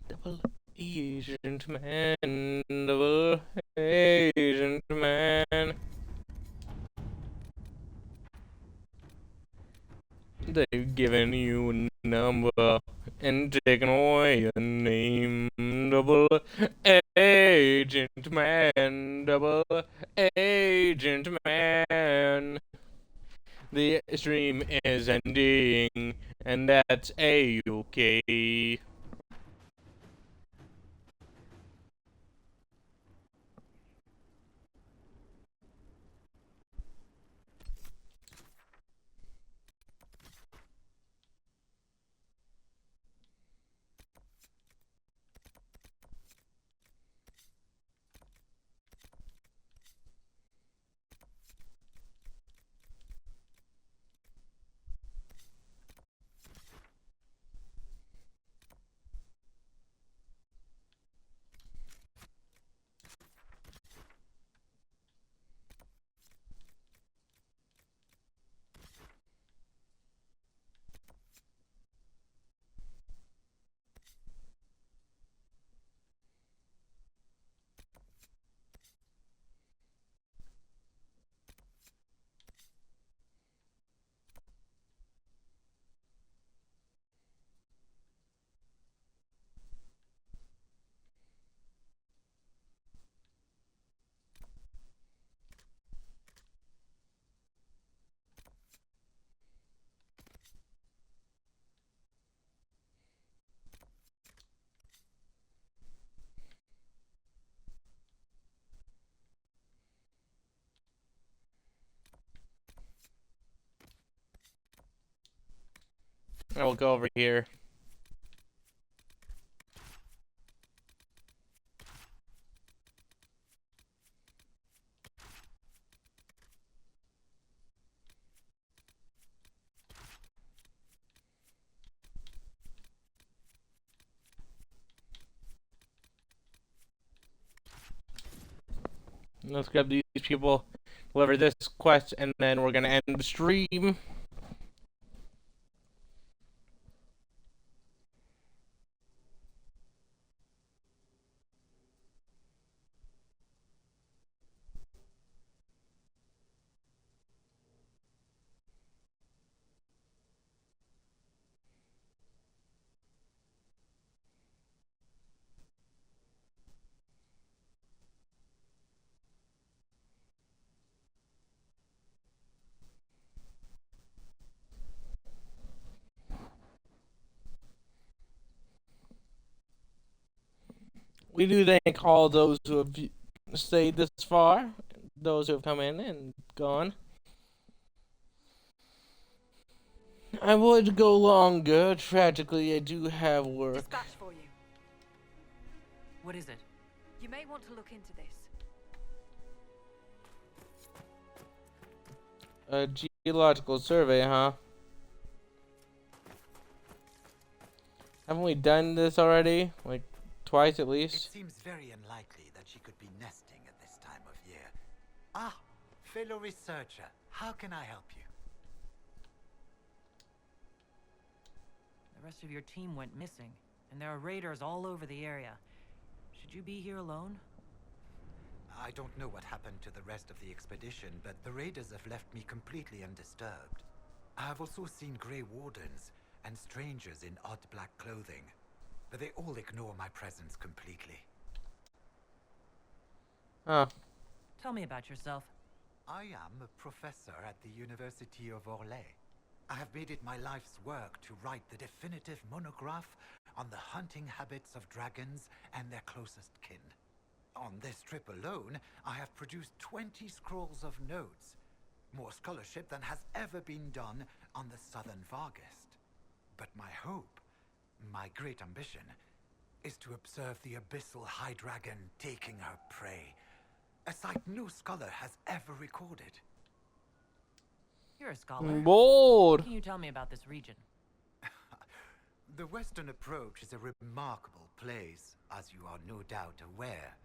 Double agent man, double agent man. They've given you a number and taken away a name. Double agent man, double agent man. The stream is ending, and that's A-okay. I will go over here. Let's grab these people, deliver this quest, and then we're gonna end the stream. We do thank all those who have stayed this far, those who have come in and gone. I would go longer. Tragically, I do have work. Dispatch for you. What is it? You may want to look into this. A geological survey, huh? Haven't we done this already? Like, twice at least? It seems very unlikely that she could be nesting at this time of year. Ah, fellow researcher, how can I help you? The rest of your team went missing, and there are raiders all over the area. Should you be here alone? I don't know what happened to the rest of the expedition, but the raiders have left me completely undisturbed. I have also seen Grey Wardens and strangers in odd black clothing, but they all ignore my presence completely. Huh. Tell me about yourself. I am a professor at the University of Orlais. I have made it my life's work to write the definitive monograph on the hunting habits of dragons and their closest kin. On this trip alone, I have produced 20 scrolls of notes, more scholarship than has ever been done on the Southern Vargest. But my hope, my great ambition, is to observe the abyssal high dragon taking her prey, a sight no scholar has ever recorded. You're a scholar. Bored. What can you tell me about this region? The Western approach is a remarkable place, as you are no doubt aware.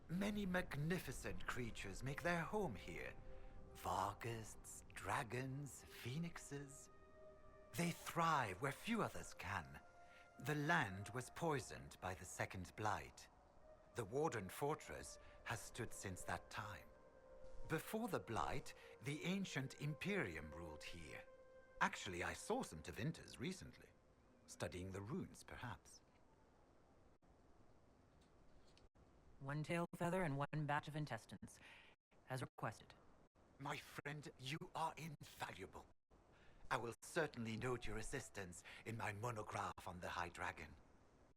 Many magnificent creatures make their home here. Vargists, dragons, phoenixes. They thrive where few others can. The land was poisoned by the Second Blight. The Warden Fortress has stood since that time. Before the Blight, the ancient Imperium ruled here. Actually, I saw some Tevinters recently. Studying the runes, perhaps. One tail feather and one batch of intestines, as requested. My friend, you are invaluable. I will certainly note your assistance in my monograph on the High Dragon.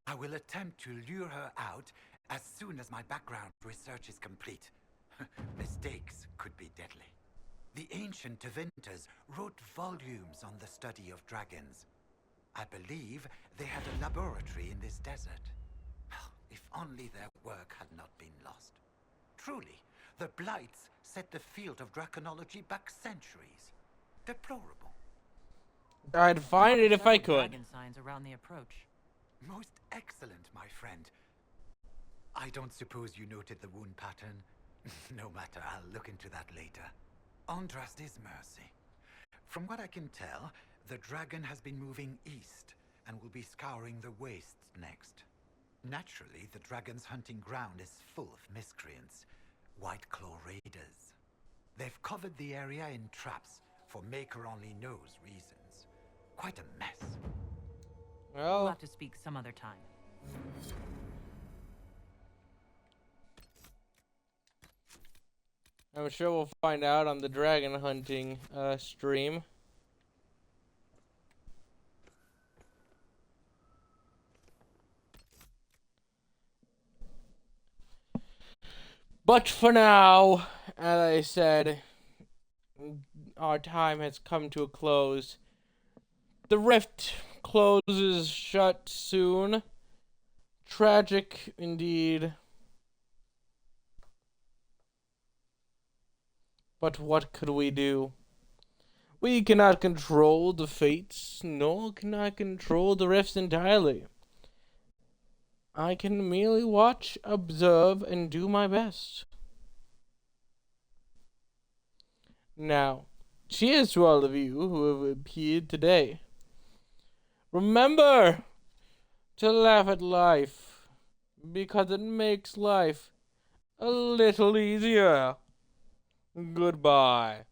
I will attempt to lure her out as soon as my background research is complete. Mistakes could be deadly. The ancient Tevinters wrote volumes on the study of dragons. I believe they had a laboratory in this desert. If only their work had not been lost. Truly, the Blights set the field of draconology back centuries. Deplorable. I'd find it if I could. Dragon signs around the approach. Most excellent, my friend. I don't suppose you noted the wound pattern? No matter, I'll look into that later. Andraste's mercy. From what I can tell, the dragon has been moving east and will be scouring the wastes next. Naturally, the dragon's hunting ground is full of miscreants, White Claw raiders. They've covered the area in traps for Maker only knows reasons. Quite a mess. Well, We'll have to speak some other time. I'm sure we'll find out on the dragon hunting stream. But for now, as I said, our time has come to a close. The rift closes shut soon. Tragic indeed. But what could we do? We cannot control the fates, nor can I control the rifts entirely. I can merely watch, observe, and do my best. Now, cheers to all of you who have appeared today. Remember to laugh at life, because it makes life a little easier. Goodbye.